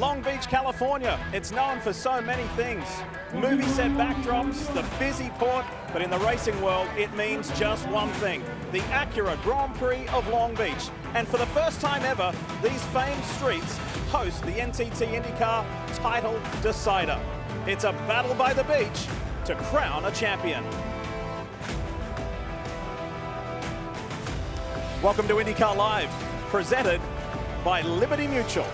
Long Beach, California. It's known for so many things. Movie set backdrops, the busy port, but in the racing world, it means just one thing. The Acura Grand Prix of Long Beach. And for the first time ever, these famed streets host the NTT IndyCar title decider. It's a battle by the beach to crown a champion. Welcome to IndyCar Live, presented by Liberty Mutual.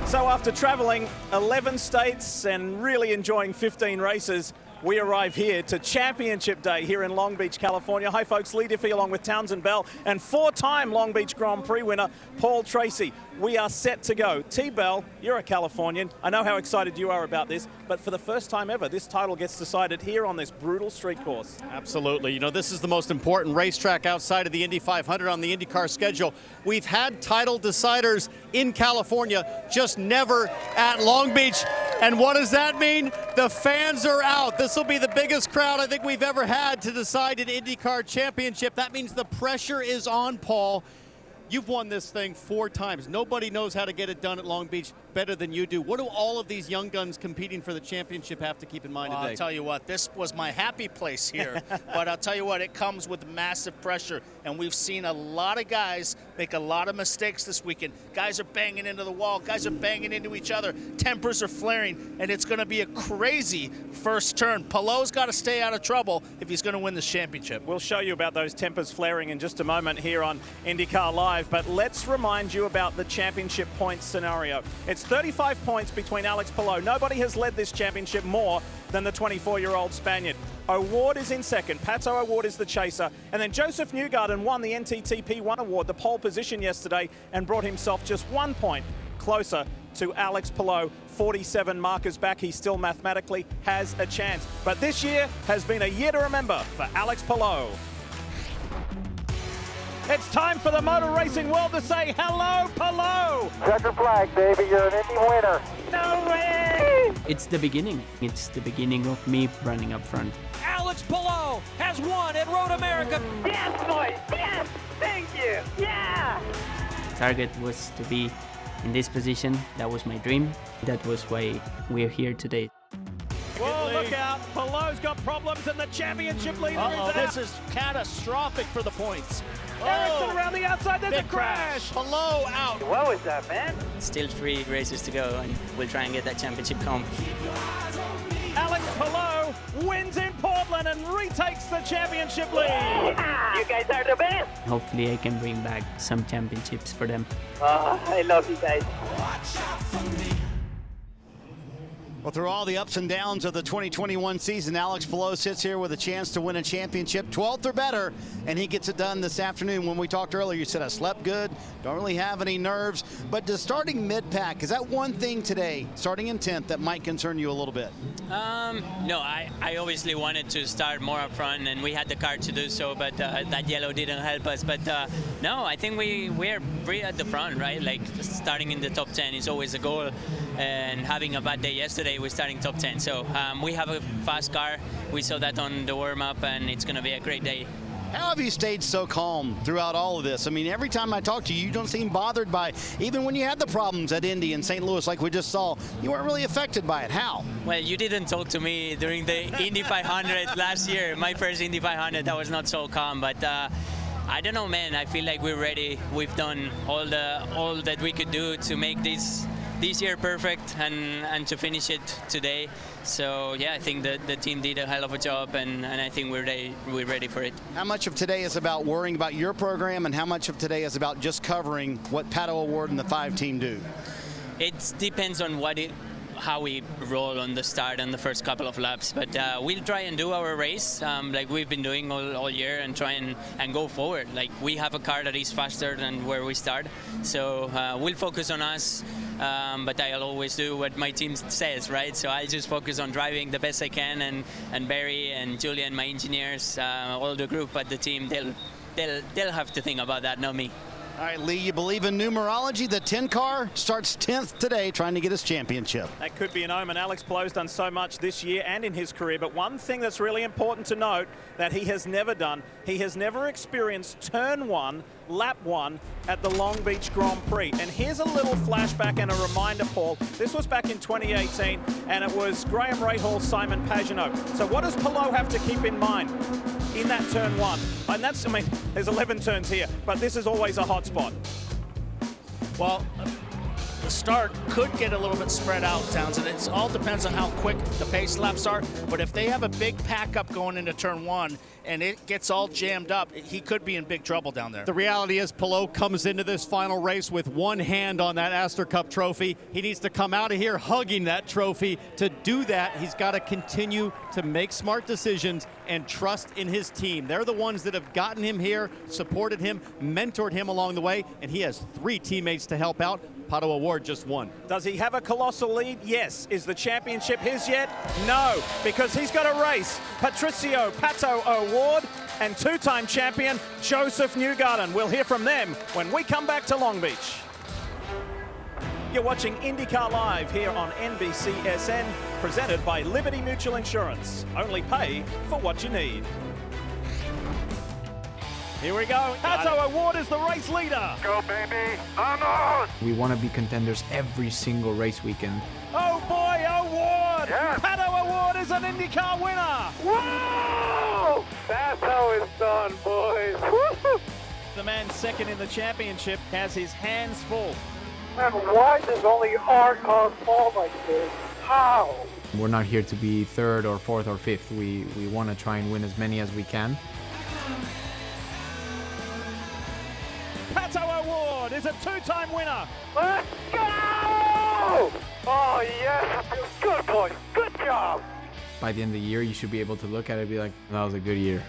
So after traveling 11 states and really enjoying 15 races, we arrive here to Championship Day here in Long Beach, California. Hi folks, Lee Diffie along with Townsend Bell and four-time Long Beach Grand Prix winner Paul Tracy. We are set to go. T. Bell, you're a Californian. I know how excited you are about this, but for the first time ever, this title gets decided here on this brutal street course. Absolutely. You know, this is the most important racetrack outside of the Indy 500 on the IndyCar schedule. We've had title deciders in California, just never at Long Beach. And what does that mean? The fans are out. This will be the biggest crowd I think we've ever had to decide an IndyCar championship. That means the pressure is on, Paul. You've won this thing 4 times. Nobody knows how to get it done at Long Beach better than you do. What do all of these young guns competing for the championship have to keep in mind today? I'll tell you what, this was my happy place here. But I'll tell you what, it comes with massive pressure. And we've seen a lot of guys make a lot of mistakes this weekend. Guys are banging into the wall. Guys are banging into each other. Tempers are flaring. And it's going to be a crazy first turn. Palou's got to stay out of trouble if he's going to win this championship. We'll show you about those tempers flaring in just a moment here on IndyCar Live. But let's remind you about the championship points scenario. It's 35 points between Alex Palou. Nobody has led this championship more than the 24-year-old Spaniard. O'Ward is in second. Pato O'Ward is the chaser. And then Joseph Newgarden won the NTTP1 award, the pole position yesterday, and brought himself just 1 point closer to Alex Palou. 47 markers back. He still mathematically has a chance. But this year has been a year to remember for Alex Palou. It's time for the motor racing world to say hello, Palou! Checker flag, baby. You're an Indy winner. No way! It's the beginning. It's the beginning of me running up front. Alex Palou has won at Road America. Yes, boys. Yes. Thank you. Yeah. Target was to be in this position. That was my dream. That was why we're here today. Whoa, look out. Palou's got problems and the championship leader is out. This is catastrophic for the points. Ericsson around the outside, there's a Big crash. Palou out. What was that, man? Still 3 races to go, and we'll try and get that championship home. Alex Palou wins in Portland and retakes the championship lead. You guys are the best. Hopefully I can bring back some championships for them. I love you guys. Well, through all the ups and downs of the 2021 season, Alex Palou sits here with a chance to win a championship, 12th or better, and he gets it done this afternoon. When we talked earlier, you said, I slept good, don't really have any nerves. But does starting mid-pack, is that one thing today, starting in 10th, that might concern you a little bit? No, I obviously wanted to start more up front, and we had the car to do so, but that yellow didn't help us. But no, I think we're pretty at the front, right? Like starting in the top 10 is always a goal, and having a bad day yesterday, we're starting top 10. So we have a fast car. We saw that on the warm-up, and it's going to be a great day. How have you stayed so calm throughout all of this? I mean, every time I talk to you, you don't seem bothered by, even when you had the problems at Indy and St. Louis like we just saw, you weren't really affected by it. How? Well, you didn't talk to me during the Indy 500 last year, my first Indy 500. I was not so calm, but I don't know, man. I feel like we're ready. We've done all that we could do to make this year perfect and to finish it today. So yeah, I think the team did a hell of a job, and I think we're ready for it. How much of today is about worrying about your program, and how much of today is about just covering what Pato O'Ward and the 5 team do? It depends on how we roll on the start and the first couple of laps, but we'll try and do our race like we've been doing all year, and try and go forward. Like, we have a car that is faster than where we start, so we'll focus on us, but I'll always do what my team says, right? So I'll just focus on driving the best I can, and Barry and Julian, my engineers, all the group at the team, they'll have to think about that, not me. All right, Lee, you believe in numerology? The 10 car starts 10th today, trying to get his championship. That could be an omen. Alex Palou's done so much this year and in his career, but one thing that's really important to note that he has never done, he has never experienced turn 1, lap 1 at the Long Beach Grand Prix. And here's a little flashback and a reminder, Paul. This was back in 2018, and it was Graham Rahal, Simon Pagenaud. So what does Palou have to keep in mind in that turn 1? And that's, I mean, there's 11 turns here, but this is always a hot spot. Well, the start could get a little bit spread out, Townsend. It all depends on how quick the pace laps are. But if they have a big pack up going into turn 1 and it gets all jammed up, he could be in big trouble down there. The reality is Palou comes into this final race with one hand on that Astor Cup trophy. He needs to come out of here hugging that trophy. To do that, he's got to continue to make smart decisions and trust in his team. They're the ones that have gotten him here, supported him, mentored him along the way, and he has 3 teammates to help out. Pato O'Ward just won. Does he have a colossal lead? Yes. Is the championship his yet? No, because he's got a race. Patricio Pato O'Ward and 2-time champion Joseph Newgarden. We'll hear from them when we come back to Long Beach. You're watching IndyCar Live here on NBCSN, presented by Liberty Mutual Insurance. Only pay for what you need. Here we go. Pato O'Ward is the race leader. Go, baby. Vamos! We want to be contenders every single race weekend. Oh boy, O'Ward! Yes. Pato O'Ward is an IndyCar winner! Whoa! That's how it's done, boys. Woo! The man second in the championship has his hands full. And why does only our car fall like this? How? We're not here to be third or fourth or fifth. We want to try and win as many as we can. Pato O'Ward is a 2-time winner. Let's go! Oh, yes. Good, boys. Good job. By the end of the year, you should be able to look at it and be like, that was a good year.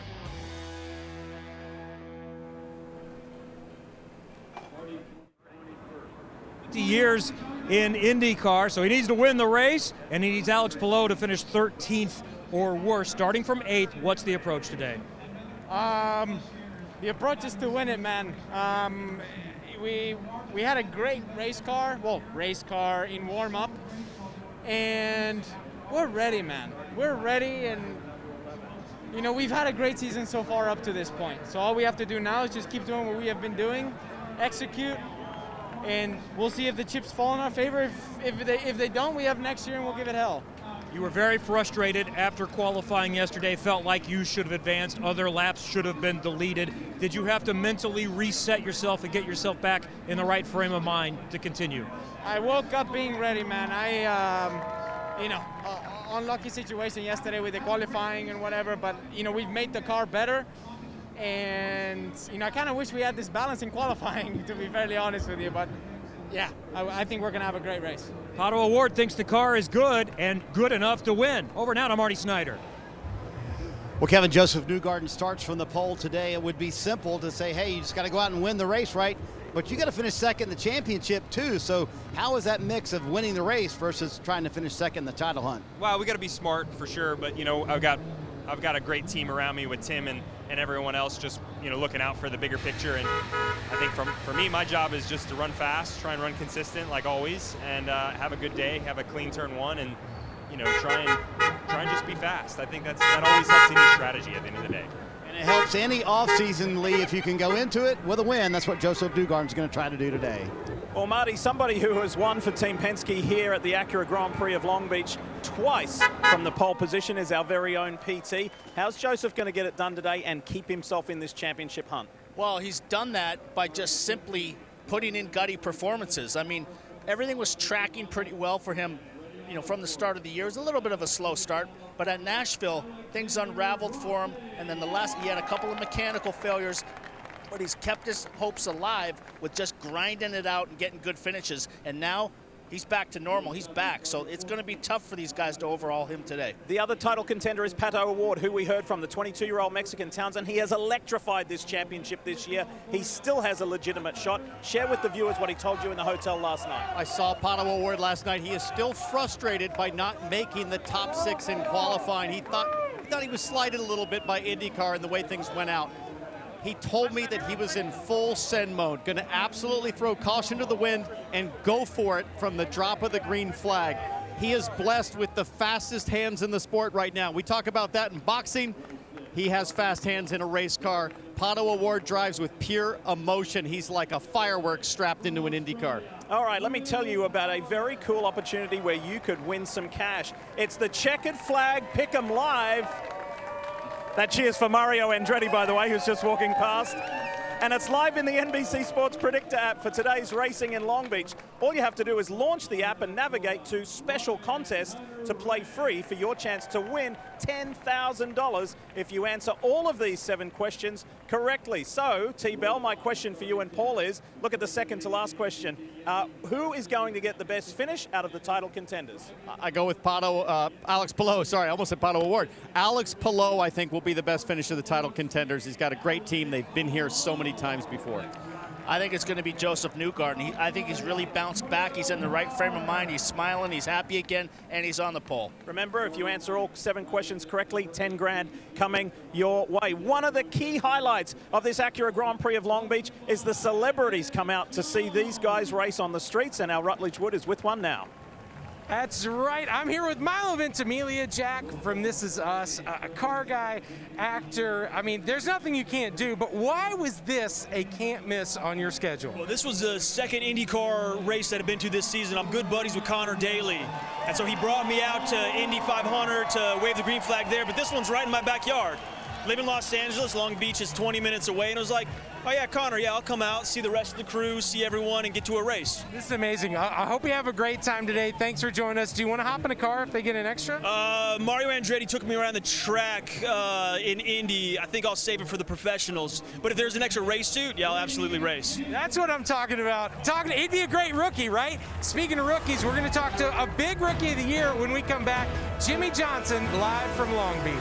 Years in IndyCar, so he needs to win the race, and he needs Alex Palou to finish 13th or worse. Starting from 8th, what's the approach today? The approach is to win it, man. We had a great race car in warm-up, and we're ready, man. We're ready, and you know, we've had a great season so far up to this point. So all we have to do now is just keep doing what we have been doing, execute, and we'll see if the chips fall in our favor. If they don't, we have next year, and we'll give it hell. You were very frustrated after qualifying yesterday, felt like you should have advanced, other laps should have been deleted. Did you have to mentally reset yourself and get yourself back in the right frame of mind to continue? I woke up being ready, man. Unlucky situation yesterday with the qualifying and whatever, but you know, we've made the car better, and you know, I kind of wish we had this balance in qualifying, to be fairly honest with you, but yeah, I think we're going to have a great race. Pato O'Ward thinks the car is good and good enough to win. Over and out, I'm Marty Snyder. Well, Kevin, Joseph Newgarden starts from the pole today. It would be simple to say, hey, you just got to go out and win the race, right? But you got to finish second in the championship, too. So how is that mix of winning the race versus trying to finish second in the title hunt? Well, we got to be smart for sure, but, you know, I've got a great team around me with Tim and everyone else just, you know, looking out for the bigger picture. And I think for me, my job is just to run fast, try and run consistent like always, and have a good day, have a clean turn 1, and, you know, try and just be fast. I think that always helps any strategy at the end of the day. And it helps any offseason, Lee, if you can go into it with a win. That's what Joseph Newgarden's going to try to do today. Well, Marty, somebody who has won for Team Penske here at the Acura Grand Prix of Long Beach twice from the pole position is our very own PT. How's Joseph going to get it done today and keep himself in this championship hunt? Well, he's done that by just simply putting in gutty performances. I mean, everything was tracking pretty well for him, you know, from the start of the year. It was a little bit of a slow start, but at Nashville, things unraveled for him, and then he had a couple of mechanical failures, but he's kept his hopes alive with just grinding it out and getting good finishes, and now he's back to normal. He's back, so it's going to be tough for these guys to overhaul him today. The other title contender is Pato O'Ward, who we heard from, the 22-year-old Mexican Townsend. He has electrified this championship this year. He still has a legitimate shot. Share with the viewers what he told you in the hotel last night. I saw Pato O'Ward last night. He is still frustrated by not making the top 6 in qualifying. He thought he was slighted a little bit by IndyCar and the way things went out. He told me that he was in full send mode, going to absolutely throw caution to the wind and go for it from the drop of the green flag. He is blessed with the fastest hands in the sport right now. We talk about that in boxing. He has fast hands in a race car. Pato O'Ward drives with pure emotion. He's like a firework strapped into an IndyCar. All right, let me tell you about a very cool opportunity where you could win some cash. It's the Checkered Flag Pick'em Live. That cheers for Mario Andretti, by the way, who's just walking past. And it's live in the NBC Sports Predictor app for today's racing in Long Beach. All you have to do is launch the app and navigate to Special Contest to play free for your chance to win $10,000 if you answer all of these 7 questions correctly. So, T-Bell, my question for you and Paul is, look at the second to last question. Who is going to get the best finish out of the title contenders? I go with Alex Palou. Sorry, I almost said Pato O'Ward. Alex Palou, I think, will be the best finish of the title contenders. He's got a great team. They've been here so many times before. I think it's going to be Joseph Newgarden. I think he's really bounced back. He's in the right frame of mind. He's smiling. He's happy again, and he's on the pole. Remember, if you answer all 7 questions correctly, 10 grand coming your way. One of the key highlights of this Acura Grand Prix of Long Beach is the celebrities come out to see these guys race on the streets, and our Rutledge Wood is with one now. That's right. I'm here with Milo Ventimiglia, Jack from This Is Us, a car guy, actor. I mean, there's nothing you can't do, but why was this a can't miss on your schedule? Well, this was the second IndyCar race that I've been to this season. I'm good buddies with Connor Daly, and so he brought me out to Indy 500 to wave the green flag there, but this one's right in my backyard. Live in Los Angeles, Long Beach is 20 minutes away, and I was like, oh yeah, Connor, yeah, I'll come out, see the rest of the crew, see everyone, and get to a race. This is amazing. I hope you have a great time today. Thanks for joining us. Do you want to hop in a car if they get an extra? Mario Andretti took me around the track in Indy. I think I'll save it for the professionals. But if there's an extra race suit, yeah, I'll absolutely race. That's what I'm talking about. He'd be a great rookie, right? Speaking of rookies, we're going to talk to a big rookie of the year when we come back. Jimmy Johnson, live from Long Beach.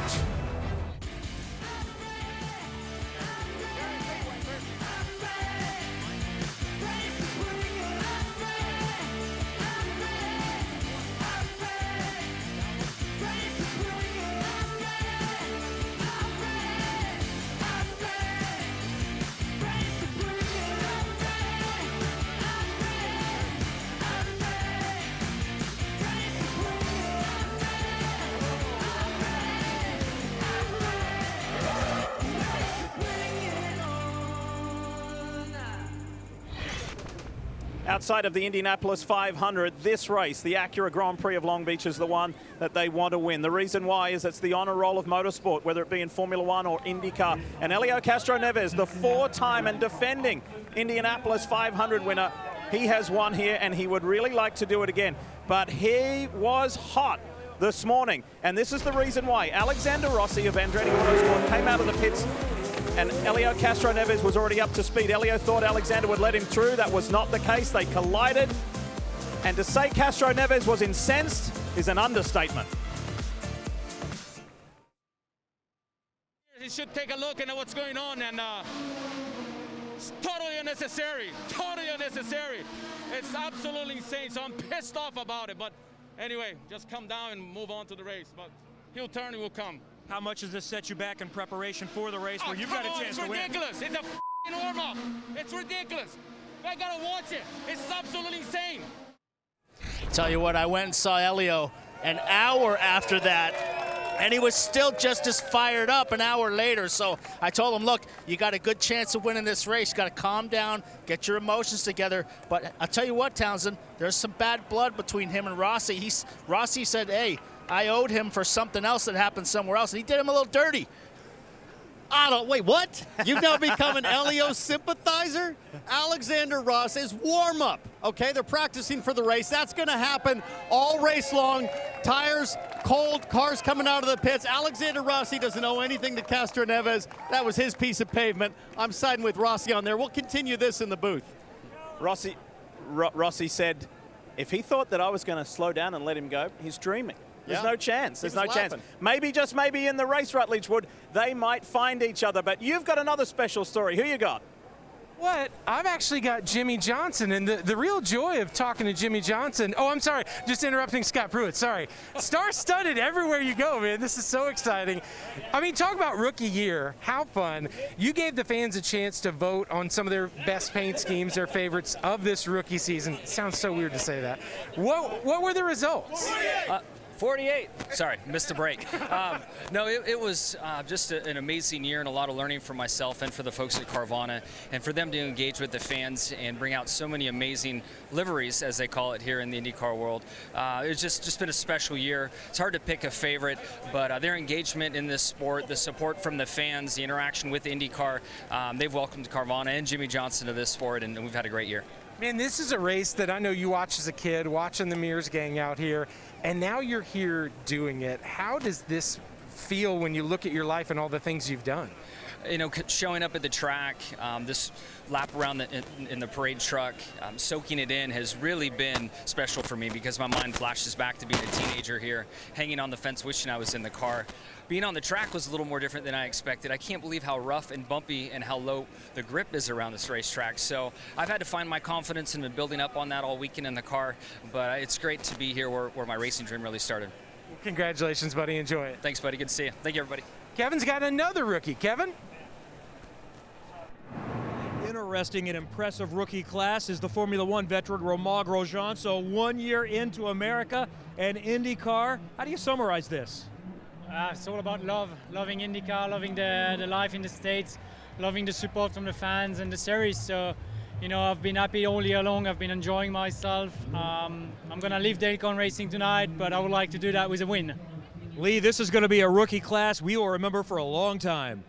Outside of the Indianapolis 500, this race, the Acura Grand Prix of Long Beach, is the one that they want to win. The reason why is it's the honor roll of motorsport, whether it be in Formula One or IndyCar. And Helio Castroneves, the 4-time and defending Indianapolis 500 winner, he has won here and he would really like to do it again. But he was hot this morning, and this is the reason why. Alexander Rossi of Andretti Autosport came out of the pits, and Helio Castroneves was already up to speed. Helio thought Alexander would let him through. That was not the case. They collided. And to say Castroneves was incensed is an understatement. He should take a look at what's going on, and it's totally unnecessary. Totally unnecessary. It's absolutely insane, so I'm pissed off about it. But anyway, just come down and move on to the race. But he'll turn, he will come. How much does this set you back in preparation for the race where you've got a chance to win? It's ridiculous. It's a f***ing warm-up. It's ridiculous. I gotta watch it. It's absolutely insane. Tell you what, I went and saw Helio an hour after that, and he was still just as fired up an hour later. So I told him, look, you got a good chance of winning this race. You got to calm down, get your emotions together. But I'll tell you what, Townsend, there's some bad blood between him and Rossi. Rossi said, hey, I owed him for something else that happened somewhere else, and he did him a little dirty. Wait, what? You've now become an Helio sympathizer? Alexander Rossi's warm-up. Okay, they're practicing for the race. That's going to happen all race long. Tires cold, cars coming out of the pits. Alexander Rossi doesn't owe anything to Castroneves. That was his piece of pavement. I'm siding with Rossi on there. We'll continue this in the booth. Rossi said, if he thought that I was going to slow down and let him go, he's dreaming. There's no chance. There's no chance. Maybe, just maybe in the race, Rutledge Wood, they might find each other. But you've got another special story. Who you got? What? I've actually got Jimmy Johnson, and the real joy of talking to Jimmy Johnson. Oh, I'm sorry, just interrupting Scott Pruitt. Sorry. Star-studded everywhere you go, man. This is so exciting. I mean, talk about rookie year. How fun. You gave the fans a chance to vote on some of their best paint schemes, their favorites of this rookie season. It sounds so weird to say that. What were the results? 48. Sorry, missed the break. No, it was just an amazing year and a lot of learning for myself and for the folks at Carvana, and for them to engage with the fans and bring out so many amazing liveries, as they call it here in the IndyCar world. It's just been a special year. It's hard to pick a favorite, but their engagement in this sport, the support from the fans, the interaction with IndyCar, they've welcomed Carvana and Jimmy Johnson to this sport, and we've had a great year. Man, this is a race that I know you watched as a kid, watching the Mears gang out here, and now you're here doing it. How does this feel when you look at your life and all the things you've done? You know, showing up at the track, this lap around in the parade truck, soaking it in has really been special for me, because my mind flashes back to being a teenager here, hanging on the fence, wishing I was in the car. Being on the track was a little more different than I expected. I can't believe how rough and bumpy and how low the grip is around this racetrack. So I've had to find my confidence and been building up on that all weekend in the car. But it's great to be here where my racing dream really started. Congratulations, buddy. Enjoy it. Thanks, buddy. Good to see you. Thank you, everybody. Kevin's got another rookie. Kevin? Interesting and impressive rookie class is the Formula One veteran Romain Grosjean. So 1 year into America and IndyCar. How do you summarize this? It's all about love, loving IndyCar, loving the life in the States, loving the support from the fans and the series. So, you know, I've been happy all year long. I've been enjoying myself. I'm going to leave Daycon racing tonight, but I would like to do that with a win. Lee, this is going to be a rookie class we will remember for a long time.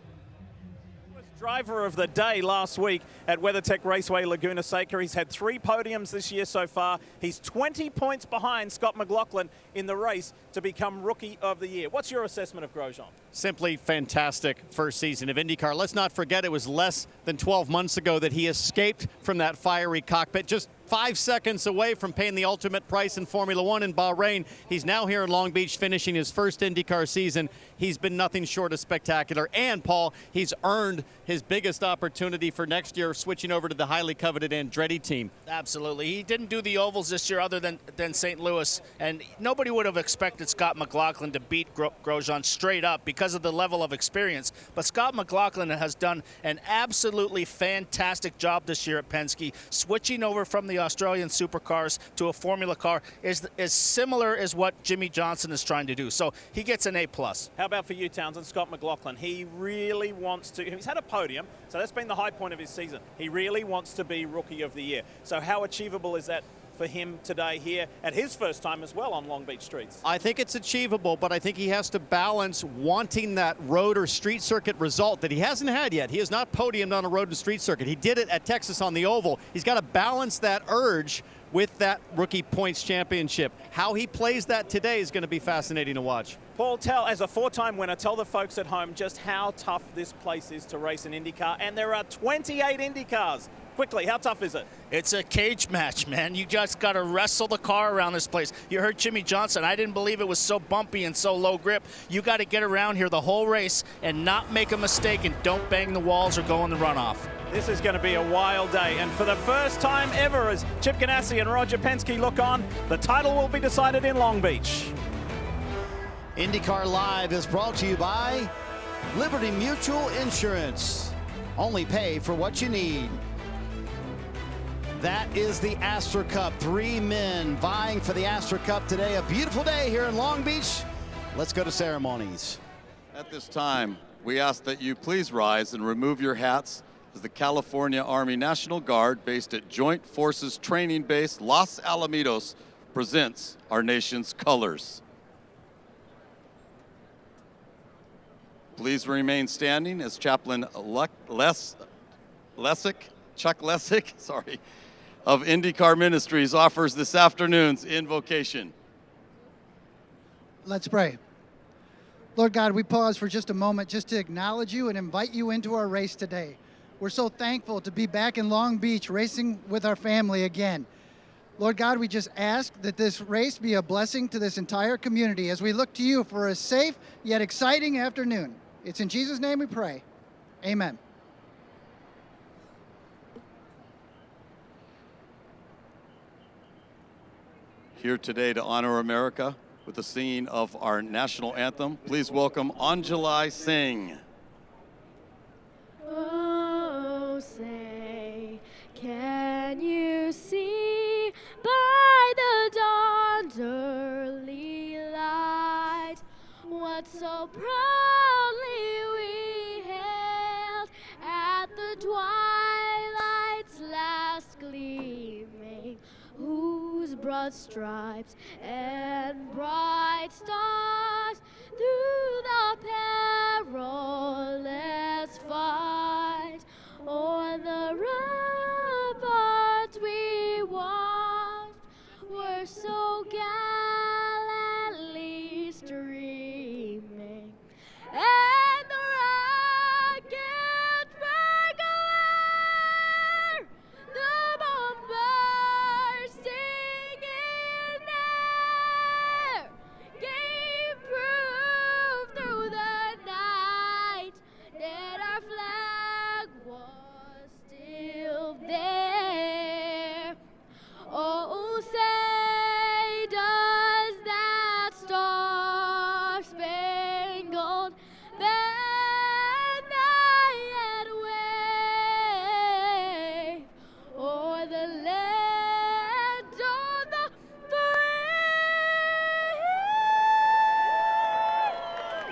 Driver of the day last week at WeatherTech Raceway Laguna Seca. He's had 3 podiums this year so far. He's 20 points behind Scott McLaughlin in the race to become Rookie of the Year. What's your assessment of Grosjean? Simply fantastic first season of IndyCar. Let's not forget it was less than 12 months ago that he escaped from that fiery cockpit, just 5 seconds away from paying the ultimate price in Formula One in Bahrain. He's now here in Long Beach finishing his first IndyCar season. He's been nothing short of spectacular. And, Paul, he's earned his biggest opportunity for next year, switching over to the highly coveted Andretti team. Absolutely. He didn't do the ovals this year other than St. Louis, and nobody would have expected Scott McLaughlin to beat Grosjean straight up because of the level of experience. But Scott McLaughlin has done an absolutely fantastic job this year at Penske. Switching over from the Australian supercars to a Formula car is similar as what Jimmy Johnson is trying to do. So he gets an A+. How about for you, Townsend? Scott McLaughlin, he really wants to, he's had a podium, so that's been the high point of his season. He really wants to be Rookie of the Year. So how achievable is that for him today here at his first time as well on Long Beach streets? I think it's achievable, but I think he has to balance wanting that road or street circuit result that he hasn't had yet. He has not podiumed on a road and street circuit. He did it at Texas on the oval. He's got to balance that urge with that rookie points championship. How he plays that today is going to be fascinating to watch. Paul, as a 4-time winner, tell the folks at home just how tough this place is to race an IndyCar, and there are 28 IndyCars. Quickly, how tough is it? It's a cage match, man. You just got to wrestle the car around this place. You heard Jimmy Johnson. I didn't believe it was so bumpy and so low grip. You got to get around here the whole race and not make a mistake, and don't bang the walls or go in the runoff. This is going to be a wild day, and for the first time ever, as Chip Ganassi and Roger Penske look on, the title will be decided in Long Beach. IndyCar Live is brought to you by Liberty Mutual Insurance. Only pay for what you need. That is the Astra Cup. 3 men vying for the Astra Cup today. A beautiful day here in Long Beach. Let's go to ceremonies. At this time, we ask that you please rise and remove your hats as the California Army National Guard, based at Joint Forces Training Base Los Alamitos, presents our nation's colors. Please remain standing as Chaplain Chuck Lessick, sorry, of IndyCar Ministries offers this afternoon's invocation. Let's pray. Lord God, we pause for just a moment just to acknowledge you and invite you into our race today. We're so thankful to be back in Long Beach racing with our family again. Lord God, we just ask that this race be a blessing to this entire community as we look to you for a safe yet exciting afternoon. It's in Jesus' name we pray. Amen. Here today to honor America with the singing of our national anthem. Please welcome Anjali Singh. Oh, say, can you see by the dawn's early light what so proudly we hailed at the twilight's last gleaming, whose broad stripes and bright stars through the perilous fight o'er the ramparts we watched were so gallantly streaming, and the rockets rang away, the bomb bursting in air gave proof through the night that our flag was still there. Oh, say does that star-spangled banner yet wave o'er the land of the free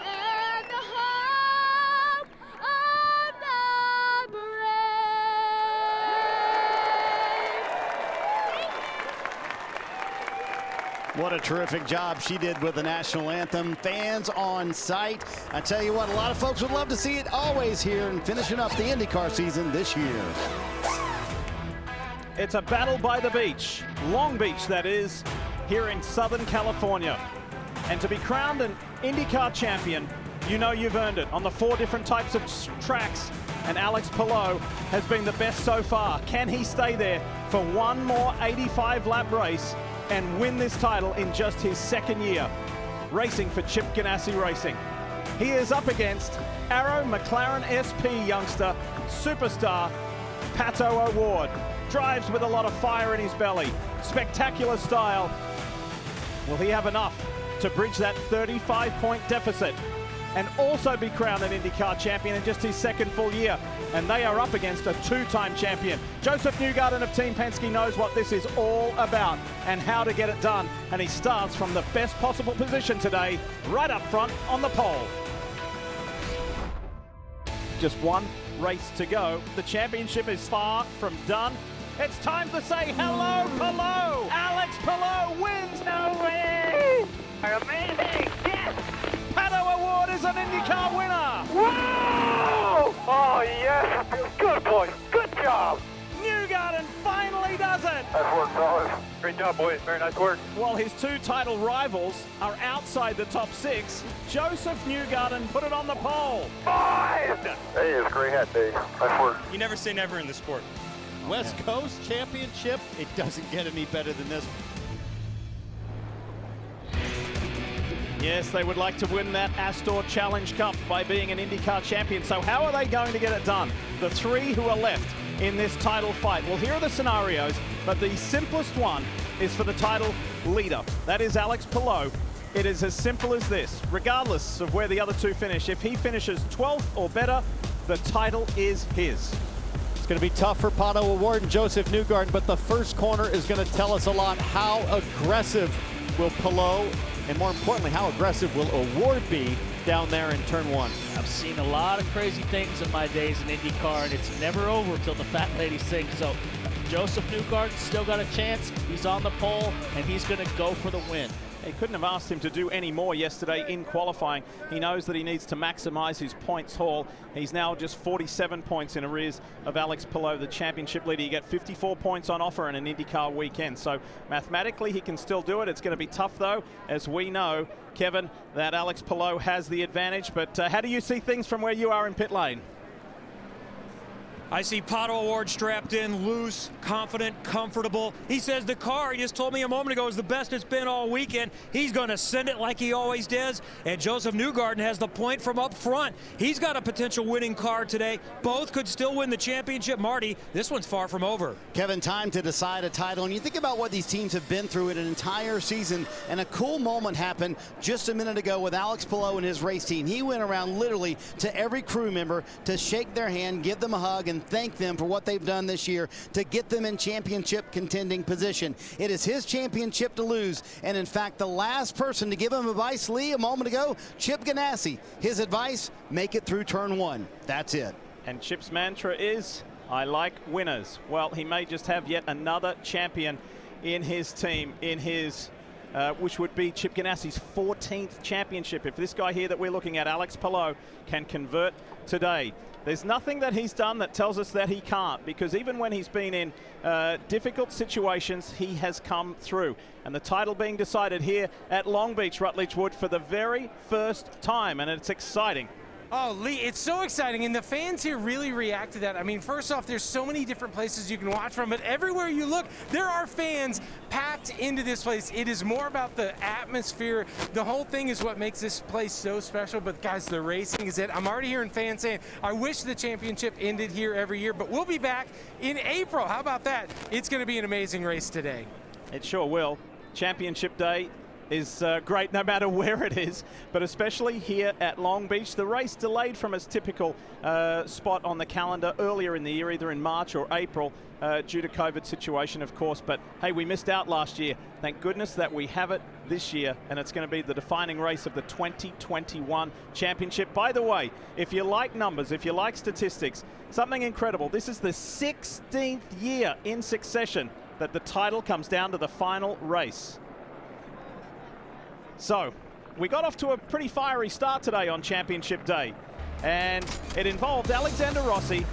and the home of the What a terrific job she did with the national anthem. Fans on site. I tell you what, a lot of folks would love to see it always here and finishing up the IndyCar season this year. It's a battle by the beach, Long Beach that is, here in Southern California. And to be crowned an IndyCar champion, you know you've earned it on the 4 different types of tracks. And Alex Palou has been the best so far. Can he stay there for one more 85-lap race and win this title in just his 2nd year racing for Chip Ganassi Racing? He is up against Arrow McLaren SP youngster, superstar Pato O'Ward. Drives with a lot of fire in his belly. Spectacular style. Will he have enough to bridge that 35-point deficit and also be crowned an IndyCar champion in just his 2nd full year? And they are up against a 2-time champion. Joseph Newgarden of Team Penske knows what this is all about and how to get it done. And he starts from the best possible position today, right up front on the pole. Just one race to go. The championship is far from done. It's time to say hello, Palou! Alex Palou wins! No way! Amazing! Yes! Pato O'Ward is an IndyCar winner! Whoa! Oh, yes! Good, boys. Good job! Newgarden finally does it! Nice work, fellas. Great job, boys. Very nice work. While his 2 title rivals are outside the top 6, Joseph Newgarden put it on the pole. Boys! Hey, it's a great hat day. Nice work. You never say never in the sport. West Coast Championship, it doesn't get any better than this. Yes, they would like to win that Astor Challenge Cup by being an IndyCar champion. So how are they going to get it done? The 3 who are left in this title fight. Well, here are the scenarios, but the simplest one is for the title leader. That is Alex Palou. It is as simple as this. Regardless of where the other 2 finish, if he finishes 12th or better, the title is his. It's going to be tough for Pato O'Ward and Joseph Newgarden, but the first corner is going to tell us a lot. How aggressive will Palou, and more importantly, how aggressive will O'Ward be down there in turn 1? I've seen a lot of crazy things in my days in IndyCar, and it's never over till the fat lady sings. So Joseph Newgarden still got a chance. He's on the pole, and he's going to go for the win. He couldn't have asked him to do any more yesterday in qualifying. He knows that he needs to maximize his points haul. He's now just 47 points in arrears of Alex Palou, the championship leader. You get 54 points on offer in an IndyCar weekend. So mathematically, he can still do it. It's going to be tough, though, as we know, Kevin, that Alex Palou has the advantage. But how do you see things from where you are in pit lane? I see Pato Award strapped in, loose, confident, comfortable. He says the car, he just told me a moment ago, is the best it's been all weekend. He's going to send it like he always does. And Joseph Newgarden has the point from up front. He's got a potential winning car today. Both could still win the championship. Marty, this one's far from over. Kevin, time to decide a title. And you think about what these teams have been through in an entire season, and a cool moment happened just a minute ago with Alex Palou and his race team. He went around literally to every crew member to shake their hand, give them a hug, and thank them for what they've done this year to get them in championship contending position. It is his championship to lose, and in fact, the last person to give him advice, Lee, a moment ago, Chip Ganassi. His advice, make it through turn one. That's it. And Chip's mantra is, I like winners. Well, he may just have yet another champion in his team, in his which would be Chip Ganassi's 14th championship. If this guy here that we're looking at, Alex Palou, can convert today. There's nothing that he's done that tells us that he can't, because even when he's been in difficult situations, he has come through. And the title being decided here at Long Beach, Rutledge Wood, for the very first time, and it's exciting. Oh, Lee, it's so exciting, and the fans here really react to that. I mean, first off, there's so many different places you can watch from, but everywhere you look, there are fans packed into this place. It is more about the atmosphere. The whole thing is what makes this place so special, but guys, the racing is it. I'm already hearing fans saying, I wish the championship ended here every year, but we'll be back in April. How about that? It's going to be an amazing race today. It sure will. Championship Day is great no matter where it is, but especially here at Long Beach. The race delayed from its typical spot on the calendar earlier in the year, either in March or April, due to COVID situation, of course. But hey, we missed out last year. Thank goodness that we have it this year, and it's going to be the defining race of the 2021 championship. By the way, if you like numbers, if you like statistics, something incredible. This is the 16th year in succession that the title comes down to the final race. So, we got off to a pretty fiery start today on Championship Day, and it involved Alexander Rossi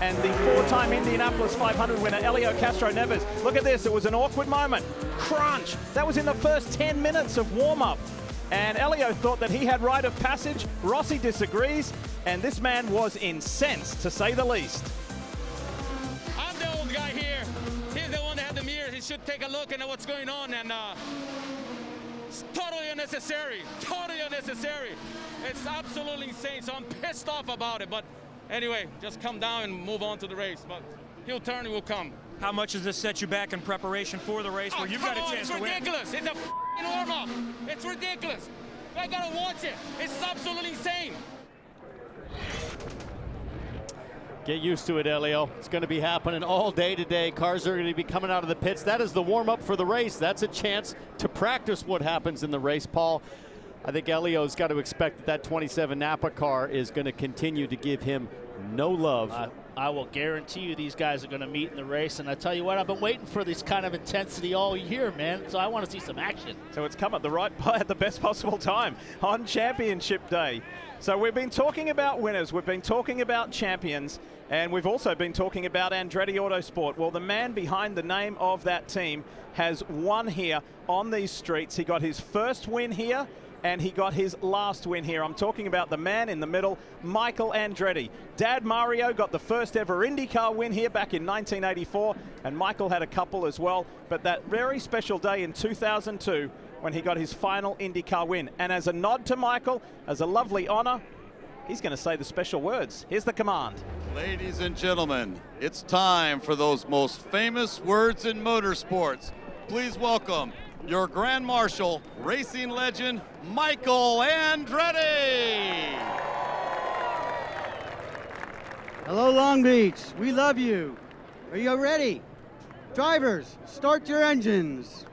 and the four-time Indianapolis 500 winner, Elio Castro Neves. Look at this, it was an awkward moment. Crunch! That was in the first 10 minutes of warm-up, and Elio thought that he had right of passage. Rossi disagrees, and this man was incensed, to say the least. I'm the old guy here. He's the one that had the mirror. He should take a look and know what's going on, and it's totally unnecessary. Totally unnecessary. It's absolutely insane. So I'm pissed off about it. But anyway, just come down and move on to the race. But he'll turn, he will come. How much does this set you back in preparation for the race where you've got a chance to win? It's ridiculous. It's a warm-up. It's ridiculous. I gotta watch it. It's absolutely insane. Get used to it, Elio. It's going to be happening all day today. Cars are going to be coming out of the pits. That is the warm-up for the race. That's a chance to practice what happens in the race, Paul. I think Elio's got to expect that 27 Napa car is going to continue to give him no love. I will guarantee you these guys are going to meet in the race, and I tell you what, I've been waiting for this kind of intensity all year, man, so I want to see some action. So it's come at the best possible time on Championship Day. So we've been talking about winners, we've been talking about champions, and we've also been talking about Andretti Autosport. Well, the man behind the name of that team has won here on these streets. He got his first win here, and he got his last win here. I'm talking about the man in the middle, Michael Andretti. Dad Mario got the first ever IndyCar win here back in 1984, and Michael had a couple as well. But that very special day in 2002, when he got his final IndyCar win. And as a nod to Michael, as a lovely honor, he's going to say the special words. Here's the command. Ladies and gentlemen, it's time for those most famous words in motorsports. Please welcome your Grand Marshal, racing legend, Michael Andretti. Hello, Long Beach. We love you. Are you ready? Drivers, start your engines.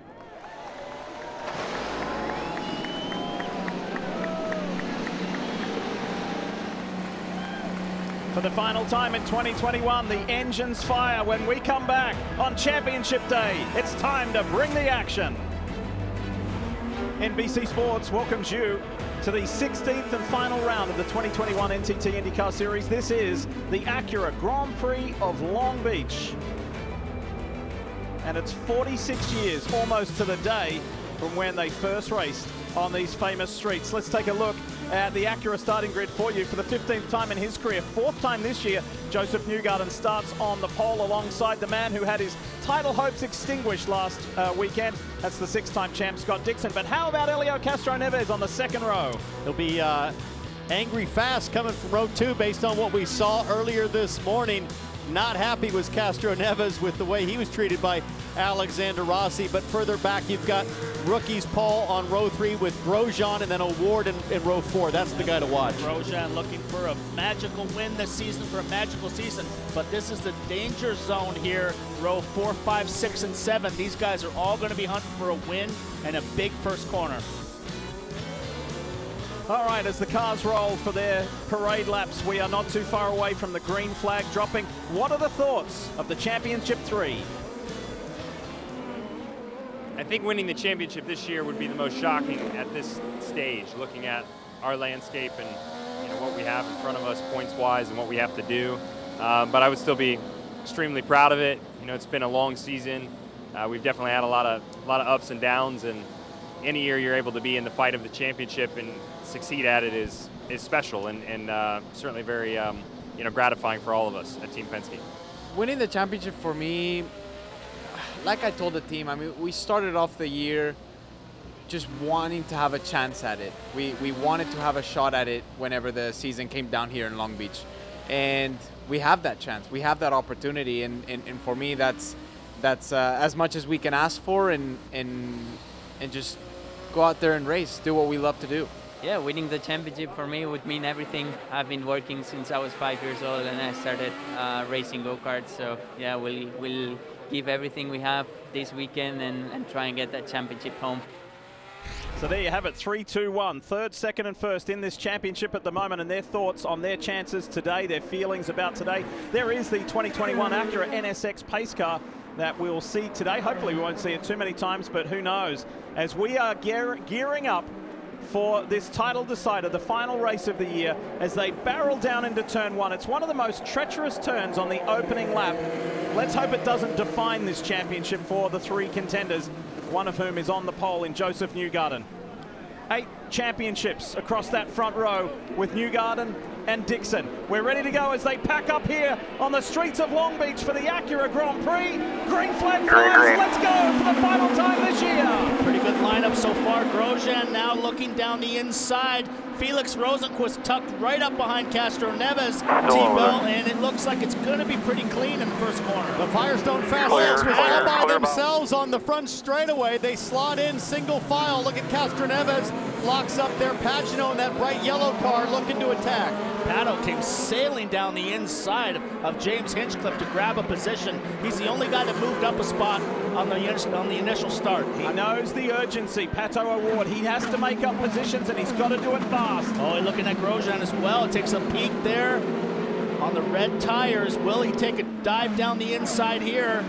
For the final time in 2021, the engines fire when we come back on Championship Day. It's time to bring the action. NBC Sports welcomes you to the 16th and final round of the 2021 NTT IndyCar Series. This is the Acura Grand Prix of Long Beach. And it's 46 years, almost to the day, from when they first raced on these famous streets. Let's take a look at the Acura starting grid for you for the 15th time in his career, 4th time this year. Joseph Newgarden starts on the pole alongside the man who had his title hopes extinguished last weekend. That's the 6-time champ, Scott Dixon. But how about Helio Castroneves on the second row? He'll be angry fast coming from row 2 based on what we saw earlier this morning. Not happy was Castroneves with the way he was treated by Alexander Rossi, but further back you've got rookies Paul on row 3 with Grosjean, and then Award in row 4. That's the guy to watch. Grosjean looking for a magical win this season, for a magical season, but this is the danger zone here. Row 4, 5, 6, and 7. These guys are all going to be hunting for a win and a big first corner. All right, as the cars roll for their parade laps, we are not too far away from the green flag dropping. What are the thoughts of the Championship 3? I think winning the championship this year would be the most shocking at this stage, looking at our landscape and what we have in front of us points-wise and what we have to do. But I would still be extremely proud of it. It's been a long season. We've definitely had a lot of ups and downs, and any year you're able to be in the fight of the championship and succeed at it is special and certainly very gratifying for all of us at Team Penske. Winning the championship for me, like I told the team, I mean, we started off the year just wanting to have a chance at it. We wanted to have a shot at it whenever the season came down here in Long Beach. And we have that chance. We have that opportunity. And for me, that's as much as we can ask for, and just go out there and race, do what we love to do. Yeah, winning the championship for me would mean everything. I've been working since I was 5 years old, and I started racing go-karts. So yeah, we'll give everything we have this weekend and try and get that championship home. So there you have it, 3-2-1, third, second and first in this championship at the moment, and their thoughts on their chances today, their feelings about today. There is the 2021 Acura NSX pace car that we'll see today. Hopefully we won't see it too many times, but who knows. As we are gearing up for this title decider, the final race of the year, as they barrel down into turn 1. It's one of the most treacherous turns on the opening lap. Let's hope it doesn't define this championship for the 3 contenders, one of whom is on the pole in Joseph Newgarden. 8 championships across that front row with Newgarden and Dixon. We're ready to go as they pack up here on the streets of Long Beach for the Acura Grand Prix. Green flag flies. Let's go for the final time this year. Pretty good lineup so far. Grosjean now looking down the inside. Felix Rosenqvist tucked right up behind Castroneves' T-belt, and it looks like it's going to be pretty clean in the first corner. The Firestone Fast Six was all by themselves on the front straightaway. They slot in single file. Look at Castroneves, locks up there. Pagano in that bright yellow car looking to attack. Pato came sailing down the inside of James Hinchcliffe to grab a position. He's the only guy that moved up a spot on the initial start. He knows the urgency. Pato Award, he has to make up positions, and he's got to do it fast. Oh, looking at Grosjean as well. Takes a peek there on the red tires. Will he take a dive down the inside here?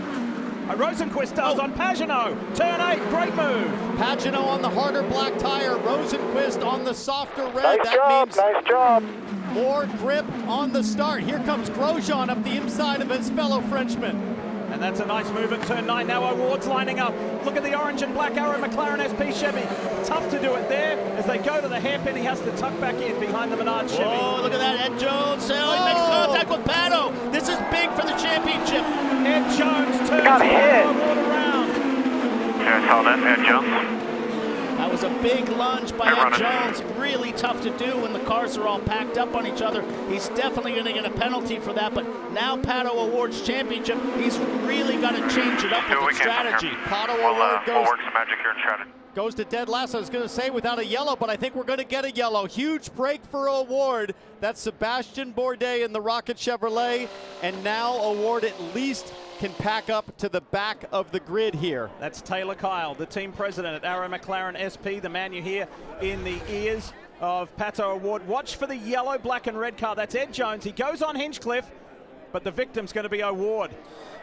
Rosenqvist does on Pagano. Turn 8, great move. Pagano on the harder black tire. Rosenqvist on the softer red. Nice job. More grip on the start. Here comes Grosjean up the inside of his fellow Frenchman. And that's a nice move at turn 9. Now Award's lining up. Look at the orange and black Arrow McLaren SP Chevy. Tough to do it there. As they go to the hairpin, he has to tuck back in behind the Menard Chevy. Oh, look at that. Ed Jones. He makes contact with Pato. This is big for the championship. Ed Jones turns Got hit. Award around. Here's Helen, Ed Jones. That was a big lunge by Ed Jones. Really tough to do when the cars are all packed up on each other. He's definitely going to get a penalty for that, but now Pato Award's championship, he's really got to change it up with the strategy. Pato Award We'll work some magic here and try to. Goes to dead last. I was going to say without a yellow, but I think we're going to get a yellow. Huge break for Award. That's Sebastian Bourdais in the Rocket Chevrolet, and now Award at least can pack up to the back of the grid here. That's Taylor Kyle, the team president at Arrow McLaren SP, the man you hear in the ears of Pato Award. Watch for the yellow, black and red car. That's Ed Jones. He goes on Hinchcliffe, but the victim's going to be Award.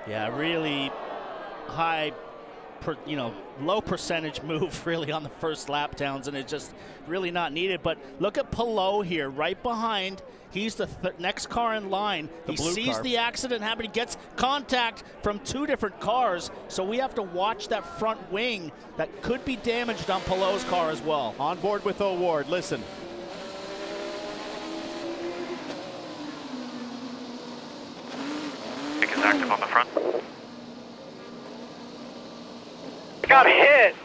Yeah, really high, low percentage move really on the first lap, Townsend. It's just really not needed. But look at Palou here, right behind. He's the next car in line. He sees the accident happen. He gets contact from 2 different cars. So we have to watch that front wing that could be damaged on Palou's car as well. On board with Award. Listen, got hit.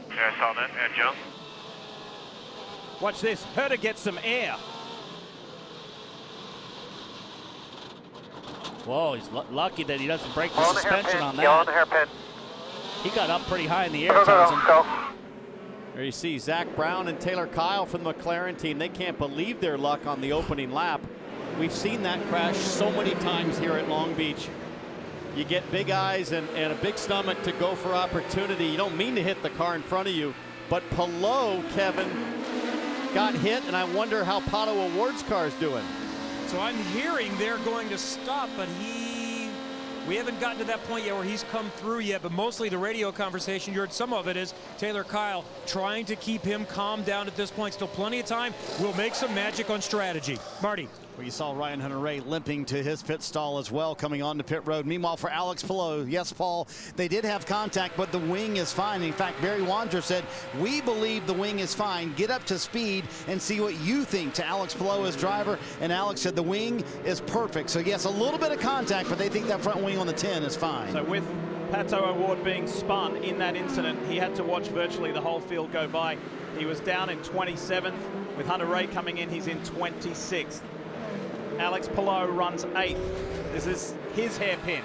Yeah, I saw that. Ed Jones. Watch this. Herta gets some air. Whoa, he's lucky that he doesn't break the Yellow on the suspension hairpin. on Yellow on that. the hairpin. He got up pretty high in the air, Go, go, Townsend. go. There you see Zach Brown and Taylor Kyle from the McLaren team. They can't believe their luck on the opening lap. We've seen that crash so many times here at Long Beach. You get big eyes and a big stomach to go for opportunity. You don't mean to hit the car in front of you. But Palou, Kevin, got hit, and I wonder how Pato Award's car is doing. So I'm hearing they're going to stop, but we haven't gotten to that point yet where he's come through yet, but mostly the radio conversation, you heard some of it, is Taylor Kyle trying to keep him calm down at this point. Still plenty of time. We'll make some magic on strategy. Marty. Well, you saw Ryan Hunter-Reay limping to his pit stall as well, coming on to pit road. Meanwhile, for Alex Palou, yes, Paul, they did have contact, but the wing is fine. In fact, Barry Wander said, we believe the wing is fine. Get up to speed and see what you think to Alex Palou as driver. And Alex said the wing is perfect. So, yes, a little bit of contact, but they think that front wing on the 10 is fine. So with Pato Award being spun in that incident, he had to watch virtually the whole field go by. He was down in 27th. With Hunter-Reay coming in, he's in 26th. Alex Palou runs 8th. This is his hairpin.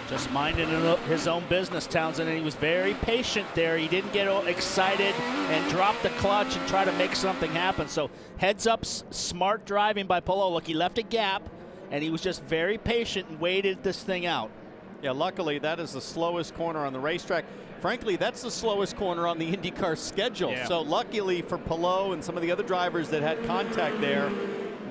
Just minding his own business, Townsend, and he was very patient there. He didn't get excited and drop the clutch and try to make something happen. So heads up, smart driving by Palou. Look, he left a gap, and he was just very patient and waited this thing out. Yeah, luckily that is the slowest corner on the racetrack. Frankly, that's the slowest corner on the IndyCar schedule. Yeah. So luckily for Palou and some of the other drivers that had contact there,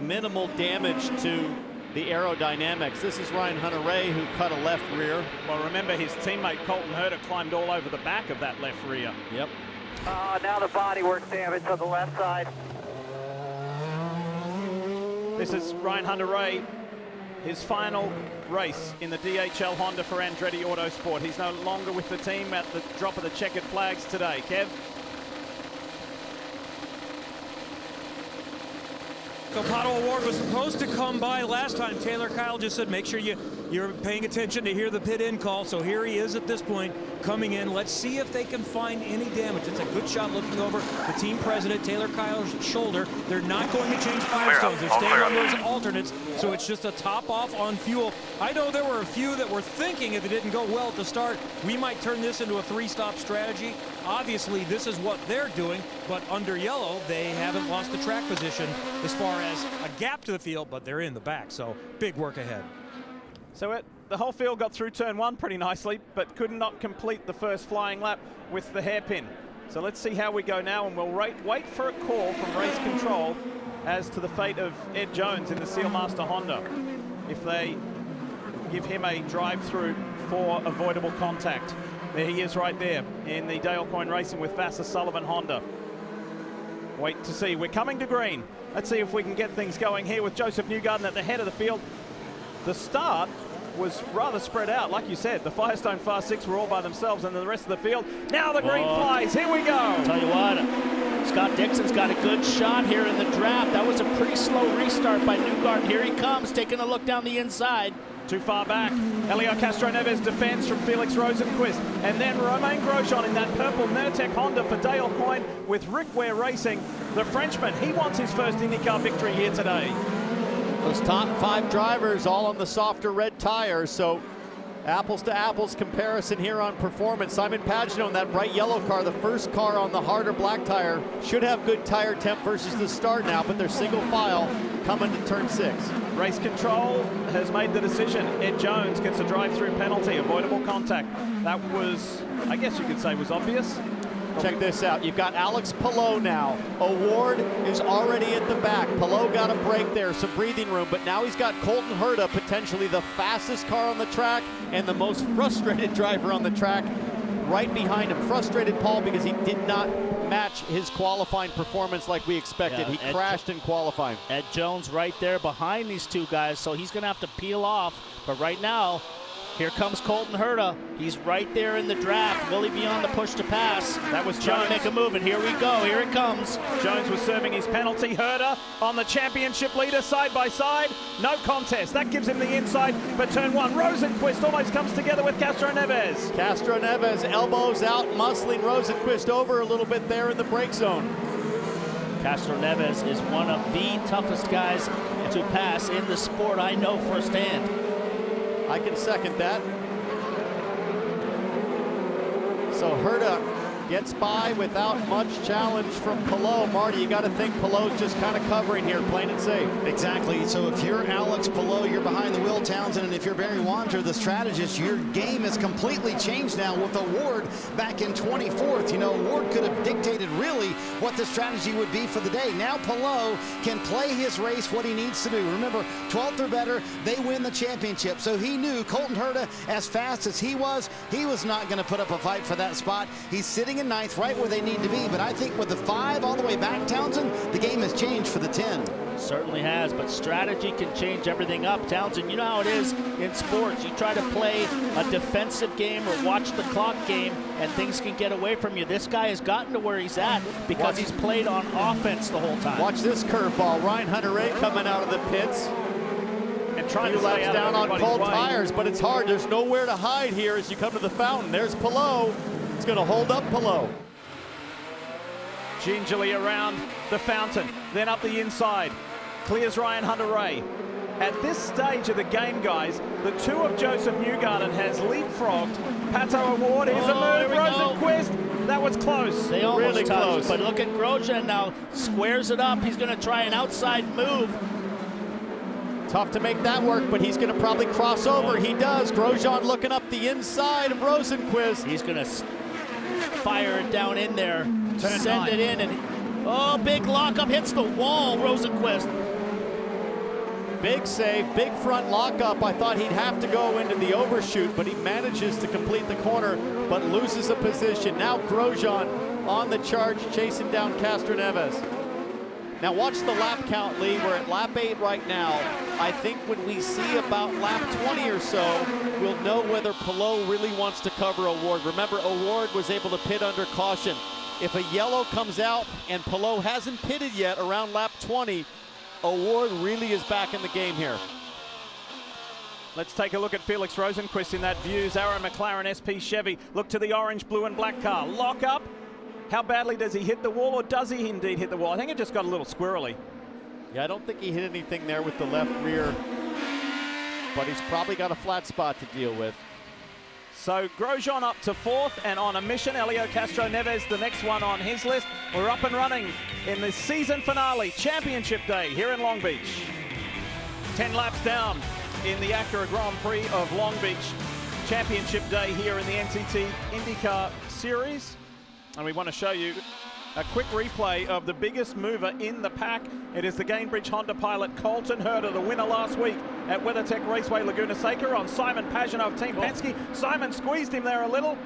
minimal damage to the aerodynamics. This is Ryan Hunter-Reay who cut a left rear. Well, remember his teammate Colton Herta climbed all over the back of that left rear. Yep. Now the bodywork damage on the left side. This is Ryan Hunter-Reay, his final race in the DHL Honda for Andretti Autosport. He's no longer with the team at the drop of the checkered flags today. Kev? So Pato Award was supposed to come by last time. Taylor Kyle just said, make sure you're paying attention to hear the pit in call. So here he is at this point, coming in. Let's see if they can find any damage. It's a good shot looking over the team president, Taylor Kyle's shoulder. They're not going to change Firestones. They're staying on those alternates. So it's just a top off on fuel. I know there were a few that were thinking if it didn't go well at the start, we might turn this into a 3-stop strategy. Obviously, this is what they're doing, but under yellow, they haven't lost the track position as far as a gap to the field, but they're in the back, so big work ahead. So the whole field got through turn 1 pretty nicely, but could not complete the first flying lap with the hairpin. So let's see how we go now, and we'll wait for a call from race control as to the fate of Ed Jones in the Sealmaster Honda. If they give him a drive-through for avoidable contact. There he is right there in the Dale Coyne Racing with Vassar Sullivan Honda. Wait to see. We're coming to green. Let's see if we can get things going here with Joseph Newgarden at the head of the field. The start was rather spread out. Like you said, the Firestone Fast Six were all by themselves, and then the rest of the field. Now the green flies. Here we go. Tell you what, Scott Dixon's got a good shot here in the draft. That was a pretty slow restart by Newgarden. Here he comes, taking a look down the inside. Too far back. Elio Castro Neves defends from Felix Rosenquist. And then Romain Grosjean in that purple Nurtec Honda for Dale Coyne with Rick Ware Racing. The Frenchman, he wants his first IndyCar victory here today. Those top 5 drivers all on the softer red tires, so apples to apples comparison here on performance. Simon Pagenaud in that bright yellow car, the first car on the harder black tire, should have good tire temp versus the start now, but they're single file coming to turn 6. Race control has made the decision. Ed Jones gets a drive-through penalty, avoidable contact. That was, I guess you could say, was obvious. Check this out. You've got Alex Palou now. Award is already at the back. Palou got a break there, some breathing room, but now he's got Colton Herta, potentially the fastest car on the track and the most frustrated driver on the track, right behind him. Frustrated, Paul, because he did not match his qualifying performance like we expected. Yeah, he crashed in qualifying. Ed Jones right there behind these two guys, so he's going to have to peel off. But right now, Here comes Colton Herta. He's right there in the draft. Will he be on the push to pass? That was trying to make a move, and here we go. Here it comes. Jones was serving his penalty. Herta on the championship leader side by side. No contest. That gives him the inside for turn one. Rosenqvist almost comes together with Castro Neves. Castro Neves elbows out, muscling Rosenqvist over a little bit there in the break zone. Castro Neves is one of the toughest guys to pass in the sport. I know firsthand. I can second that. So Herta gets by without much challenge from Palou. Marty, you got to think Palou's just kind of covering here, plain and safe. Exactly. So if you're Alex Palou, you're behind the wheel, Townsend, and if you're Barry Wander, the strategist, your game has completely changed now with Award back in 24th. You know, Award could have dictated really what the strategy would be for the day. Now Palou can play his race what he needs to do. Remember, 12th or better, they win the championship. So he knew Colton Herta, as fast as he was not going to put up a fight for that spot. He's sitting in ninth, right where they need to be. But I think with the 5 all the way back, Townsend, the game has changed for the 10. Certainly has, but strategy can change everything up. Townsend, you know how it is in sports. You try to play a defensive game or watch the clock game, and things can get away from you. This guy has gotten to where he's at because he's played on offense the whole time. Watch this curveball. Ryan Hunter-Reay coming out of the pits. And trying to laps down on cold tires, but it's hard. There's nowhere to hide here as you come to the fountain. There's Palou. It's going to hold up Palou. Gingerly around the fountain, then up the inside. Clears Ryan Hunter-Reay. At this stage of the game, guys, the 2 of Joseph Newgarden has leapfrogged Pato Award. Here's a move, Rosenqvist. That was close. They almost really touched, close. but look at Grosjean now. Squares it up. He's going to try an outside move. Tough to make that work, but he's going to probably cross over. He does. Grosjean looking up the inside of Rosenqvist. He's going to fire it down in there, send it in, and big lockup, hits the wall, Rosenqvist. Big save, big front lockup. I thought he'd have to go into the overshoot, but he manages to complete the corner, but loses a position. Now Grosjean on the charge, chasing down Castro Neves. Now watch the lap count, Lee. We're at lap 8 right now. I think when we see about lap 20 or so, we'll know whether Palou really wants to cover Award. Remember, Award was able to pit under caution. If a yellow comes out and Palou hasn't pitted yet around lap 20, Award really is back in the game here. Let's take a look at Felix Rosenqvist in that Views Arrow McLaren SP Chevy. Look to the orange, blue and black car. Lock up. How badly does he hit the wall, or does he indeed hit the wall? I think it just got a little squirrely. Yeah, I don't think he hit anything there with the left rear, but he's probably got a flat spot to deal with. So Grosjean up to 4th and on a mission. Helio Castro Neves, the next one on his list. We're up and running in the season finale, championship day here in Long Beach. 10 laps down in the Acura Grand Prix of Long Beach. Championship day here in the NTT IndyCar Series. And we want to show you a quick replay of the biggest mover in the pack. It is the Gainbridge Honda pilot Colton Herta, the winner last week at WeatherTech Raceway Laguna Seca on Simon Pageant of Team Penske. Simon squeezed him there a little,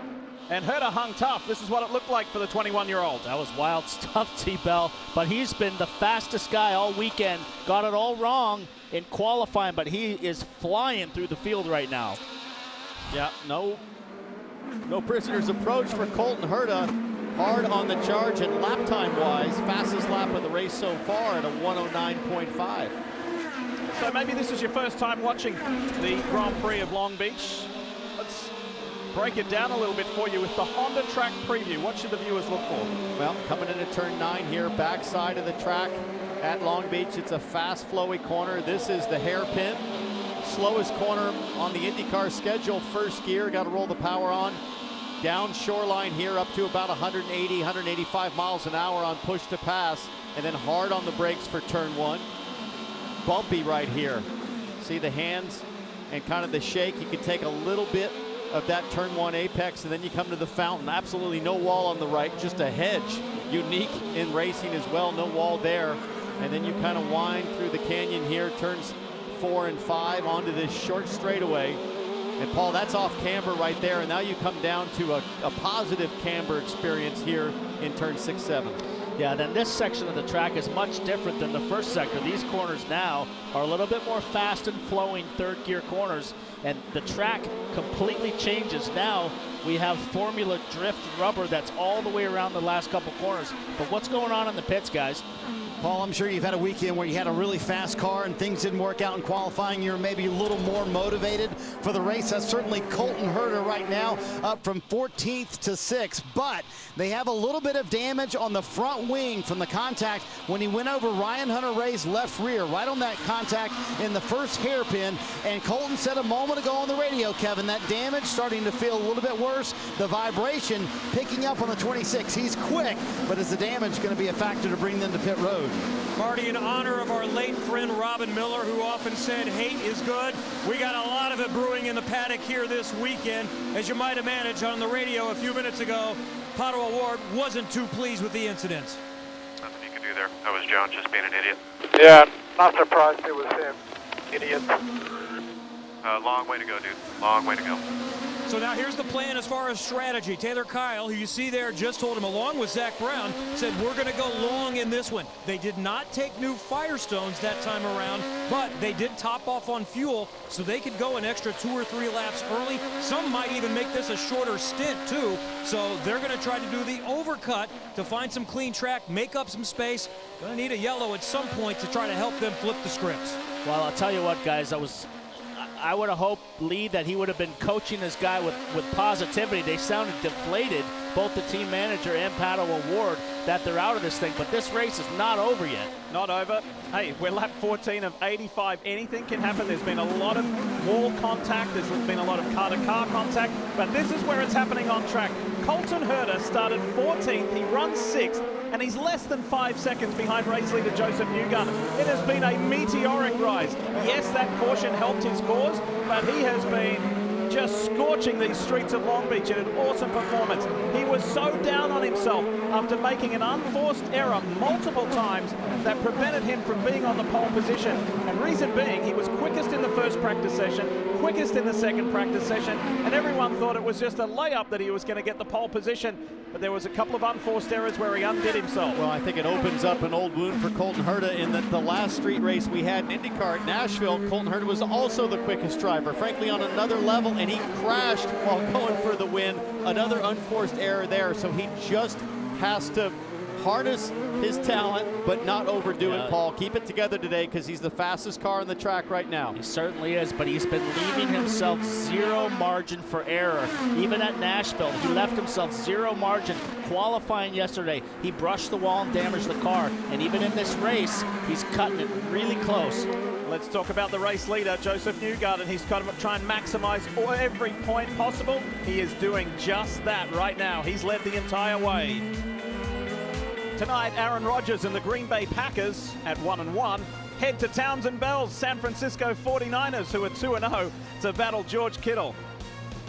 and Herta hung tough. This is what it looked like for the 21-year-old. That was wild stuff, T-Bell, but he's been the fastest guy all weekend. Got it all wrong in qualifying, but he is flying through the field right now. Yeah, no prisoners approach for Colton Herta. Hard on the charge, and lap time-wise, fastest lap of the race so far at a 109.5. So maybe this is your first time watching the Grand Prix of Long Beach. Let's break it down a little bit for you with the Honda track preview. What should the viewers look for? Well, coming into turn 9 here, backside of the track at Long Beach. It's a fast, flowy corner. This is the hairpin. Slowest corner on the IndyCar schedule. First gear, got to roll the power on. Down shoreline here up to about 180, 185 miles an hour on push to pass, and then hard on the brakes for turn 1. Bumpy right here. See the hands and kind of the shake. You can take a little bit of that turn 1 apex, and then you come to the fountain. Absolutely no wall on the right, just a hedge. Unique in racing as well, no wall there. And then you kind of wind through the canyon here, turns 4 and 5 onto this short straightaway. And Paul, that's off camber right there, and now you come down to a positive camber experience here in turn 6-7. Yeah, then this section of the track is much different than the first sector. These corners now are a little bit more fast and flowing third gear corners, and the track completely changes. Now we have Formula Drift rubber that's all the way around the last couple corners. But what's going on in the pits, guys? Paul, I'm sure you've had a weekend where you had a really fast car and things didn't work out in qualifying. You're maybe a little more motivated for the race. That's certainly Colton Herta right now, up from 14th to 6th. But they have a little bit of damage on the front wing from the contact when he went over Ryan Hunter-Reay's left rear, right on that contact in the first hairpin. And Colton said a moment ago on the radio, Kevin, that damage starting to feel a little bit worse. The vibration picking up on the 26. He's quick, but is the damage going to be a factor to bring them to pit road? Marty, in honor of our late friend Robin Miller, who often said hate is good, we got a lot of it brewing in the paddock here this weekend. As you might imagine, on the radio a few minutes ago, Pato O'Ward wasn't too pleased with the incident. Nothing you can do there. That was John just being an idiot. Yeah, not surprised it was him. Idiot. Long way to go, dude. Long way to go. So now here's the plan as far as strategy. Taylor Kyle, who you see there, just told him, along with Zach Brown, said we're going to go long in this one. They did not take new Firestones that time around, but they did top off on fuel, so they could go an extra 2 or 3 laps early. Some might even make this a shorter stint, too. So they're going to try to do the overcut to find some clean track, make up some space. Going to need a yellow at some point to try to help them flip the script. Well, I'll tell you what, guys, I would have hoped, Lee, that he would have been coaching this guy with positivity. They sounded deflated, both the team manager and Pato O'Ward, that they're out of this thing. But this race is not over yet. Not over. Hey, we're lap 14 of 85. Anything can happen. There's been a lot of wall contact. There's been a lot of car-to-car contact. But this is where it's happening on track. Colton Herta started 14th. He runs 6th. And he's less than 5 seconds behind race leader Joseph Newgarden. It has been a meteoric rise. Yes, that caution helped his cause, but he has been just scorching these streets of Long Beach in an awesome performance. He was so down on himself after making an unforced error multiple times that prevented him from being on the pole position. And reason being, he was quickest in the first practice session, quickest in the second practice session, and everyone thought it was just a layup that he was going to get the pole position. But there was a couple of unforced errors where he undid himself. Well, I think it opens up an old wound for Colton Herta in that the last street race we had in IndyCar at Nashville, Colton Herta was also the quickest driver, frankly on another level, and he crashed while going for the win. Another unforced error there, so he just has to harness his talent, but not overdo it, Paul. Keep it together today because he's the fastest car on the track right now. He certainly is, but he's been leaving himself zero margin for error. Even at Nashville, he left himself zero margin. Qualifying yesterday, he brushed the wall and damaged the car. And even in this race, he's cutting it really close. Let's talk about the race leader, Joseph Newgarden. He's got to try and maximize every point possible. He is doing just that right now. He's led the entire way. Tonight, Aaron Rodgers and the Green Bay Packers at 1-1 head to Townsend Bell's San Francisco 49ers, who are 2-0, to battle George Kittle.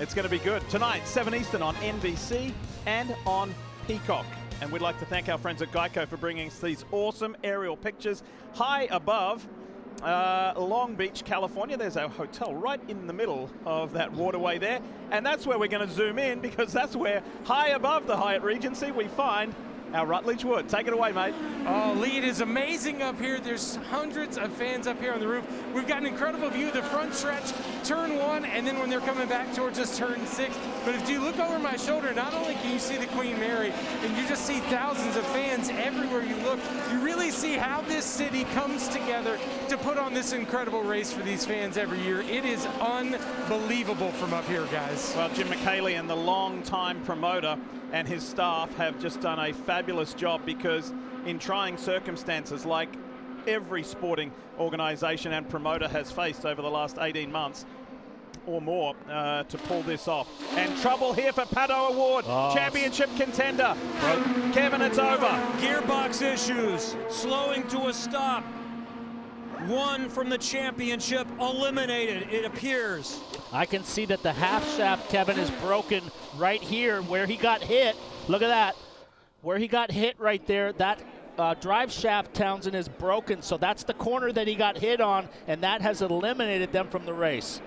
It's going to be good. Tonight, 7 Eastern on NBC and on Peacock. And we'd like to thank our friends at Geico for bringing us these awesome aerial pictures high above Long Beach, California. There's our hotel right in the middle of that waterway there. And that's where we're going to zoom in, because that's where high above the Hyatt Regency we find our Rutledge Wood. Take it away, mate. Oh, Lee, it is amazing up here. There's hundreds of fans up here on the roof. We've got an incredible view of the front stretch, turn 1, and then when they're coming back towards us, turn 6. But if you look over my shoulder, not only can you see the Queen Mary, and you just see thousands of fans everywhere you look, you really see how this city comes together to put on this incredible race for these fans every year. It is unbelievable from up here, guys. Well, Jim McKaylee and the long-time promoter and his staff have just done a fabulous job, because in trying circumstances like every sporting organization and promoter has faced over the last 18 months or more to pull this off. And trouble here for Pato O'Ward, championship contender. Kevin, it's over. Gearbox issues, slowing to a stop. One from the championship eliminated, it appears. I can see that the half shaft, Kevin, is broken right here where he got hit. Look at that. Where he got hit right there, that drive shaft, Townsend, is broken. So that's the corner that he got hit on, and that has eliminated them from the race.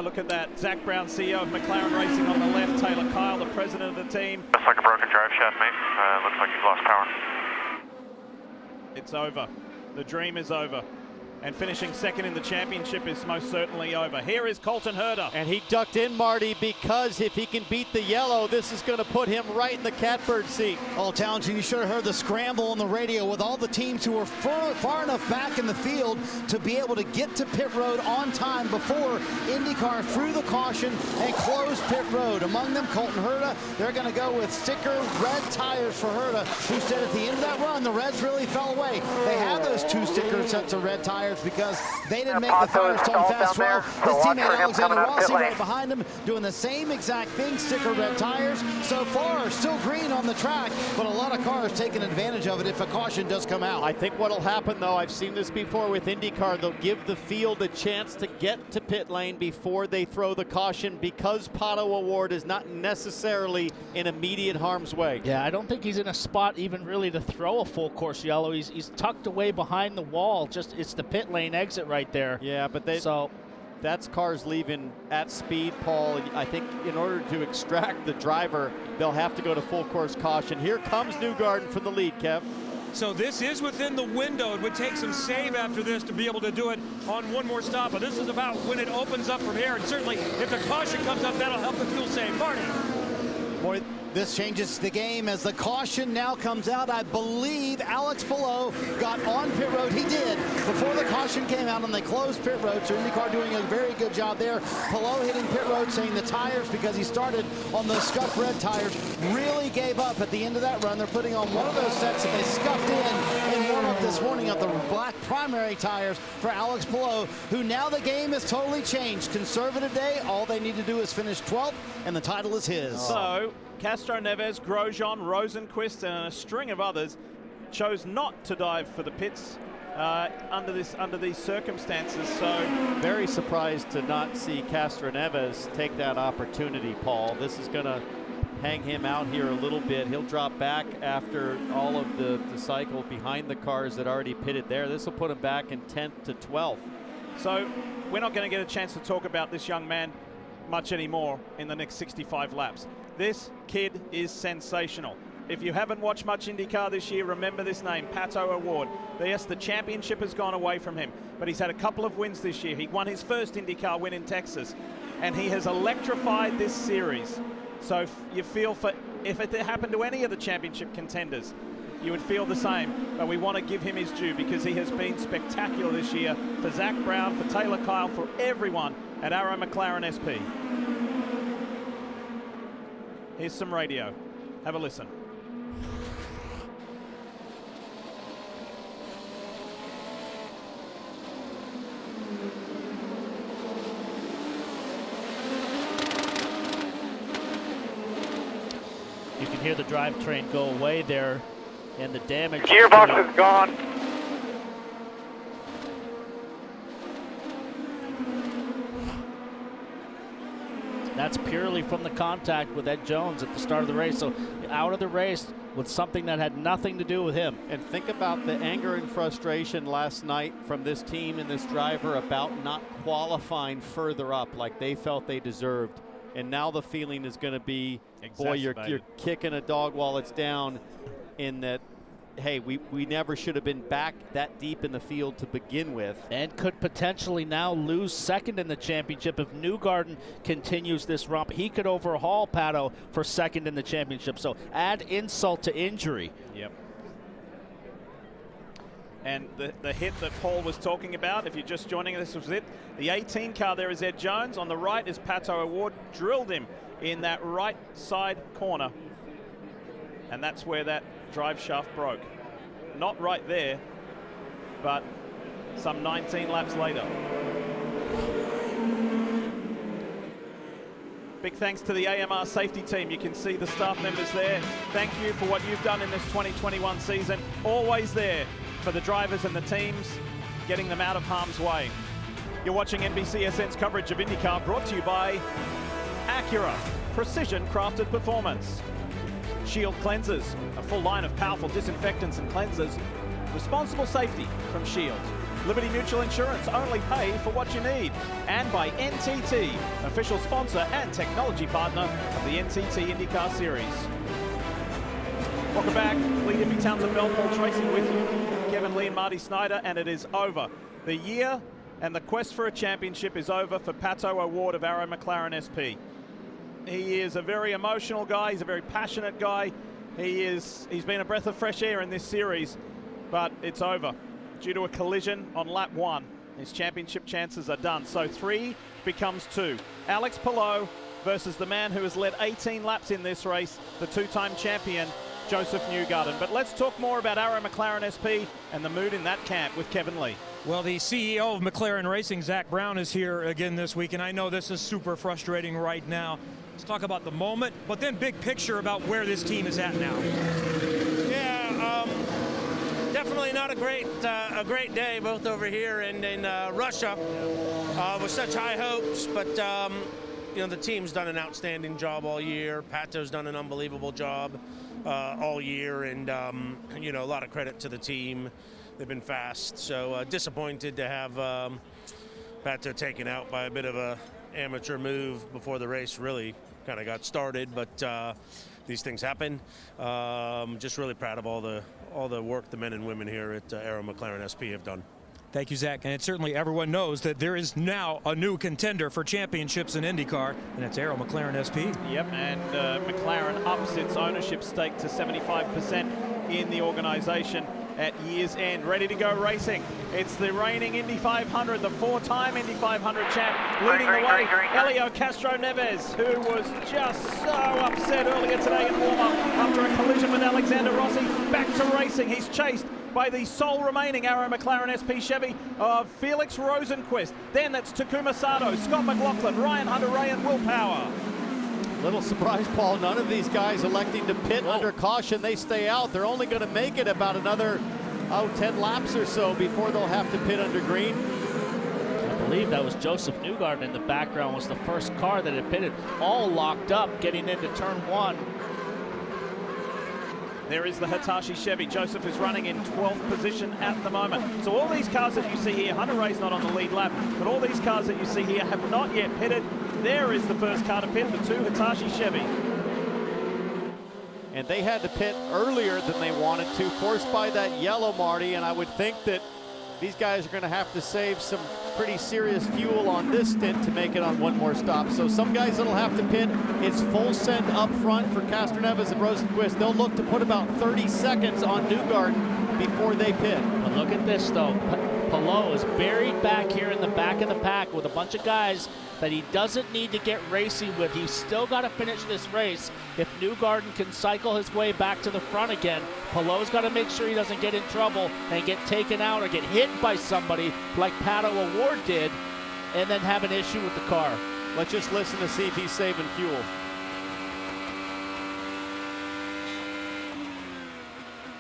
Look at that. Zach Brown, CEO of McLaren Racing on the left. Taylor Kyle, the president of the team. Looks like a broken drive shaft, mate. Looks like you've lost power. It's over. The dream is over. And finishing second in the championship is most certainly over. Here is Colton Herta. And he ducked in, Marty, because if he can beat the yellow, this is going to put him right in the catbird seat. Oh, Townsend, you should have heard the scramble on the radio with all the teams who were far enough back in the field to be able to get to pit road on time before IndyCar threw the caution and closed pit road. Among them, Colton Herta. They're going to go with sticker red tires for Herta, who said at the end of that run, the reds really fell away. They have those 2 sticker sets of red tires because they didn't make the Firestone Fast 12. His teammate Alexander Rossi right behind him doing the same exact thing, sticker red tires. So far, still green on the track, but a lot of cars taking advantage of it if a caution does come out. I think what'll happen, though, I've seen this before with IndyCar, they'll give the field a chance to get to pit lane before they throw the caution because Pato O'Ward is not necessarily in immediate harm's way. Yeah, I don't think he's in a spot even really to throw a full course yellow. He's tucked away behind the wall. Just it's the pit lane exit right there. Yeah, but that's cars leaving at speed, Paul. And I think in order to extract the driver, they'll have to go to full course caution. Here comes Newgarden from the lead, Kev. So this is within the window. It would take some save after this to be able to do it on one more stop. But this is about when it opens up from here. And certainly if the caution comes up, that'll help the fuel save. Marty. Boy, this changes the game as the caution now comes out. I believe Alex Palou got on pit road. He did before the caution came out and they closed pit road. So IndyCar doing a very good job there. Palou hitting pit road, saying the tires, because he started on those scuffed red tires, really gave up at the end of that run. They're putting on one of those sets that they scuffed in warm-up this morning of the black primary tires for Alex Palou, who now the game has totally changed. Conservative day, all they need to do is finish 12th, and the title is his. So Castro Neves, Grosjean, Rosenquist, and a string of others chose not to dive for the pits under these circumstances. So very surprised to not see Castro Neves take that opportunity, Paul. This is going to hang him out here a little bit. He'll drop back after all of the cycle behind the cars that already pitted there. This will put him back in 10th to 12th. So we're not going to get a chance to talk about this young man much anymore in the next 65 laps. This kid is sensational. If you haven't watched much IndyCar this year, remember this name, Pato O'Ward. Yes, the championship has gone away from him, but he's had a couple of wins this year. He won his first IndyCar win in Texas, and he has electrified this series. So you feel for, if it happened to any of the championship contenders, you would feel the same. But we want to give him his due because he has been spectacular this year for Zach Brown, for Taylor Kyle, for everyone at Arrow McLaren SP. Here's some radio. Have a listen. You can hear the drivetrain go away there, and the damage. Gearbox is gone. That's purely from the contact with Ed Jones at the start of the race. So out of the race with something that had nothing to do with him. And think about the anger and frustration last night from this team and this driver about not qualifying further up like they felt they deserved. And now the feeling is going to be, boy, you're kicking a dog while it's down, in that, hey, we never should have been back that deep in the field to begin with. And could potentially now lose second in the championship if Newgarden continues this romp. He could overhaul Pato for second in the championship. So add insult to injury. Yep. And the hit that Paul was talking about, if you're just joining us, was it. The 18 car there is Ed Jones. On the right is Pato O'Ward. Drilled him in that right side corner. And that's where that drive shaft broke. Not right there, but some 19 laps later. Big thanks to the AMR safety team. You can see the staff members there. Thank you for what you've done in this 2021 season. Always there for the drivers and the teams, getting them out of harm's way. You're watching NBCSN's coverage of IndyCar, brought to you by Acura, precision crafted performance. Shield Cleansers, a full line of powerful disinfectants and cleansers. Responsible safety from Shield. Liberty Mutual Insurance, only pay for what you need. And by NTT, official sponsor and technology partner of the NTT IndyCar Series. Welcome back. Lee Diffie Townsend, Bell Pulse Racing with you. Kevin Lee and Marty Snyder, and it is over. The year and the quest for a championship is over for Pato O'Ward of Arrow McLaren SP. He is a very emotional guy. He's a very passionate guy. He's been a breath of fresh air in this series, but it's over due to a collision on lap 1. His championship chances are done. So 3 becomes 2. Alex Palou versus the man who has led 18 laps in this race, the 2-time champion, Joseph Newgarden. But let's talk more about Arrow McLaren SP and the mood in that camp with Kevin Lee. Well, the CEO of McLaren Racing, Zach Brown, is here again this week, and I know this is super frustrating right now. Let's talk about the moment, but then big picture about where this team is at now. Yeah, definitely not a great day, both over here and in Russia, with such high hopes. But you know, the team's done an outstanding job all year. Pato's done an unbelievable job all year, and you know, a lot of credit to the team. They've been fast, so disappointed to have Pato taken out by a bit of a amateur move before the race really kind of got started, but these things happen. Just really proud of all the work the men and women here at Arrow McLaren SP have done. Thank you, Zach. And certainly everyone knows that there is now a new contender for championships in IndyCar, and it's Arrow McLaren SP. Yep, and McLaren ups its ownership stake to 75% in the organization at year's end. Ready to go racing. It's the reigning Indy 500, the 4-time Indy 500 champ, leading the way, Helio Castro Neves, who was just so upset earlier today in warm-up after a collision with Alexander Rossi. Back to racing. He's chased by the sole remaining Arrow McLaren SP Chevy of Felix Rosenquist. Then that's Takuma Sato, Scott McLaughlin, Ryan Hunter-Ray, and Will Power. Little surprise, Paul. None of these guys electing to pit under caution. They stay out. They're only going to make it about another 10 laps or so before they'll have to pit under green. I believe that was Joseph Newgarden in the background, was the first car that had pitted, all locked up getting into turn 1. There is the Hitachi Chevy. Joseph is running in 12th position at the moment. So all these cars that you see here, Hunter Ray's not on the lead lap, but all these cars that you see here have not yet pitted. There is the first car to pit, the 2 Hitachi Chevy. And they had to pit earlier than they wanted to, forced by that yellow, Marty, and I would think that these guys are going to have to save some pretty serious fuel on this stint to make it on one more stop. So some guys that'll have to pit. It's full send up front for Castro Neves and Rosenquist. They'll look to put about 30 seconds on Newgarden before they pit. But look at this, though. Palou is buried back here in the back of the pack with a bunch of guys that he doesn't need to get racing with. He's still got to finish this race. If Newgarden can cycle his way back to the front again, Palou's got to make sure he doesn't get in trouble and get taken out or get hit by somebody like Pato O'Ward did and then have an issue with the car. Let's just listen to see if he's saving fuel.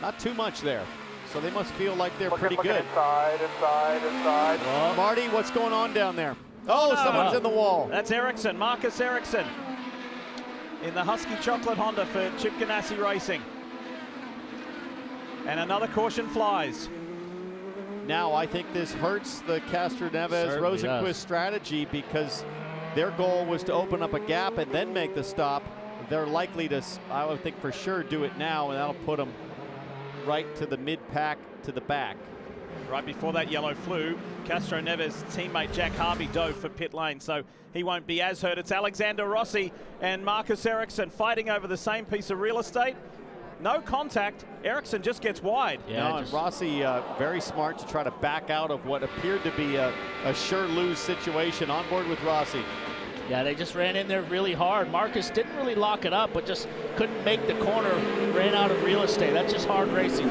Not too much there. So they must feel like they're pretty good. Inside. Well, Marty, what's going on down there? Oh, someone's in the wall. That's Ericsson, Marcus Ericsson, in the Husky Chocolate Honda for Chip Ganassi Racing. And another caution flies. Now, I think this hurts the Castro Neves-Rosenquist strategy because their goal was to open up a gap and then make the stop. They're likely to, I would think for sure, do it now, and that'll put them right to the mid-pack to the back. Right before that yellow flew, Castro Neves' teammate Jack Harvey dove for pit lane, so he won't be as hurt. It's Alexander Rossi and Marcus Ericsson fighting over the same piece of real estate. No contact. Ericsson just gets wide. Yeah, and Rossi very smart to try to back out of what appeared to be a sure lose situation. On board with Rossi. Yeah, they just ran in there really hard. Marcus didn't really lock it up, but just couldn't make the corner, ran out of real estate. That's just hard racing.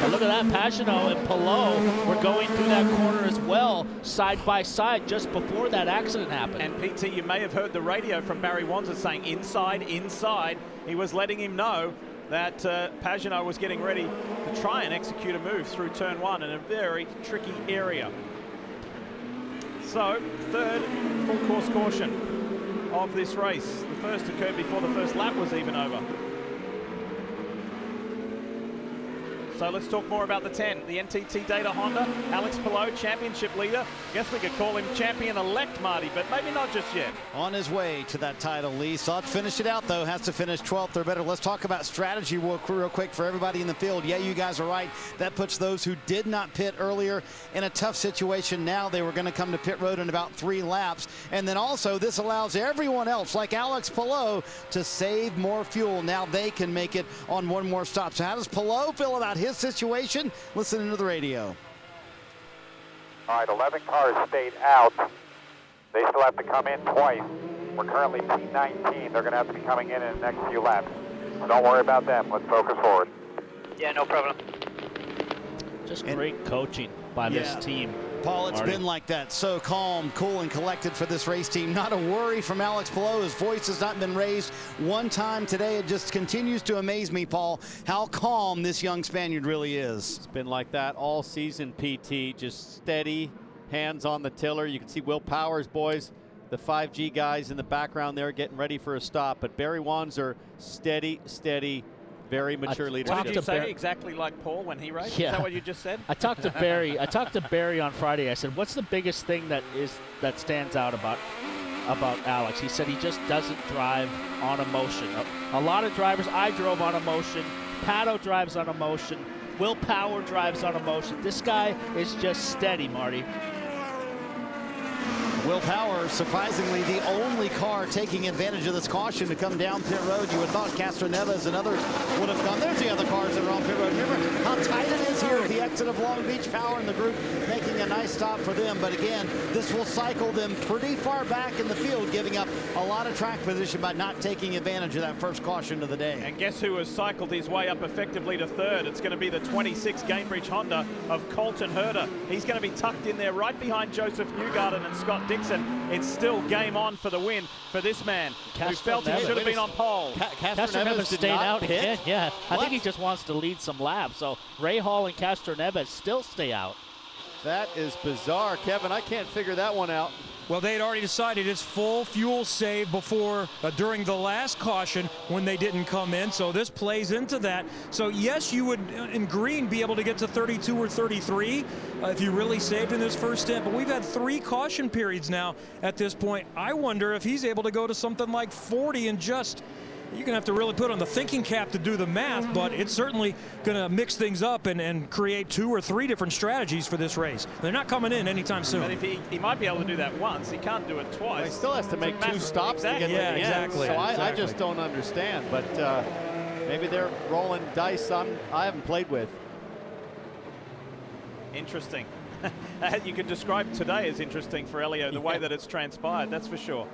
But look at that, Pagano and Palou were going through that corner as well, side by side, just before that accident happened. And PT, you may have heard the radio from Barry Wanzer saying inside, inside. He was letting him know that Pagano was getting ready to try and execute a move through turn 1 in a very tricky area. So, third full course caution of this race. The first occurred before the first lap was even over. So let's talk more about the 10. The NTT Data Honda, Alex Palou, championship leader. Guess we could call him champion-elect, Marty, but maybe not just yet. On his way to that title, Lee. Saw it finish it out, though. Has to finish 12th or better. Let's talk about strategy real quick for everybody in the field. Yeah, you guys are right. That puts those who did not pit earlier in a tough situation. Now they were going to come to pit road in about 3 laps. And then also this allows everyone else, like Alex Palou, to save more fuel. Now they can make it on one more stop. So how does Palou feel about his situation? Listening to the radio. All right, 11 cars stayed out. They still have to come in twice. We're currently P19. They're going to have to be coming in the next few laps. So don't worry about them. Let's focus forward. Yeah, no problem. Just great coaching by this team. Paul, it's Marty. been like that. So calm, cool, and collected for this race team. Not a worry from Alex Palou. His voice has not been raised one time today. It just continues to amaze me, Paul, how calm this young Spaniard really is. It's been like that all season, PT. Just steady, hands on the tiller. You can see Will Powers, boys, the 5G guys in the background there getting ready for a stop. But Barry Wanzer, steady, very mature leadership. What did you say? Exactly like Paul when he raced? Yeah. Is that what you just said? I talked to Barry. I talked to Barry on Friday. I said, "What's the biggest thing that stands out about Alex?" He said he just doesn't drive on emotion. A lot of drivers, I drove on emotion. Pato drives on emotion. Will Power drives on emotion. This guy is just steady, Marty. Will Power, surprisingly, the only car taking advantage of this caution to come down pit road. You would have thought Castro Neves and others would have gone. There's the other cars that are on pit road. Remember how tight it is here at the exit of Long Beach. Power and the group making a nice stop for them. But again, this will cycle them pretty far back in the field, giving up a lot of track position by not taking advantage of that first caution of the day. And guess who has cycled his way up effectively to third? It's going to be the 26 Gamebridge Honda of Colton Herter. He's going to be tucked in there right behind Joseph Newgarden and Scott Dixon. It's still game on for the win for this man who felt he should have been on pole. Castro Neves stayed out again. Yeah, I think he just wants to lead some laps. So Ray Hall and Castro Neves still stay out. That is bizarre, Kevin. I can't figure that one out. Well, they had already decided it's full fuel save before, during the last caution when they didn't come in. So this plays into that. So yes, you would, in green, be able to get to 32 or 33 if you really saved in this first stint. But we've had 3 caution periods now at this point. I wonder if he's able to go to something like 40 and just... You're going to have to really put on the thinking cap to do the math, but it's certainly going to mix things up and create 2 or 3 different strategies for this race. They're not coming in anytime soon. But if he might be able to do that once. He can't do it twice. He still has to make 2 stops to get to the end. Exactly. So I just don't understand, but maybe they're rolling dice I haven't played with. Interesting. You could describe today as interesting for Elio, the way that it's transpired, that's for sure.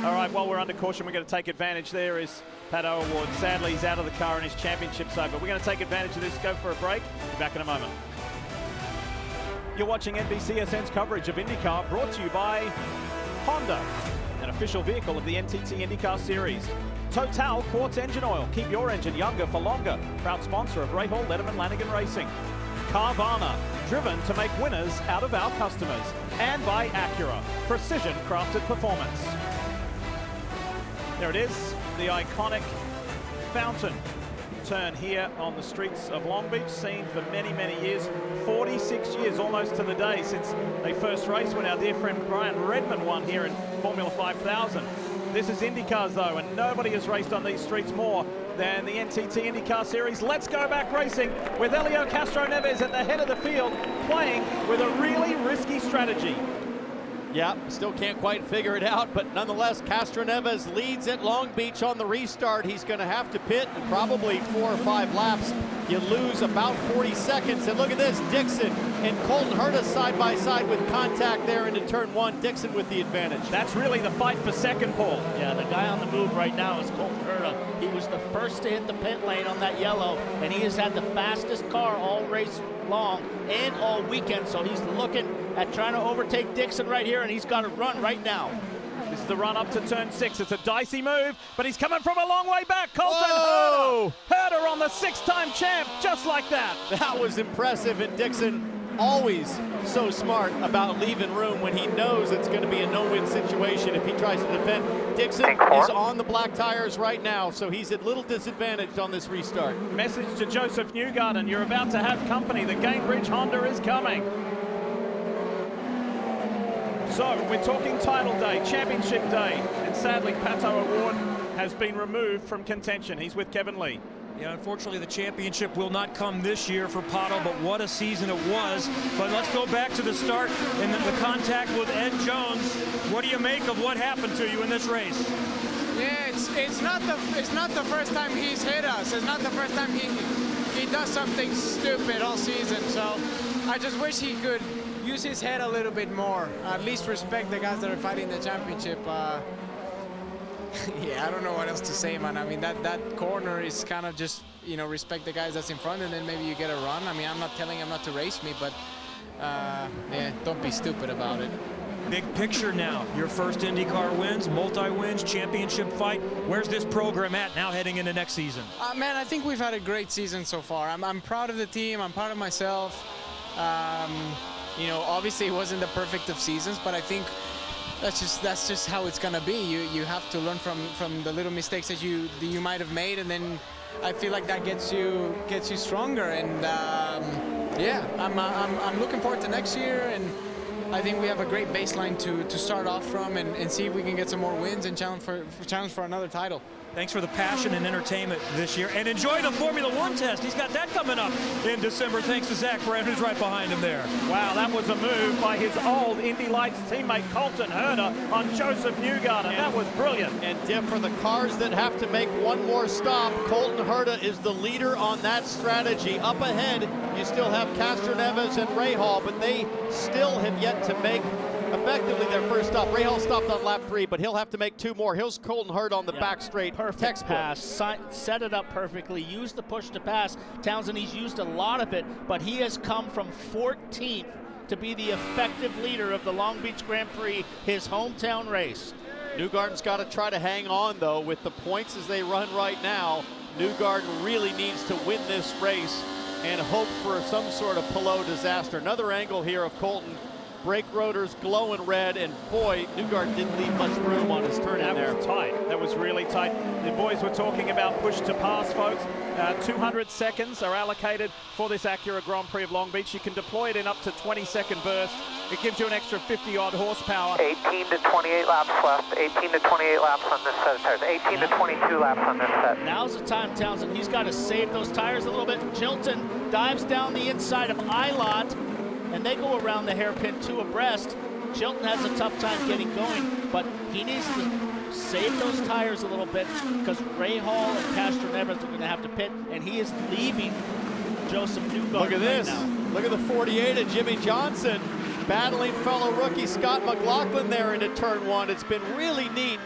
All right, while we're under caution, we're going to take advantage. There is Pato Award. Sadly, he's out of the car and his championship's over. We're going to take advantage of this, go for a break. Be back in a moment. You're watching NBCSN's coverage of IndyCar, brought to you by Honda, an official vehicle of the NTT IndyCar Series. Total Quartz Engine Oil. Keep your engine younger for longer. Proud sponsor of Ray Hall, Letterman, Lanigan Racing. Carvana, driven to make winners out of our customers. And by Acura, precision crafted performance. There it is, the iconic fountain turn here on the streets of Long Beach, seen for many, many years. 46 years almost to the day since they first raced when our dear friend Brian Redman won here in Formula 5000. This is IndyCars though, and nobody has raced on these streets more than the NTT IndyCar Series. Let's go back racing with Elio Castro Neves at the head of the field, playing with a really risky strategy. Yeah, still can't quite figure it out, but nonetheless, Castro Neves leads at Long Beach on the restart. He's going to have to pit in probably 4 or 5 laps. You lose about 40 seconds, and look at this, Dixon and Colton Herta side by side with contact there into turn 1. Dixon with the advantage. That's really the fight for second, Paul. Yeah, the guy on the move right now is Colton Herta. He was the first to hit the pit lane on that yellow, and he has had the fastest car all race long and all weekend, so he's looking at trying to overtake Dixon right here, and he's got to run right now. This is the run up to turn 6. It's a dicey move, but he's coming from a long way back. Colton Herta on the 6-time champ, just like that. That was impressive, and Dixon always so smart about leaving room when he knows it's going to be a no-win situation if he tries to defend. Dixon is on the black tires right now, so he's at little disadvantage on this restart. Message to Joseph Newgarden, you're about to have company. The Gainbridge Honda is coming. So we're talking title day, championship day, and sadly Pato Award has been removed from contention. He's with Kevin Lee. Yeah, unfortunately, the championship will not come this year for Pato, but what a season it was. But let's go back to the start and the contact with Ed Jones. What do you make of what happened to you in this race? Yeah, it's not the first time he's hit us. It's not the first time he does something stupid all season. So I just wish he could use his head a little bit more. At least respect the guys that are fighting the championship. Yeah, I don't know what else to say, man. I mean, that corner is kind of just, you know, respect the guys that's in front, and then maybe you get a run. I mean, I'm not telling him not to race me, but yeah, don't be stupid about it. Big picture now. Your first IndyCar wins, multi-wins, championship fight. Where's this program at now heading into next season? Man, I think we've had a great season so far. I'm proud of the team. I'm proud of myself. You know, obviously it wasn't the perfect of seasons, but I think that's just how it's gonna be. You have to learn from the little mistakes that you might have made, and then I feel like that gets you stronger. And yeah, I'm looking forward to next year, and I think we have a great baseline to start off from, and see if we can get some more wins and challenge for another title. Thanks for the passion and entertainment this year, and enjoy the Formula One test. He's got that coming up in December, thanks to Zach Brown, who's right behind him there. Wow, that was a move by his old Indy Lights teammate Colton Herta on Joseph Newgarden. That was brilliant. And Dick, for the cars that have to make one more stop, Colton Herta is the leader on that strategy. Up ahead, you still have Castroneves and Rahal, but they still have yet to make effectively their first stop. Rahal stopped on lap 3, but he'll have to make 2 more. Here's Colton Herta on the back straight. Perfect pass, set it up perfectly, use the push to pass. Townsend, he's used a lot of it, but he has come from 14th to be the effective leader of the Long Beach Grand Prix, his hometown race. Newgarden's got to try to hang on, though, with the points as they run right now. Newgarden really needs to win this race and hope for some sort of Palou disaster. Another angle here of Colton. Brake rotors glowing red, and boy, Newgarden didn't leave much room on his turn in there. That was tight. That was really tight. The boys were talking about push to pass, folks. 200 seconds are allocated for this Acura Grand Prix of Long Beach. You can deploy it in up to 20-second bursts. It gives you an extra 50-odd horsepower. 18 to 28 laps left. 18 to 28 laps on this set of tires. 18 to 22 laps on this set. Now's the time, Townsend. He's got to save those tires a little bit. Chilton dives down the inside of Ilott, and they go around the hairpin 2 abreast. Chilton has a tough time getting going, but he needs to save those tires a little bit because Rahal and Castroneves are going to have to pit, and he is leaving Joseph Newgarden. Look at this. Right now. Look at the 48 of Jimmy Johnson battling fellow rookie Scott McLaughlin there into turn 1. It's been really neat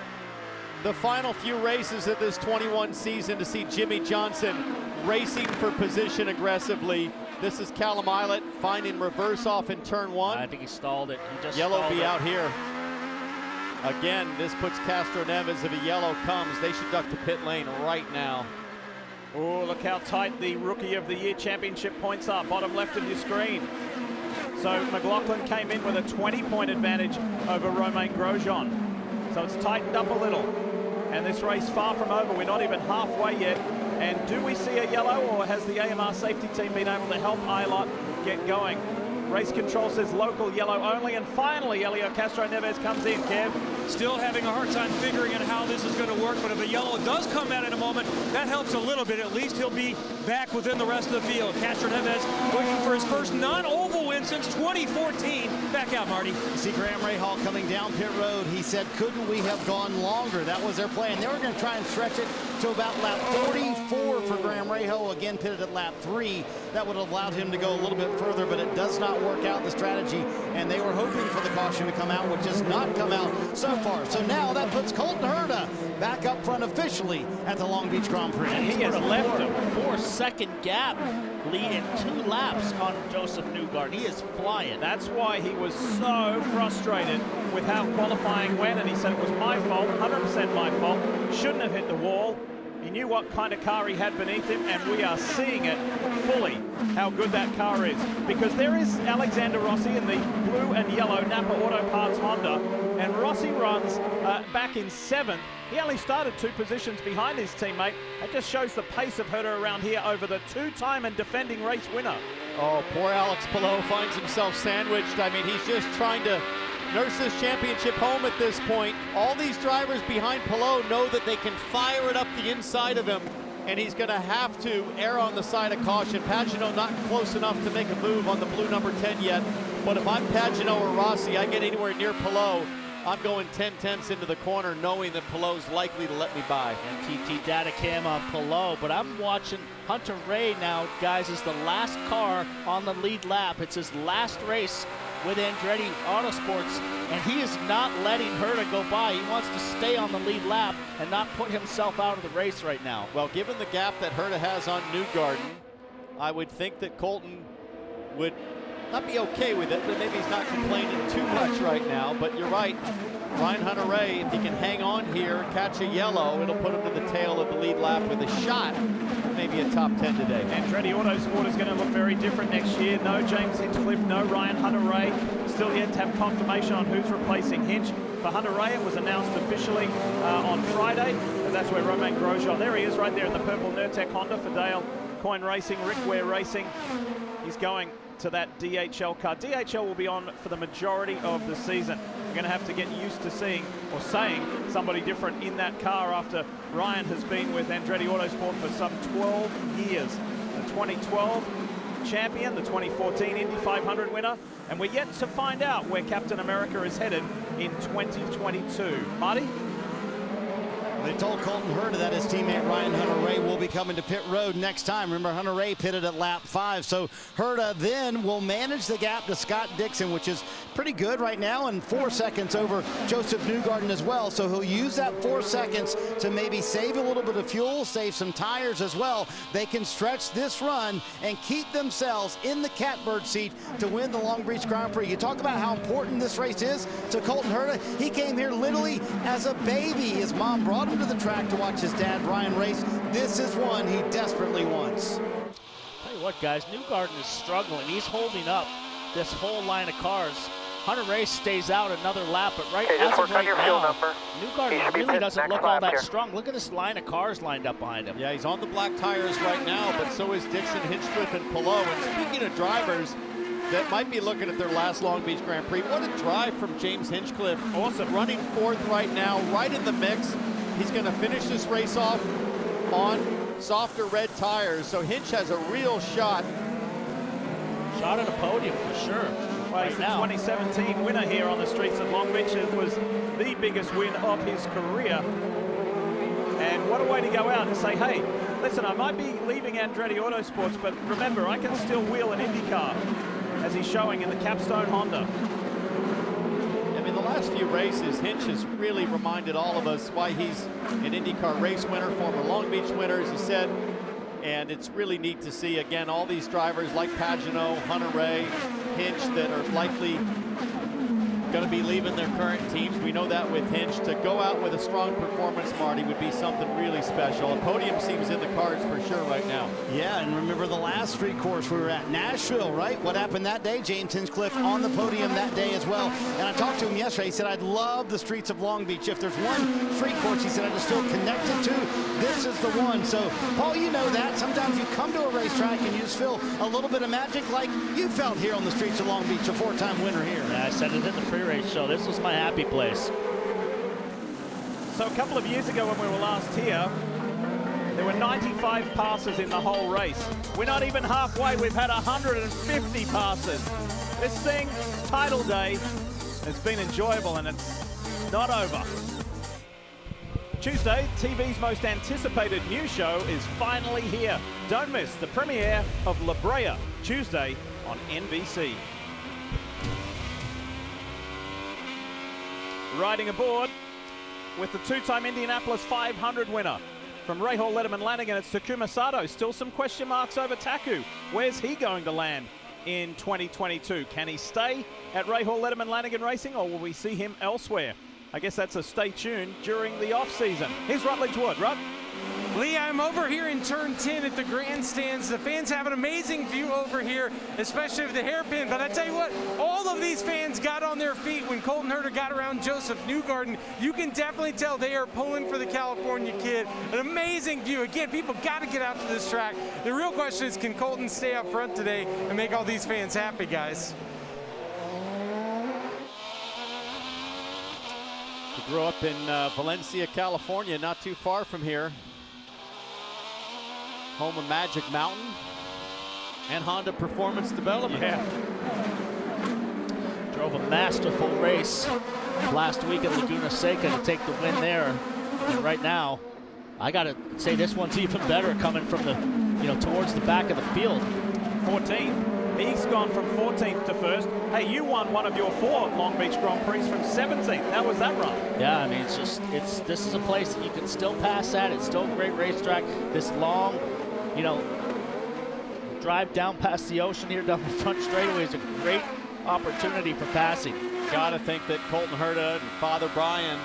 the final few races of this 21 season to see Jimmy Johnson racing for position aggressively. This is Callum Ilott finding reverse off in turn 1. I think he stalled it. He just yellow stalled be it. out here. Again, this puts Castroneves, if a yellow comes, they should duck to pit lane right now. Oh, look how tight the Rookie of the Year championship points are, bottom left of your screen. So McLaughlin came in with a 20-point advantage over Romain Grosjean. So it's tightened up a little. And this race far from over. We're not even halfway yet. And do we see a yellow, or has the AMR safety team been able to help Ilott get going? Race control says local yellow only, and finally Helio Castroneves comes in, Kev. Still having a hard time figuring out how this is going to work, but if the yellow does come out in a moment, that helps a little bit. At least he'll be back within the rest of the field. Castroneves looking for his first non-oval win since 2014. Back out, Marty. You see Graham Rahal coming down pit road. He said, couldn't we have gone longer? That was their plan. They were going to try and stretch it to about lap 44 for Graham Rahal, again pitted at lap 3. That would have allowed him to go a little bit further, but it does not work out, the strategy, and they were hoping for the caution to come out, which has not come out so far. So now that puts Colton Herta back up front officially at the Long Beach Grand Prix. And he has left a 4-second gap lead in 2 laps on Joseph Newgarden. He is flying. That's why he was so frustrated with how qualifying went, and he said it was my fault, 100% my fault, shouldn't have hit the wall. He knew what kind of car he had beneath him, and we are seeing it fully, how good that car is. Because there is Alexander Rossi in the blue and yellow Napa Auto Parts Honda, and Rossi runs back in 7th. He only started 2 positions behind his teammate. That just shows the pace of Herta around here over the 2-time and defending race winner. Oh, poor Alex Palou finds himself sandwiched. I mean, he's just trying to nurse this championship home at this point. All these drivers behind Palou know that they can fire it up the inside of him, and he's going to have to err on the side of caution. Pagenaud not close enough to make a move on the blue number 10 yet, but if I'm Pagenaud or Rossi, I get anywhere near Palou, I'm going 10/10 into the corner, knowing that Palou's likely to let me by. MTT data cam on Palou, but I'm watching Hunter Ray now, guys, is the last car on the lead lap. It's his last race with Andretti Autosports, and he is not letting Herta go by. He wants to stay on the lead lap and not put himself out of the race right now. Well, given the gap that Herta has on Newgarden, I would think that Colton would not be okay with it, but maybe he's not complaining too much right now. But you're right, Ryan Hunter-Reay, if he can hang on here, catch a yellow, it'll put him to the tail of the lead lap with a shot, maybe a top 10 today. Andretti Autosport is going to look very different next year. No James Hinchcliffe, no Ryan Hunter-Reay. Still yet to have confirmation on who's replacing Hinch. For Hunter-Reay, it was announced officially on Friday, and that's where Romain Grosjean, there he is right there in the purple Nurtec Honda for Dale Coyne Racing, Rick Ware Racing. He's going to that DHL car. DHL will be on for the majority of the season. We're going to have to get used to seeing or saying somebody different in that car after Ryan has been with Andretti Autosport for some 12 years. The 2012 champion, the 2014 Indy 500 winner, and we're yet to find out where Captain America is headed in 2022. Marty? They told Colton Herta that his teammate Ryan Hunter-Reay will be coming to pit road next time. Remember, Hunter-Reay pitted at lap 5, so Herta then will manage the gap to Scott Dixon, which is pretty good right now, and 4 seconds over Joseph Newgarden as well. So he'll use that 4 seconds to maybe save a little bit of fuel, save some tires as well. They can stretch this run and keep themselves in the catbird seat to win the Long Beach Grand Prix. You talk about how important this race is to Colton Herta. He came here literally as a baby. His mom brought him to the track to watch his dad Brian race. This is one he desperately wants. Tell you what, guys, Newgarden is struggling. He's holding up this whole line of cars. Hunter-Reay stays out another lap, but right as of right now, Newgarden really doesn't look all that strong. Look at this line of cars lined up behind him. Yeah, he's on the black tires right now, but so is Dixon, Hinchcliffe, and Palou. And speaking of drivers that might be looking at their last Long Beach Grand Prix, what a drive from James Hinchcliffe. Awesome, running 4th right now, right in the mix. He's going to finish this race off on softer red tires, so Hinch has a real shot. Shot at a podium for sure. Well, he's the 2017 winner here on the streets of Long Beach. It was the biggest win of his career. And what a way to go out and say, hey, listen, I might be leaving Andretti Autosports, but remember, I can still wheel an IndyCar, as he's showing in the Capstone Honda. I mean, the last few races, Hinch has really reminded all of us why he's an IndyCar race winner, former Long Beach winner, as he said. And it's really neat to see, again, all these drivers like Pagenaud, Hunter-Reay, Hinch that are likely going to be leaving their current teams. We know that with Hinch. To go out with a strong performance, Marty, would be something really special. A podium seems in the cards for sure right now. Yeah, and remember the last street course we were at, Nashville, right? What happened that day? James Hinchcliffe on the podium that day as well. And I talked to him yesterday. He said, I'd love the streets of Long Beach. If there's one street course, he said, I just feel connected to, this is the one. So, Paul, you know that. Sometimes you come to a racetrack and you just feel a little bit of magic like you felt here on the streets of Long Beach, a 4-time winner here. Yeah, I said it in the pre-race show. This was my happy place. So a couple of years ago when we were last here, there were 95 passes in the whole race. We're not even halfway. We've had 150 passes. This thing, title day, has been enjoyable, and it's not over. Tuesday, TV's most anticipated news show is finally here. Don't miss the premiere of La Brea, Tuesday on NBC. Riding aboard with the 2-time Indianapolis 500 winner. From Ray Hall Letterman Lanigan, it's Takuma Sato. Still some question marks over Taku. Where's he going to land in 2022? Can he stay at Ray Hall Letterman Lanigan Racing, or will we see him elsewhere? I guess that's a stay tuned during the off-season. Here's Rutledge Wood. Rut? Lee, I'm over here in turn 10 at the grandstands. The fans have an amazing view over here, especially of the hairpin. But I tell you what, all of these fans got on their feet when Colton Herta got around Joseph Newgarden. You can definitely tell they are pulling for the California kid. An amazing view. Again, people got to get out to this track. The real question is, can Colton stay up front today and make all these fans happy, guys? He grew up in Valencia, California, not too far from here. Home of Magic Mountain and Honda Performance Development. Yeah. Drove a masterful race last week at Laguna Seca to take the win there. And right now, I got to say this one's even better coming from the, towards the back of the field. 14th. He's gone from 14th to 1st. Hey, you won one of your 4 Long Beach Grand Prix from 17th. How was that run? Yeah, I mean, this is a place that you can still pass at. It's still a great racetrack. This long, drive down past the ocean here down the front straightaway is a great opportunity for passing. Gotta think that Colton Herta and Father Brian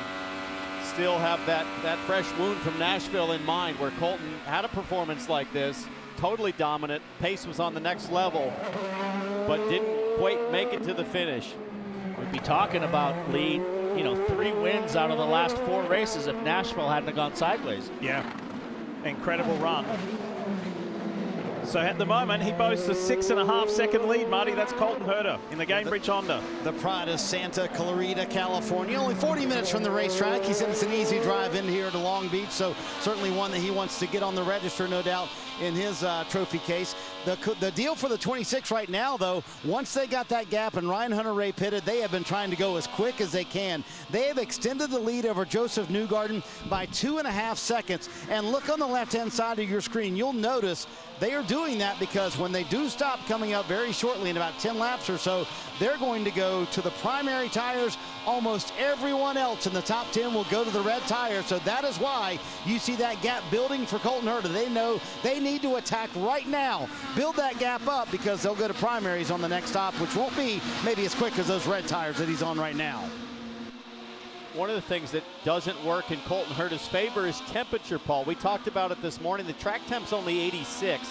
still have that fresh wound from Nashville in mind, where Colton had a performance like this, totally dominant. Pace was on the next level, but didn't quite make it to the finish. We'd be talking about, Lee, 3 wins out of the last 4 races if Nashville hadn't gone sideways. Yeah, incredible run. So at the moment, he boasts a 6.5-second lead, Marty. That's Colton Herta in the Gamebridge Honda. The pride of Santa Clarita, California. Only 40 minutes from the racetrack. He said it's an easy drive in here to Long Beach, so certainly one that he wants to get on the register, no doubt, in his trophy case. The deal for the 26 right now, though, once they got that gap and Ryan Hunter-Reay pitted, they have been trying to go as quick as they can. They have extended the lead over Joseph Newgarden by 2.5 seconds. And look on the left-hand side of your screen. You'll notice they are doing that because when they do stop coming up very shortly in about 10 laps or so, they're going to go to the primary tires. Almost everyone else in the top 10 will go to the red tire. So that is why you see that gap building for Colton Herta. They know they need to attack right now, build that gap up, because they'll go to primaries on the next stop, which won't be maybe as quick as those red tires that he's on right now. One of the things that doesn't work in Colton Herta's favor is temperature, Paul. We talked about it this morning. The track temp's only 86.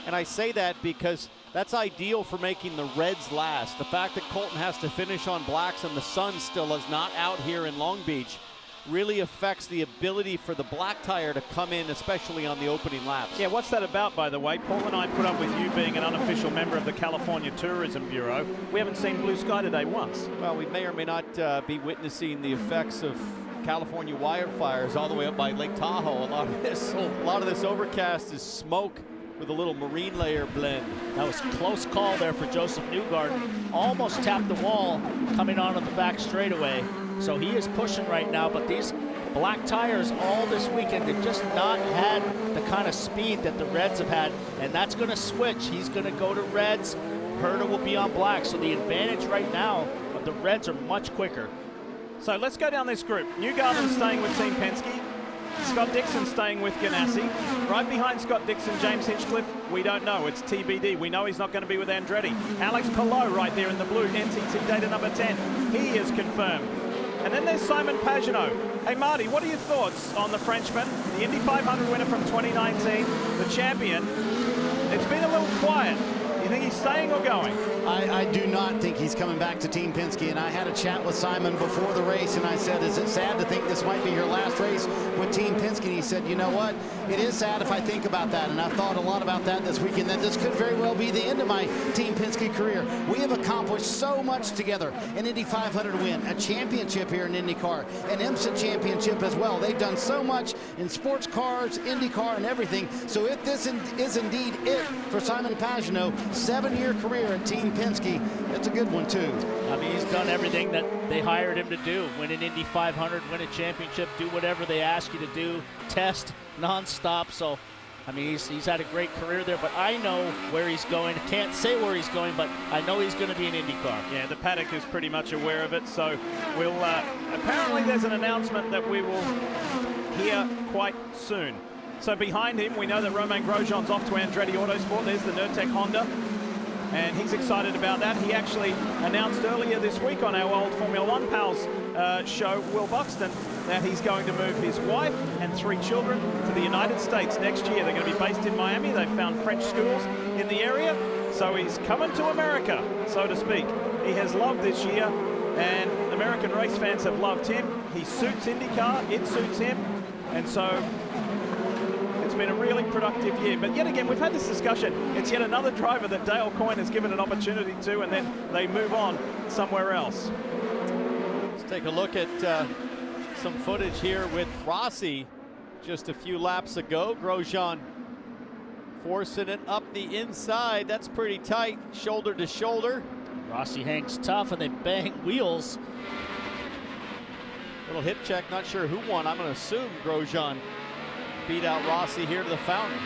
And I say that because that's ideal for making the reds last. The fact that Colton has to finish on blacks and the sun still is not out here in Long Beach really affects the ability for the black tire to come in, especially on the opening laps. Yeah, what's that about, by the way? Paul and I put up with you being an unofficial member of the California Tourism Bureau. We haven't seen blue sky today once. Well, we may or may not be witnessing the effects of California wildfires all the way up by Lake Tahoe. A lot of this overcast is smoke with a little marine layer blend. That was a close call there for Joseph Newgarden. Almost tapped the wall coming on the back straightaway. So he is pushing right now, but these black tires all this weekend have just not had the kind of speed that the reds have had, and that's going to switch. He's going to go to reds. Herta will be on black, so the advantage right now of the reds are much quicker. So let's go down this group. Newgarden staying with Team Penske. Scott Dixon staying with Ganassi. Right behind Scott Dixon, James Hinchcliffe, we don't know. It's TBD. We know he's not going to be with Andretti. Alex Palou right there in the blue, NTT data number 10. He is confirmed. And then there's Simon Pagenaud. Hey, Marty, what are your thoughts on the Frenchman, the Indy 500 winner from 2019, the champion? It's been a little quiet. You think he's staying or going? I do not think he's coming back to Team Penske, and I had a chat with Simon before the race, and I said, is it sad to think this might be your last race with Team Penske? And he said, you know what? It is sad if I think about that, and I've thought a lot about that this weekend, that this could very well be the end of my Team Penske career. We have accomplished so much together. An Indy 500 win, a championship here in IndyCar, an IMSA championship as well. They've done so much in sports cars, IndyCar, and everything. So if this is indeed it for Simon Pagenaud, 7-year career at Team Penske, that's a good one too. I mean, he's done everything that they hired him to do. Win an Indy 500, win a championship, do whatever they ask you to do, test nonstop. So, I mean, he's had a great career there, but I know where he's going. I can't say where he's going, but I know he's going to be an IndyCar. Yeah, the paddock is pretty much aware of it. So we'll, apparently there's an announcement that we will hear quite soon. So behind him, we know that Romain Grosjean's off to Andretti Autosport. There's the Nurtec Honda. and he's excited about that. He actually announced earlier this week on our old Formula One Pals show, Will Buxton, that he's going to move his wife and 3 children to the United States next year. They're going to be based in Miami. They've found French schools in the area, so he's coming to America, so to speak. He has loved this year, and American race fans have loved him. He suits IndyCar, it suits him, and so it's been a really productive year. But yet again, we've had this discussion. It's yet another driver that Dale Coyne has given an opportunity to, and then they move on somewhere else. Let's take a look at some footage here with Rossi just a few laps ago. Grosjean forcing it up the inside. That's pretty tight, shoulder to shoulder. Rossi hangs tough and they bang wheels. Little hip check, not sure who won. I'm going to assume Grosjean beat out Rossi here to the fountain.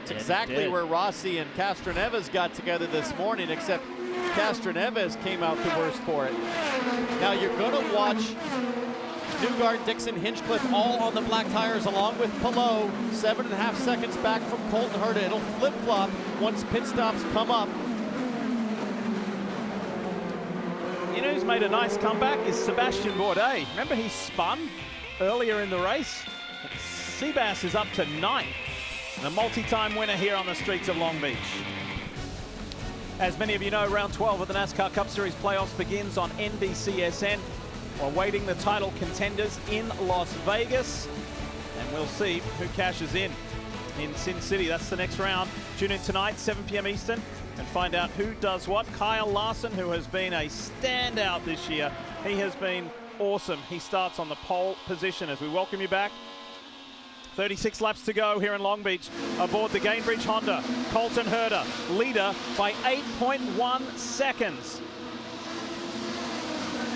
It's exactly where Rossi and Castroneves got together this morning, except Castroneves came out the worst for it. Now you're going to watch Newgarden, Dixon, Hinchcliffe all on the black tires along with Palou. 7.5 seconds back from Colton Herta. It'll flip-flop once pit stops come up. You know who's made a nice comeback is Sebastian Bourdais. Remember he spun earlier in the race? Seabass is up to 9th, and a multi-time winner here on the streets of Long Beach. As many of you know, round 12 of the NASCAR Cup Series playoffs begins on NBCSN. We're awaiting the title contenders in Las Vegas, and we'll see who cashes in Sin City. That's the next round. Tune in tonight, 7 p.m. Eastern, and find out who does what. Kyle Larson, who has been a standout this year, he has been awesome. He starts on the pole position as we welcome you back. 36 laps to go here in Long Beach aboard the Gainbridge Honda. Colton Herta, leader by 8.1 seconds.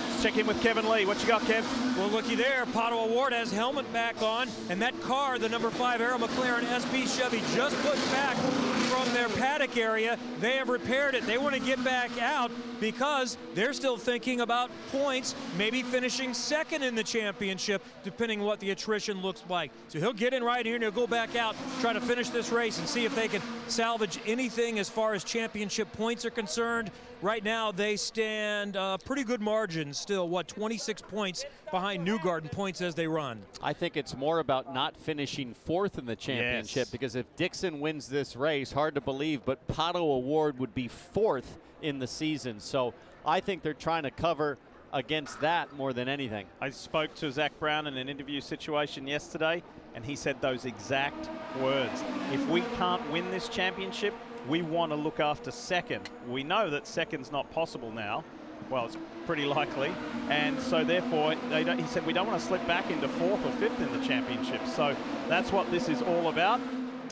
Let's check in with Kevin Lee. What you got, Kev? Well, looky there. Pato O'Ward has helmet back on, and that car, the number 5 Arrow McLaren SP Chevy, just pushed back from their paddock area. They have repaired it. They want to get back out because they're still thinking about points, maybe finishing second in the championship, depending on what the attrition looks like. So he'll get in right here and he'll go back out, try to finish this race and see if they can salvage anything as far as championship points are concerned. Right now, they stand pretty good margin still, 26 points behind Newgarden points as they run. I think it's more about not finishing 4th in the championship, because if Dixon wins this race, hard to believe, but Pato O'Ward would be 4th in the season. So I think they're trying to cover against that more than anything. I spoke to Zach Brown in an interview situation yesterday, and he said those exact words. If we can't win this championship, we want to look after second. We know that second's not possible now. Well, it's pretty likely. And so therefore, he said, we don't want to slip back into 4th or 5th in the championship. So that's what this is all about.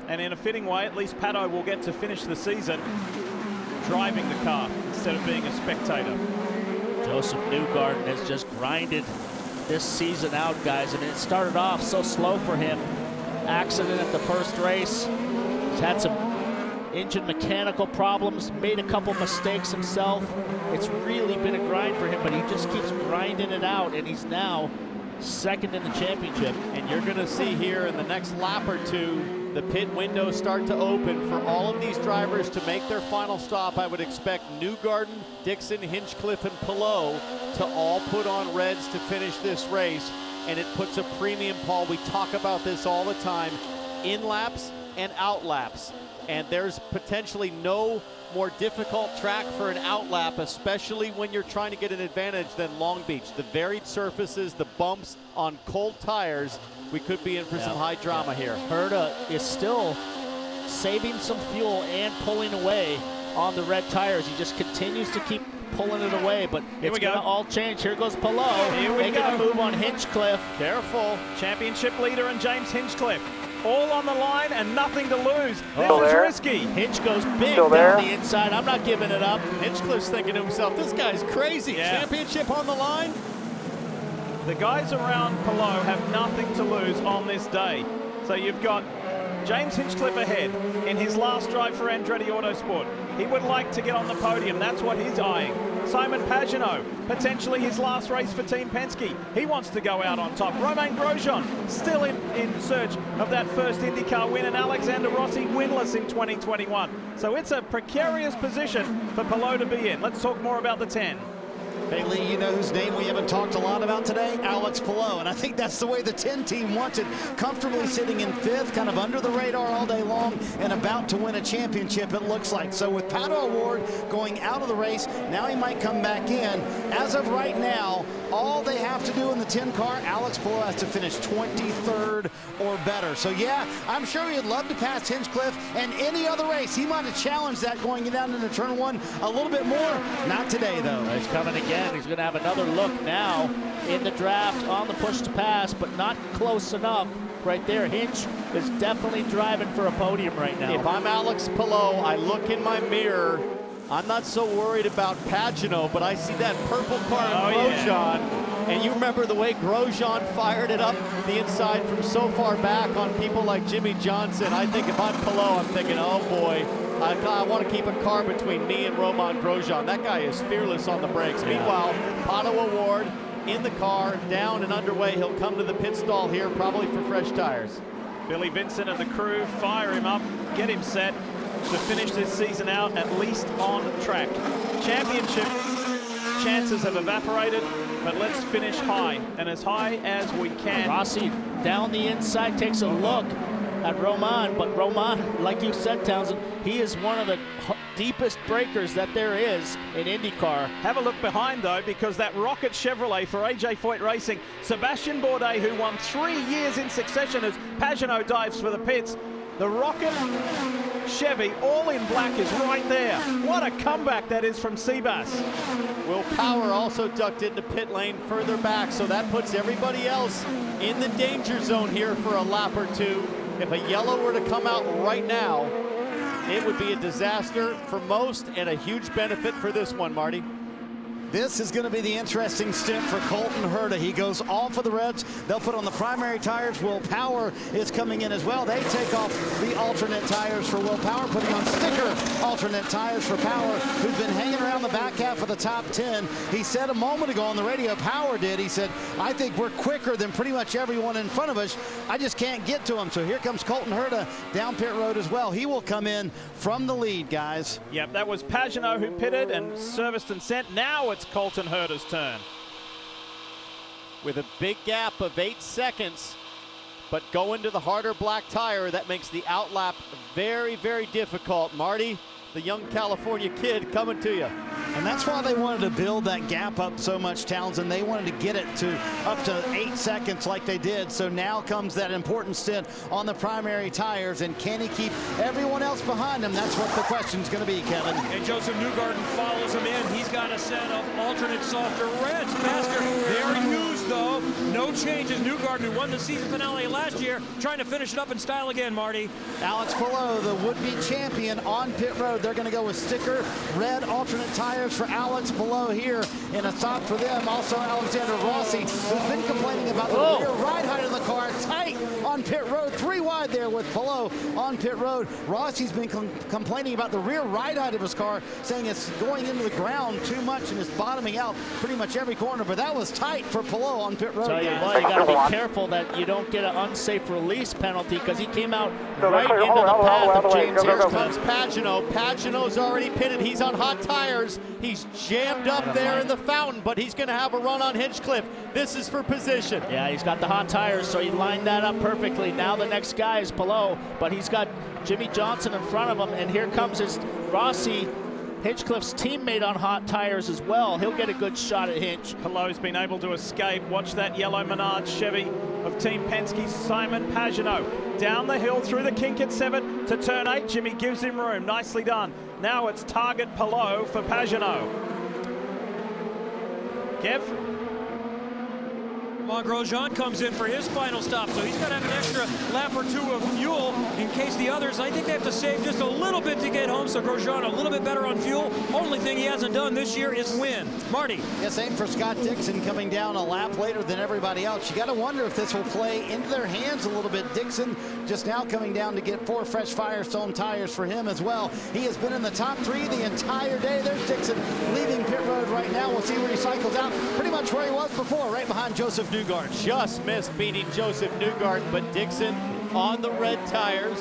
And in a fitting way, at least Pato will get to finish the season driving the car instead of being a spectator. Joseph Newgarden has just grinded this season out, guys. I mean, it started off so slow for him. Accident at the first race. He's had some engine mechanical problems, made a couple mistakes himself. It's really been a grind for him, but he just keeps grinding it out, and he's now second in the championship. And you're going to see here in the next lap or two, the pit windows start to open for all of these drivers to make their final stop. I would expect Newgarden, Dixon, Hinchcliffe, and Palou to all put on reds to finish this race, and it puts a premium, Paul. We talk about this all the time, in laps and out laps. And there's potentially no more difficult track for an outlap, especially when you're trying to get an advantage, than Long Beach. The varied surfaces, the bumps on cold tires, we could be in for some high drama here. Herta is still saving some fuel and pulling away on the red tires. He just continues to keep pulling it away, but it's going to all change. Here goes Palou. Here we go. They're going to move on Hinchcliffe. Careful. Championship leader and James Hinchcliffe. All on the line and nothing to lose. This is risky. Hinch goes big down the inside. I'm not giving it up. Hinchcliffe's thinking to himself, this guy's crazy. Yeah. Championship on the line. The guys around Palou have nothing to lose on this day. So you've got James Hinchcliffe ahead in his last drive for Andretti Autosport. He would like to get on the podium. That's what he's eyeing. Simon Pagenaud, potentially his last race for Team Penske. He wants to go out on top. Romain Grosjean still in search of that first IndyCar win, and Alexander Rossi winless in 2021. So it's a precarious position for Palou to be in. Let's talk more about the 10. Hey, Lee, you know whose name we haven't talked a lot about today? Alex Palou. And I think that's the way the 10 team wants it. Comfortably sitting in 5th, kind of under the radar all day long, and about to win a championship, it looks like. So with Pato O'Ward going out of the race, now he might come back in. As of right now, all they have to do in the 10 car, Alex Palou has to finish 23rd or better. So yeah, I'm sure he'd love to pass Hinchcliffe, and any other race, he might have challenged that going down into turn 1 a little bit more. Not today, though. He's coming again. He's going to have another look now in the draft on the push to pass, but not close enough right there. Hinch is definitely driving for a podium right now. If I'm Alex Palou, I look in my mirror. I'm not so worried about Pagenaud, but I see that purple car in Grosjean. And you remember the way Grosjean fired it up the inside from so far back on people like Jimmy Johnson. I think if I'm Palou, I'm thinking, oh boy, I want to keep a car between me and Romain Grosjean. That guy is fearless on the brakes. Yeah. Meanwhile, Pato O'Ward in the car, down and underway. He'll come to the pit stall here, probably for fresh tires. Billy Vincent and the crew fire him up, get him set to finish this season out at least on track. Championship chances have evaporated, but let's finish high, and as high as we can. Rossi down the inside takes a look at Romain, but Romain, like you said, Townsend, he is one of the deepest breakers that there is in IndyCar. Have a look behind, though, because that Rocket Chevrolet for AJ Foyt Racing, Sebastian Bourdais, who won 3 years in succession as Pagenaud dives for the pits, the Rocket Chevy, all in black, is right there. What a comeback that is from Seabass. Will Power also ducked into pit lane further back, so that puts everybody else in the danger zone here for a lap or two. If a yellow were to come out right now, it would be a disaster for most and a huge benefit for this one, Marty. This is going to be the interesting stint for Colton Herta. He goes off of the Reds. They'll put on the primary tires. Will Power is coming in as well. They take off the alternate tires for Will Power, putting on sticker alternate tires for Power, who's been hanging around the back half of the top 10. He said a moment ago on the radio, Power did, he said, I think we're quicker than pretty much everyone in front of us. I just can't get to him. So here comes Colton Herta down pit road as well. He will come in from the lead, guys. Yep, that was Pagenaud who pitted and serviced and sent. Now it's Colton Herta's turn. With a big gap of 8 seconds, but go into the harder black tire, that makes the outlap very, very difficult. Marty, the young California kid, coming to you. And that's why they wanted to build that gap up so much, Townsend. They wanted to get it to up to 8 seconds like they did. So now comes that important stint on the primary tires. And can he keep everyone else behind him? That's what the question's going to be, Kevin. And Joseph Newgarden follows him in. He's got a set of alternate softer reds. Masker very used, though. No changes. Newgarden, who won the season finale last year, trying to finish it up in style again, Marty. Alex Palou, the would-be champion on pit road. They're going to go with sticker red alternate tires for Alex Palou here in a stop for them. Also Alexander Rossi, who's been complaining about the rear ride height of the car. Tight on pit road, 3 wide there with Palou on pit road. Rossi's been complaining about the rear ride height of his car, saying it's going into the ground too much and it's bottoming out pretty much every corner. But that was tight for Palou on pit road. Tell you what, you got to be careful that you don't get an unsafe release penalty, because he came out right into the path of James Here comes Pagenaud. Pagenaud's already pitted. He's on hot tires. He's jammed up there in the fountain, but he's going to have a run on Hinchcliffe. This is for position. Yeah, he's got the hot tires, so he lined that up perfectly. Now the next guy is Palou, but he's got Jimmy Johnson in front of him, and here comes his Rossi, Hinchcliffe's teammate, on hot tires as well. He'll get a good shot at Hinch. Palou's been able to escape. Watch that yellow Menard Chevy of Team Penske, Simon Pagenaud. Down the hill through the kink at 7 to turn 8. Jimmy gives him room. Nicely done. Now it's target Palou for Pagenaud. Kev? Romain Grosjean comes in for his final stop, so he's got to have an extra lap or two of fuel in case the others, I think they have to save just a little bit to get home, so Grosjean a little bit better on fuel. Only thing he hasn't done this year is win. Marty. Yeah, same for Scott Dixon, coming down a lap later than everybody else. You got to wonder if this will play into their hands a little bit. Dixon just now coming down to get 4 fresh Firestone tires for him as well. He has been in the top 3 the entire day. There's Dixon leaving pit road right now. We'll see where he cycles out. Pretty much where he was before, right behind Joseph Newgarden. Just missed beating Joseph Newgarden, but Dixon on the red tires.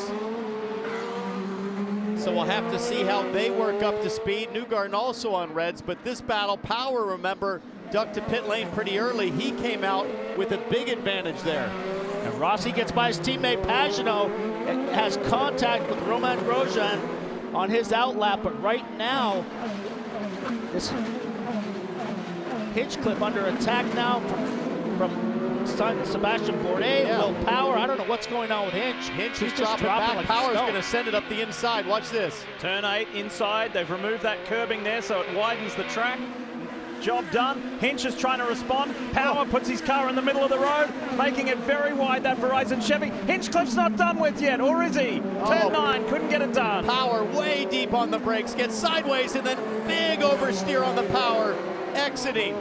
So we'll have to see how they work up to speed. Newgarden also on reds, but this battle, Power, remember, ducked to pit lane pretty early. He came out with a big advantage there. And Rossi gets by his teammate Pagenaud, has contact with Romain Grosjean on his outlap, but right now, this Hinchcliffe under attack now from Sebastian Bourdais. Yeah. Will Power, I don't know what's going on with Hinch. Hinch He's is just dropping back. like Power's stone. going to send it up the inside. Watch this. Turn 8 inside. They've removed that curbing there, so it widens the track. Job done. Hinch is trying to respond. Power puts his car in the middle of the road, making it very wide, that Verizon Chevy. Hinchcliffe's not done with yet, or is he? Turn 9, couldn't get it done. Power way deep on the brakes, gets sideways, and then big oversteer on the Power, exiting.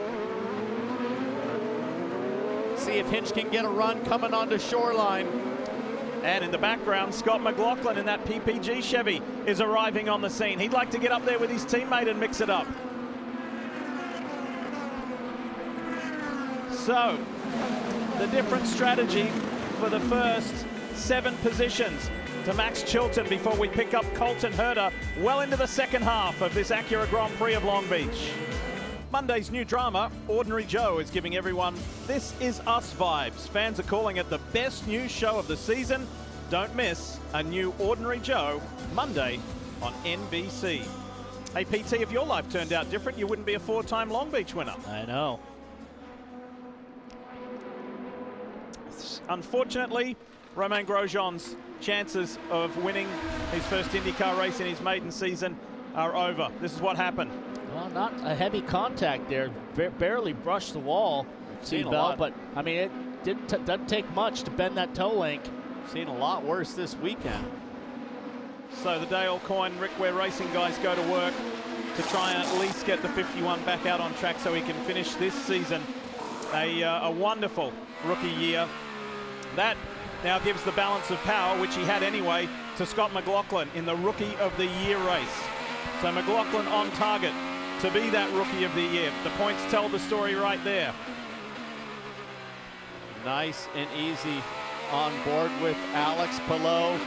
See if Hinch can get a run coming onto Shoreline. And in the background, Scott McLaughlin in that PPG Chevy is arriving on the scene. He'd like to get up there with his teammate and mix it up. So, the different strategy for the first 7 positions to Max Chilton before we pick up Colton Herta well into the second half of this Acura Grand Prix of Long Beach. Monday's new drama, Ordinary Joe, is giving everyone This Is Us vibes. Fans are calling it the best news show of the season. Don't miss a new Ordinary Joe Monday on NBC. Hey, PT, if your life turned out different, you wouldn't be a 4-time Long Beach winner. I know. Unfortunately, Romain Grosjean's chances of winning his first IndyCar race in his maiden season are over. This is what happened. Well, not a heavy contact there. Barely brushed the wall, seatbelt, but I mean, it doesn't take much to bend that toe link. Seen a lot worse this weekend. So the Dale Coyne Rick Ware Racing guys go to work to try and at least get the 51 back out on track so he can finish this season a wonderful rookie year. That now gives the balance of power, which he had anyway, to Scott McLaughlin in the Rookie of the Year race. So McLaughlin on target to be that Rookie of the Year. The points tell the story right there. Nice and easy on board with Alex Palou,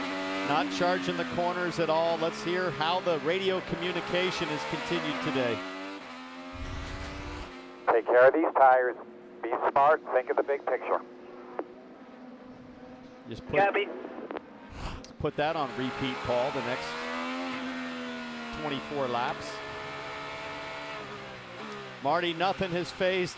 not charging the corners at all. Let's hear how the radio communication has continued today. Take care of these tires. Be smart. Think of the big picture. Just put that on repeat, Paul, the next 24 laps. Marty, nothing has phased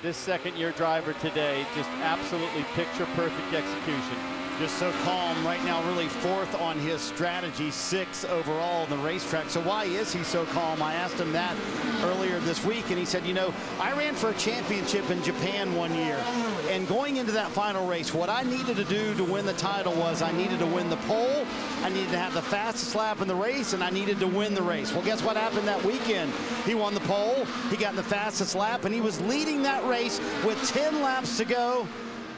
this second-year driver today. Just absolutely picture-perfect execution. Just so calm right now, really 4th on his strategy, 6th overall on the racetrack. So why is he so calm? I asked him that earlier this week, and he said, you know, I ran for a championship in Japan one year, and going into that final race, what I needed to do to win the title was I needed to win the pole, I needed to have the fastest lap in the race, and I needed to win the race. Well, guess what happened that weekend? He won the pole, he got in the fastest lap, and he was leading that race with 10 laps to go,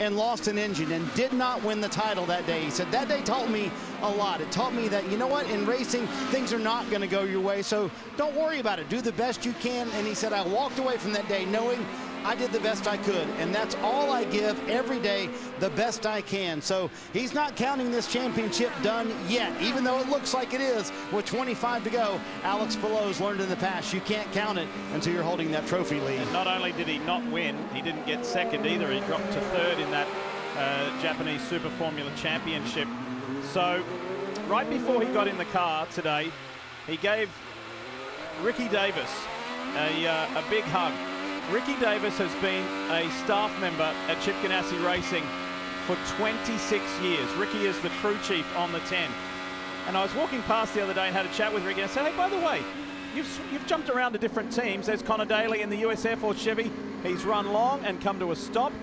and lost an engine and did not win the title that day. He said, that day taught me a lot. It taught me that, you know what, in racing, things are not going to go your way, so don't worry about it. Do the best you can. And he said, I walked away from that day knowing I did the best I could, and that's all I give every day, the best I can. So he's not counting this championship done yet, even though it looks like it is with 25 to go. Alex Palou's learned in the past, you can't count it until you're holding that trophy lead. And not only did he not win, he didn't get second either. He dropped to 3rd in that Japanese Super Formula Championship. So right before he got in the car today, he gave Ricky Davis a big hug. Ricky Davis has been a staff member at Chip Ganassi Racing for 26 years. Ricky is the crew chief on the 10. And I was walking past the other day and had a chat with Ricky. I said, hey, by the way, you've jumped around to different teams. There's Connor Daly in the US Air Force Chevy. He's run long and come to a stop.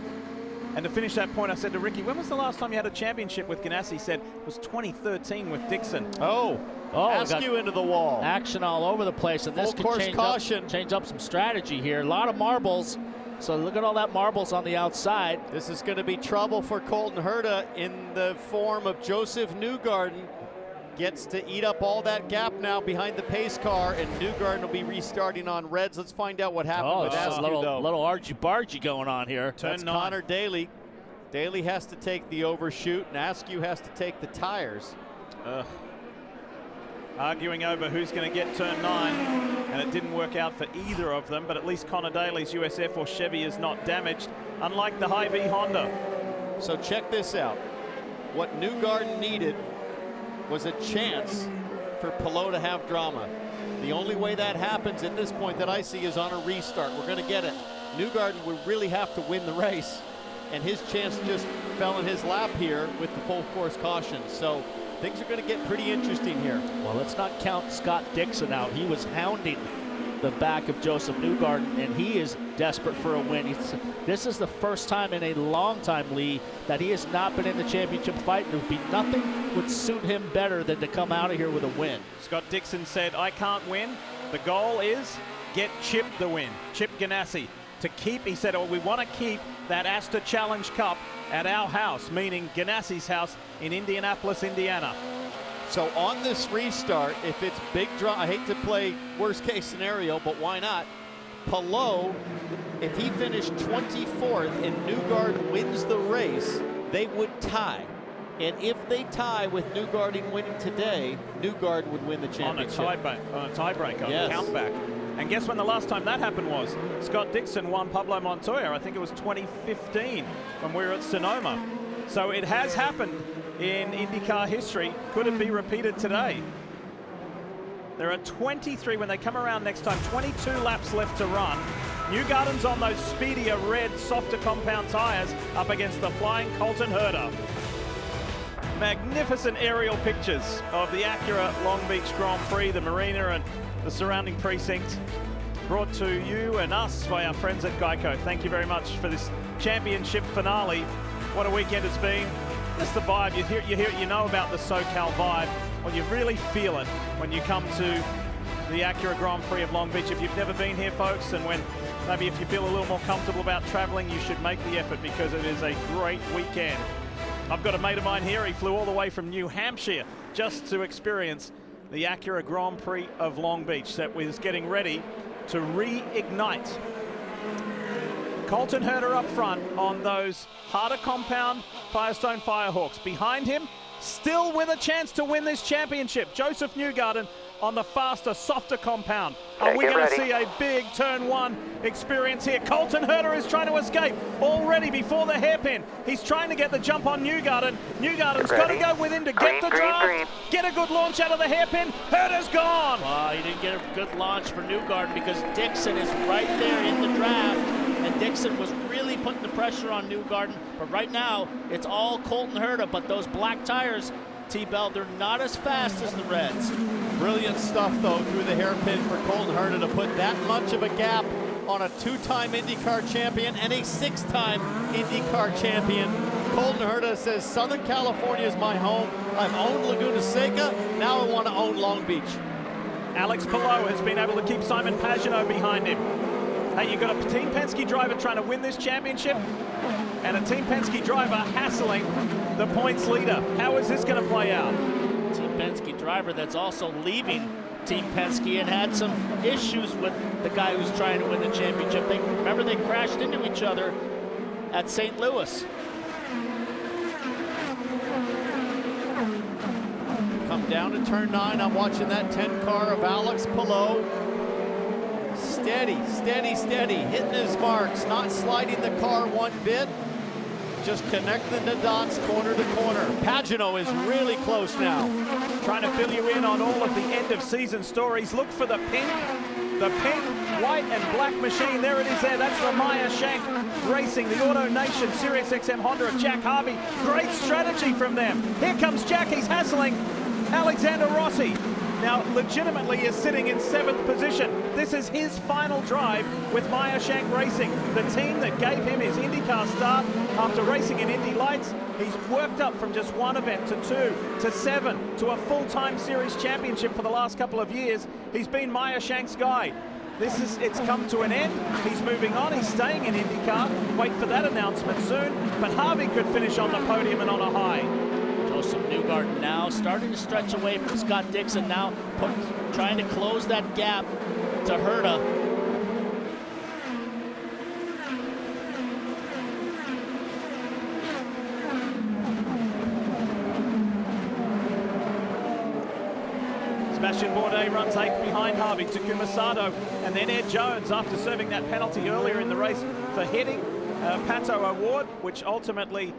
And to finish that point, I said to Ricky, when was the last time you had a championship with Ganassi? He said it was 2013 with Dixon. Askew into the wall. Action all over the place, and this Full could course change up some strategy here. A lot of marbles. So look at all that marbles on the outside. This is going to be trouble for Colton Herta in the form of Joseph Newgarden. Gets to eat up all that gap now behind the pace car, and Newgarden will be restarting on reds. Let's find out what happened with Askew, though. Little argy-bargy going on here. That's Connor Daly. Daly has to take the overshoot, and Askew has to take the tires. Arguing over who's going to get turn 9, and it didn't work out for either of them, but at least Connor Daly's USF or Chevy is not damaged, unlike the Hy-V Honda. So check this out. What Newgarden needed was a chance for Palou to have drama. The only way that happens at this point that I see is on a restart. We're going to get it. Newgarden would really have to win the race, and his chance just fell in his lap here with the full course caution. So things are going to get pretty interesting here. Well, let's not count Scott Dixon out. He was hounding the back of Joseph Newgarden, and he is desperate for a win. This is the first time in a long time, Lee, that he has not been in the championship fight. There would be nothing would suit him better than to come out of here with a win. Scott Dixon said, I can't win. The goal is get Chip the win. Chip Ganassi to keep, he said, we want to keep that Astor Challenge Cup at our house, meaning Ganassi's house in Indianapolis, Indiana. So on this restart, if it's big draw, I hate to play worst case scenario, but why not? Palou, if he finished 24th and Newgarden wins the race, they would tie. And if they tie with Newgarden winning today, Newgarden would win the championship. On a tiebreaker, yes. Countback. And guess when the last time that happened was? Scott Dixon won Pablo Montoya. I think it was 2015 when we were at Sonoma. So it has happened in IndyCar history. Could it be repeated today? There are 23 when they come around next time, 22 laps left to run. Newgarden's on those speedier red, softer compound tires up against the flying Colton Herta. Magnificent aerial pictures of the Acura Long Beach Grand Prix, the marina and the surrounding precinct, brought to you and us by our friends at Geico. Thank you very much for this championship finale. What a weekend it's been. That's the vibe. You hear it, you know about the SoCal vibe. Well, you really feel it when you come to the Acura Grand Prix of Long Beach. If you've never been here, folks, and when maybe if you feel a little more comfortable about traveling, you should make the effort because it is a great weekend. I've got a mate of mine here. He flew all the way from New Hampshire just to experience the Acura Grand Prix of Long Beach that was getting ready to reignite. Colton Herta up front on those harder compound Firestone Firehawks. Behind him, still with a chance to win this championship, Joseph Newgarden on the faster, softer compound. Are we going to see a big turn 1 experience here? Colton Herta is trying to escape already before the hairpin. He's trying to get the jump on Newgarden. Newgarden's got to go with him to get the draft. Get a good launch out of the hairpin. Herta's gone. Well, you didn't get a good launch for Newgarden because Dixon is right there in the draft. And Dixon was really putting the pressure on Newgarden. But right now, it's all Colton Herta. But those black tires, T-Bell, they're not as fast as the reds. Brilliant stuff, though, through the hairpin for Colton Herta to put that much of a gap on a 2-time IndyCar champion and a 6-time IndyCar champion. Colton Herta says, Southern California is my home. I've owned Laguna Seca. Now I want to own Long Beach. Alex Palou has been able to keep Simon Pagenaud behind him. Hey, you've got a Team Penske driver trying to win this championship and a Team Penske driver hassling the points leader. How is this going to play out? Team Penske driver that's also leaving Team Penske and had some issues with the guy who's trying to win the championship. Remember they crashed into each other at St. Louis. Come down to turn 9. I'm watching that 10 car of Alex Palou. Steady, steady, steady, hitting his marks, not sliding the car one bit, just connecting the dots corner to corner. Pagenaud is really close now. Trying to fill you in on all of the end of season stories. Look for the pink, white and black machine. There it is there. That's the Meyer Shank Racing, the Auto Nation Sirius XM Honda of Jack Harvey. Great strategy from them. Here comes Jack, he's hassling Alexander Rossi. now legitimately is sitting in 7th position. This is his final drive with Meyer Shank Racing, the team that gave him his IndyCar start after racing in Indy Lights. He's worked up from just 1 event to 2 to 7 to a full-time series championship for the last couple of years. He's been Meyer Shank's guy. It's come to an end. He's moving on. He's staying in IndyCar. Wait for that announcement soon. But Harvey could finish on the podium and on a high. Joseph Newgarden now starting to stretch away from Scott Dixon. Now trying to close that gap to Herta. Sebastian Bourdais runs 8th behind Harvey. Takuma Sato and then Ed Jones after serving that penalty earlier in the race for hitting Pato O'Ward, which ultimately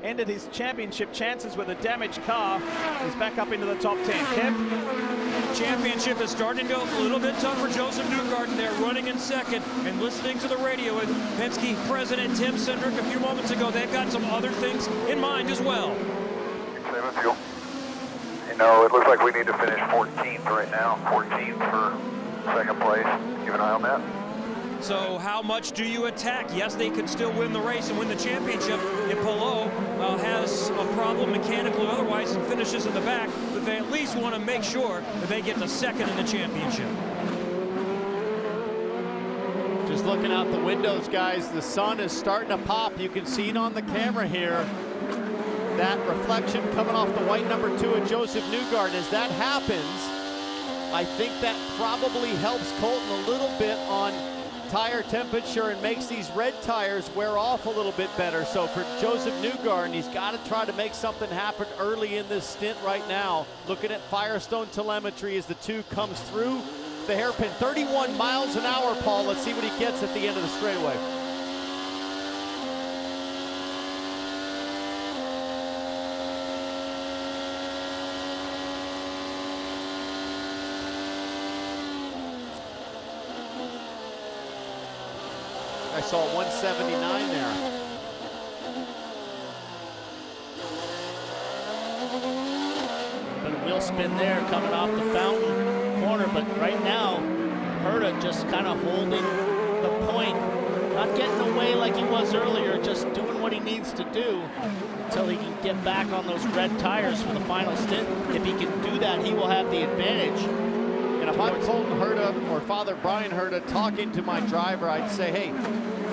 ended his championship chances with a damaged car. He's back up into the top 10. Kev? Championship is starting to go a little bit tough for Joseph Newgarden there, running in 2nd and listening to the radio with Penske President Tim Cindric a few moments ago. They've got some other things in mind as well. Saving fuel. You know, it looks like we need to finish 14th right now. 14th for 2nd place. Keep an eye on that. So how much do you attack? Yes, they could still win the race and win the championship if Palou has a problem mechanically otherwise and finishes in the back, but they at least want to make sure that they get to 2nd in the championship. Just looking out the windows, guys, the sun is starting to pop. You can see it on the camera here. That reflection coming off the white number 2 of Joseph Newgarden. As that happens, I think that probably helps Colton a little bit on tire temperature and makes these red tires wear off a little bit better. So for Joseph Newgarden, he's got to try to make something happen early in this stint right now. Looking at Firestone telemetry as the 2 comes through the hairpin. 31 miles an hour, Paul. Let's see what he gets at the end of the straightaway. I saw 179 there. But a wheel spin there coming off the fountain corner. But right now, Herta just kind of holding the point, not getting away like he was earlier, just doing what he needs to do until he can get back on those red tires for the final stint. If he can do that, he will have the advantage. And if I'm Colton Herta or Father Brian Herta talking to my driver, I'd say, hey,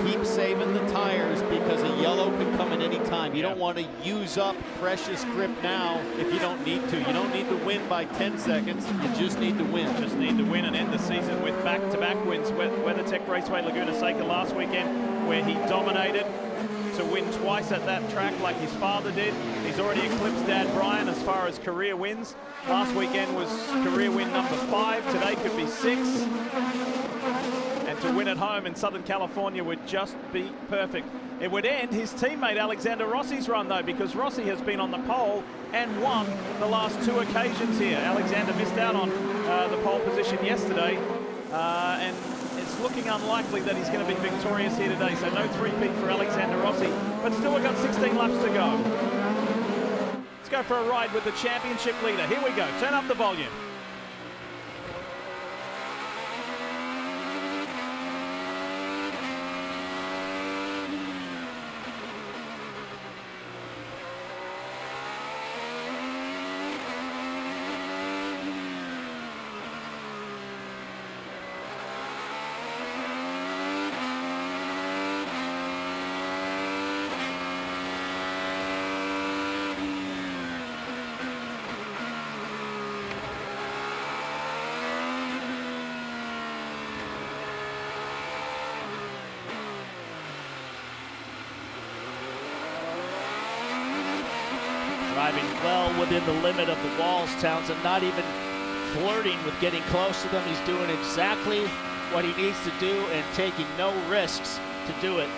keep saving the tires because a yellow can come at any time. You don't want to use up precious grip now if you don't need to. You don't need to win by 10 seconds. You just need to win. Just need to win and end the season with back-to-back wins. WeatherTech Raceway Laguna Seca last weekend, where he dominated to win twice at that track like his father did. He's already eclipsed Dad Brian as far as career wins. Last weekend was career win number 5. Today could be 6. And to win at home in Southern California would just be perfect. It would end his teammate Alexander Rossi's run though, because Rossi has been on the pole and won the last 2 occasions here. Alexander missed out on the pole position yesterday, and it's looking unlikely that he's going to be victorious here today. So no 3-peat for Alexander Rossi, but still we've got 16 laps to go. Let's go for a ride with the championship leader. Here we go. Turn up the volume. Driving well within the limit of the walls, Townsend not even flirting with getting close to them. He's doing exactly what he needs to do and taking no risks to do it.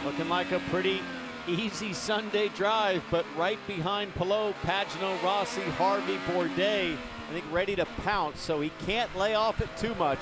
Looking like a pretty easy Sunday drive, but right behind Palou, Pagenaud, Rossi, Harvey, Bourdais, I think ready to pounce, so he can't lay off it too much.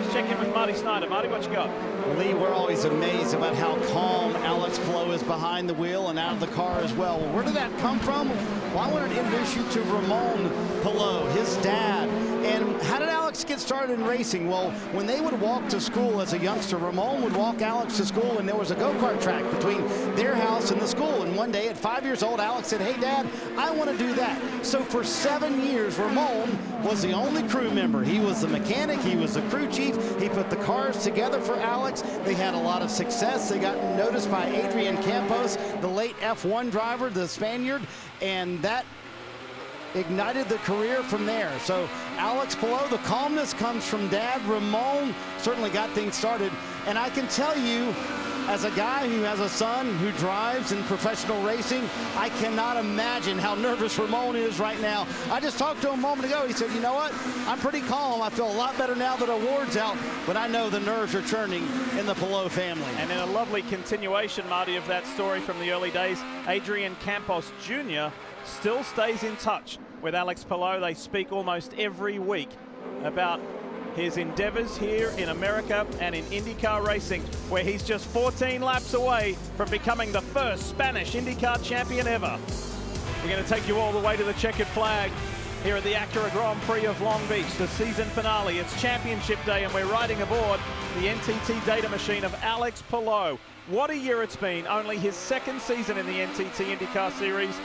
Let's check in with Marty Snyder. Marty, what you got? Lee, we're always amazed about how calm Alex Palou is behind the wheel and out of the car as well. Where did that come from? Well, I wanted to introduce you to Ramon Palou, his dad. And how did Alex get started in racing? Well, when they would walk to school as a youngster, Ramon would walk Alex to school, and there was a go-kart track between their house and the school. And one day at 5 years old, Alex said, "Hey, Dad, I want to do that." So for 7 years, Ramon was the only crew member. He was the mechanic. He was the crew chief. He put the cars together for Alex. They had a lot of success. They got noticed by Adrian Campos, the late F1 driver, the Spaniard, and that ignited the career from there. So Alex Palou, the calmness comes from Dad. Ramon certainly got things started. And I can tell you, as a guy who has a son who drives in professional racing, I cannot imagine how nervous Ramon is right now. I just talked to him a moment ago. He said, "You know what? I'm pretty calm. I feel a lot better now that award's out, but I know the nerves are churning in the Palou family." And in a lovely continuation, Marty, of that story from the early days, Adrian Campos Jr. still stays in touch with Alex Palou. They speak almost every week about his endeavors here in America and in IndyCar racing, where he's just 14 laps away from becoming the first Spanish IndyCar champion ever. We're going to take you all the way to the checkered flag here at the Acura Grand Prix of Long Beach, the season finale. It's championship day, and we're riding aboard the NTT data machine of Alex Palou. What a year it's been. Only his second season in the NTT IndyCar Series.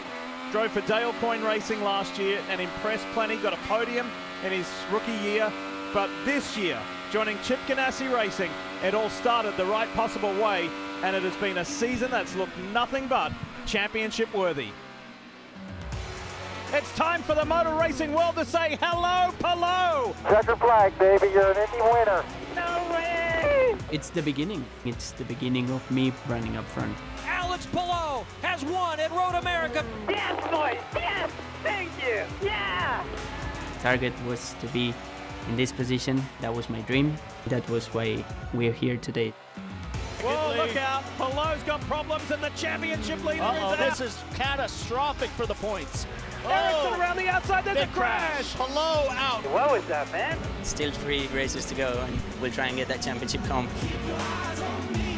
Drove for Dale Coyne Racing last year and impressed plenty. Got a podium in his rookie year. But this year, joining Chip Ganassi Racing, it all started the right possible way, and it has been a season that's looked nothing but championship worthy. It's time for the motor racing world to say hello, Palou! Checker flag, baby. You're an Indy winner. No way! It's the beginning. It's the beginning of me running up front. Alex Palou has won at Road America. Yes, boys. Yes. Thank you. Yeah. Target was to be in this position. That was my dream. That was why we're here today. Whoa, look out. Palou's got problems, and the championship leader is out. This is catastrophic for the points. Ericsson around the outside, there's a crash. Palou out. What was that, man? Still 3 races to go, and we'll try and get that championship comp.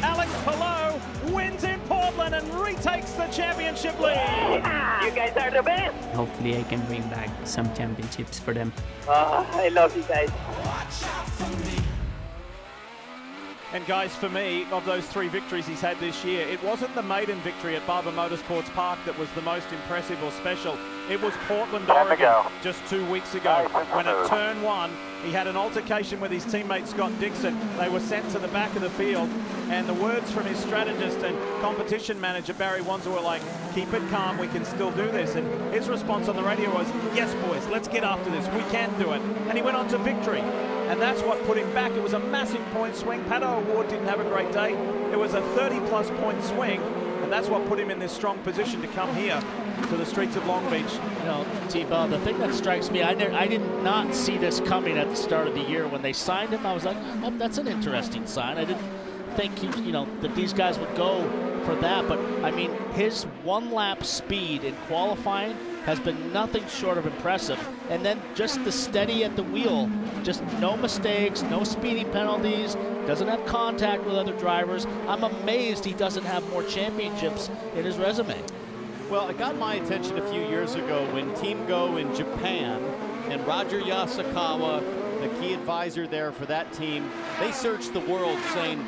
Alex Palou wins in Portland and retakes the championship lead. Yeah. You guys are the best. Hopefully I can bring back some championships for them. I love you guys. And guys, for me, of those 3 victories he's had this year, it wasn't the maiden victory at Barber Motorsports Park that was the most impressive or special. It was Portland, Oregon, just 2 weeks ago, when at turn 1, he had an altercation with his teammate Scott Dixon. They were sent to the back of the field, and the words from his strategist and competition manager, Barry Wanzer, were like, "Keep it calm, we can still do this." And his response on the radio was, "Yes, boys, let's get after this, we can do it." And he went on to victory. And that's what put him back. It was a massive point swing. Pato O'Ward didn't have a great day. It was a 30-plus point swing, and that's what put him in this strong position to come here to the streets of Long Beach. You know, T-Bell, the thing that strikes me, I did not see this coming at the start of the year. When they signed him, I was like, oh, that's an interesting sign. I didn't think, that these guys would go for that. But, I mean, his one-lap speed in qualifying has been nothing short of impressive. And then just the steady at the wheel, just no mistakes, no speeding penalties, doesn't have contact with other drivers. I'm amazed he doesn't have more championships in his resume. Well, it got my attention a few years ago when Team Go in Japan and Roger Yasukawa, the key advisor there for that team, they searched the world saying,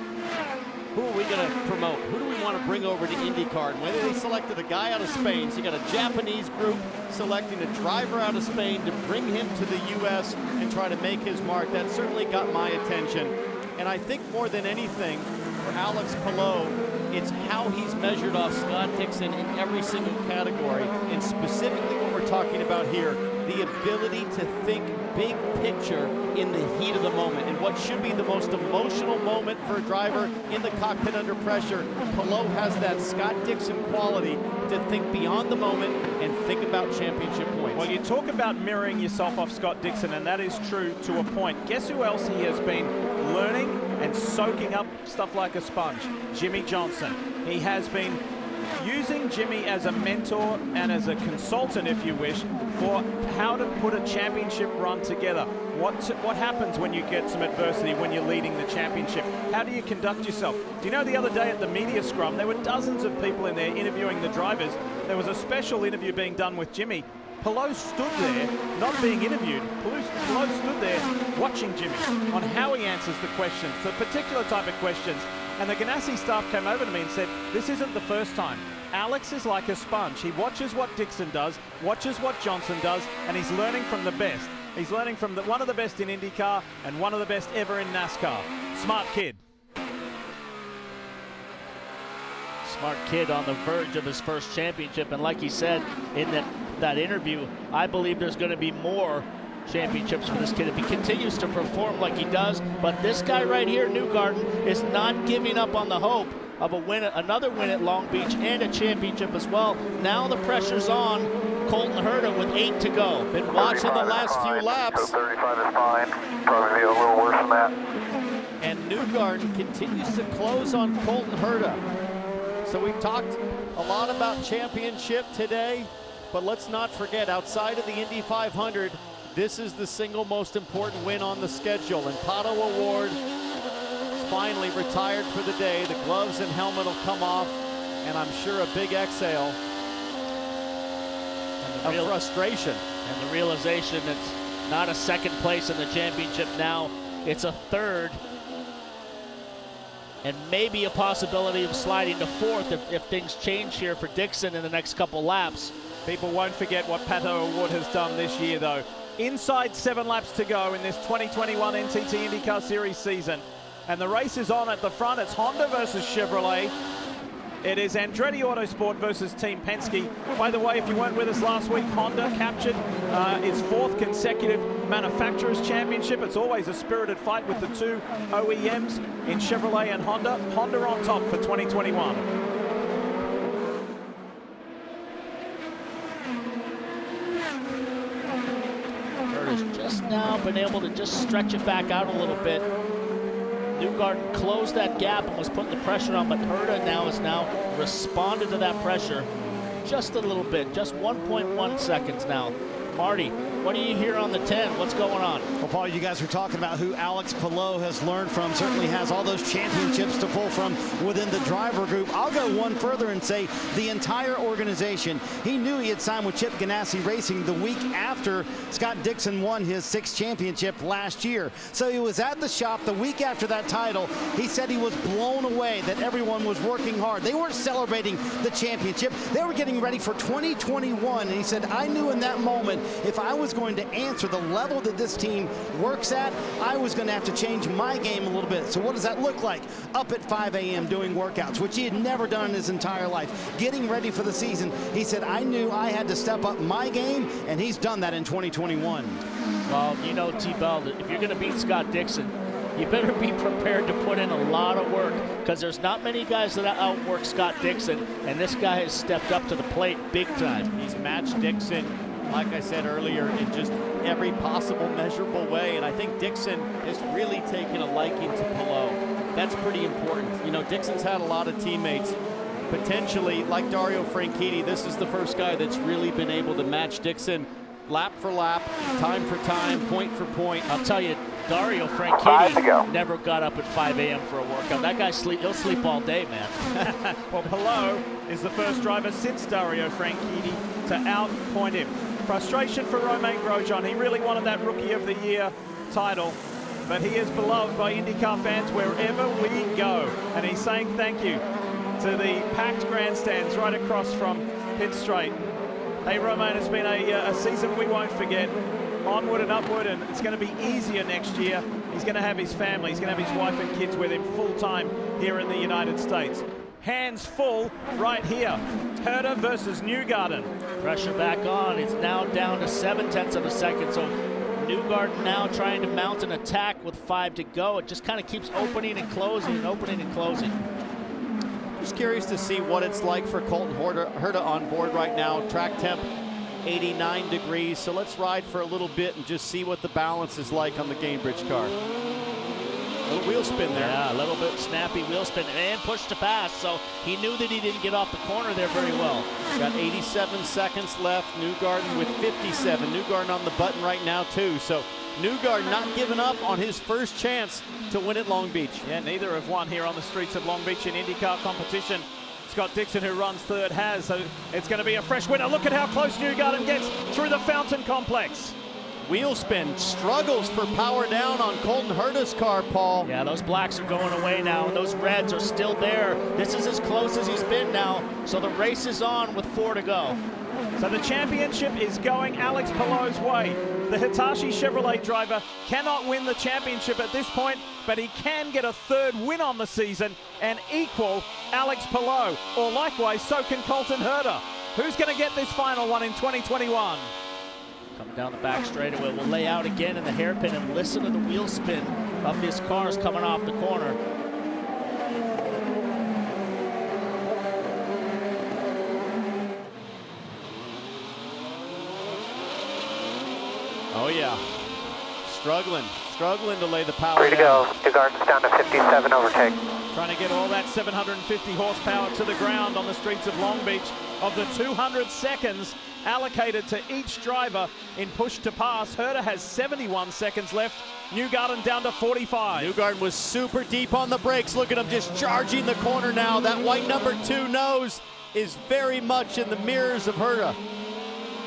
who are we going to promote? Who do we want to bring over to IndyCar? And whether they selected a guy out of Spain, so you got a Japanese group selecting a driver out of Spain to bring him to the U.S. and try to make his mark. That certainly got my attention. And I think more than anything, for Alex Palou, it's how he's measured off Scott Dixon in every single category. And specifically what we're talking about here, the ability to think big picture in the heat of the moment. And what should be the most emotional moment for a driver in the cockpit under pressure, Palou has that Scott Dixon quality to think beyond the moment and think about championship points. Well, you talk about mirroring yourself off Scott Dixon, and that is true to a point. Guess who else he has been learning and soaking up stuff like a sponge? Jimmy Johnson. He has been using Jimmy as a mentor and as a consultant, if you wish, for how to put a championship run together. What happens when you get some adversity when you're leading the championship? How do you conduct yourself? Do you know the other day at the media scrum, there were dozens of people in there interviewing the drivers. There was a special interview being done with Jimmy. Palou stood there, not being interviewed. Palou stood there watching Jimmy on how he answers the questions, the particular type of questions. And the Ganassi staff came over to me and said, this isn't the first time. Alex is like a sponge. He watches what Dixon does, watches what Johnson does, and he's learning from the best. He's learning from one of the best in IndyCar and one of the best ever in NASCAR. Smart kid. Smart kid on the verge of his first championship. And like he said in that interview, I believe there's going to be more championships for this kid if he continues to perform like he does. But this guy right here, Newgarden, is not giving up on the hope of another win at Long Beach and a championship as well. Now the pressure's on Colton Herta with 8 to go. Been watching the last few laps. So 35 is fine. Probably be a little worse than that. And Newgarden continues to close on Colton Herta. So we've talked a lot about championship today, but let's not forget, outside of the Indy 500, this is the single most important win on the schedule. And Pato O'Ward finally retired for the day. The gloves and helmet will come off, and I'm sure a big exhale of frustration. And the realization it's not a second place in the championship now, it's a third. And maybe a possibility of sliding to fourth if things change here for Dixon in the next couple laps. People won't forget what Pato O'Ward has done this year, though. Inside 7 laps to go in this 2021 NTT IndyCar Series season. And the race is on at the front. It's Honda versus Chevrolet. It is Andretti Autosport versus Team Penske. By the way, if you weren't with us last week, Honda captured its 4th consecutive Manufacturers' Championship. It's always a spirited fight with the two OEMs in Chevrolet and Honda. Honda on top for 2021. Herta's just now been able to just stretch it back out a little bit. Newgarden closed that gap and was putting the pressure on, but Herta has now responded to that pressure just a little bit, just 1.1 seconds now. Marty, what do you hear on the 10? What's going on? Well, Paul, you guys were talking about who Alex Palou has learned from, certainly has all those championships to pull from within the driver group. I'll go one further and say the entire organization. He knew he had signed with Chip Ganassi Racing the week after Scott Dixon won his 6th championship last year. So he was at the shop the week after that title. He said he was blown away that everyone was working hard. They weren't celebrating the championship. They were getting ready for 2021. And he said, I knew in that moment if I was going to answer the level that this team works at, I was going to have to change my game a little bit. So what does that look like? Up at 5 a.m. doing workouts, which he had never done in his entire life. Getting ready for the season. He said, I knew I had to step up my game, and he's done that in 2021. Well, you know, T-Bell, if you're going to beat Scott Dixon, you better be prepared to put in a lot of work, because there's not many guys that outwork Scott Dixon, and this guy has stepped up to the plate big time. He's matched Dixon, like I said earlier, in just every possible measurable way. And I think Dixon has really taken a liking to Palou. That's pretty important. You know, Dixon's had a lot of teammates. Potentially, like Dario Franchitti, this is the first guy that's really been able to match Dixon lap for lap, time for time, point for point. I'll tell you, Dario Franchitti never got up at 5 a.m. for a workout. That guy, he'll sleep all day, man. Well, Palou is the first driver since Dario Franchitti to outpoint him. Frustration for Romain Grosjean. He really wanted that Rookie of the Year title, but he is beloved by IndyCar fans wherever we go. And he's saying thank you to the packed grandstands right across from Pitt Straight. Hey, Romain, it's been a season we won't forget. Onward and upward, and it's going to be easier next year. He's going to have his family, he's going to have his wife and kids with him full-time here in the United States. Hands full right here. Herta versus Newgarden. Pressure back on. It's now down to 0.7 of a second. So Newgarden now trying to mount an attack with 5 to go. It just kind of keeps opening and closing and opening and closing. Just curious to see what it's like for Colton Herta on board right now. Track temp 89 degrees. So let's ride for a little bit and just see what the balance is like on the Gainbridge car. Little wheel spin there. Yeah, a little bit snappy wheel spin and push to pass. So he knew that he didn't get off the corner there very well. Got 87 seconds left. Newgarden with 57. Newgarden on the button right now too. So Newgarden not giving up on his first chance to win at Long Beach. Yeah, neither have won here on the streets of Long Beach in IndyCar competition. Scott Dixon, who runs third, has. So it's going to be a fresh winner. Look at how close Newgarden gets through the fountain complex. Wheel spin struggles for power down on Colton Herta's car, Paul. Yeah, those blacks are going away now, and those reds are still there. This is as close as he's been now, so the race is on with 4 to go. So the championship is going Alex Palou's way. The Hitachi Chevrolet driver cannot win the championship at this point, but he can get a third win on the season and equal Alex Palou. Or likewise, so can Colton Herta. Who's going to get this final one in 2021? Coming down the back straightaway, we'll lay out again in the hairpin and listen to the wheel spin of his cars coming off the corner. Oh yeah, struggling to lay the power Free to down. go. Newgarden's down to 57 overtake. Trying to get all that 750 horsepower to the ground on the streets of Long Beach. Of the 200 seconds allocated to each driver in push to pass, Herta has 71 seconds left. Newgarden down to 45. Newgarden was super deep on the brakes. Look at him just charging the corner now. That white number 2 nose is very much in the mirrors of Herta.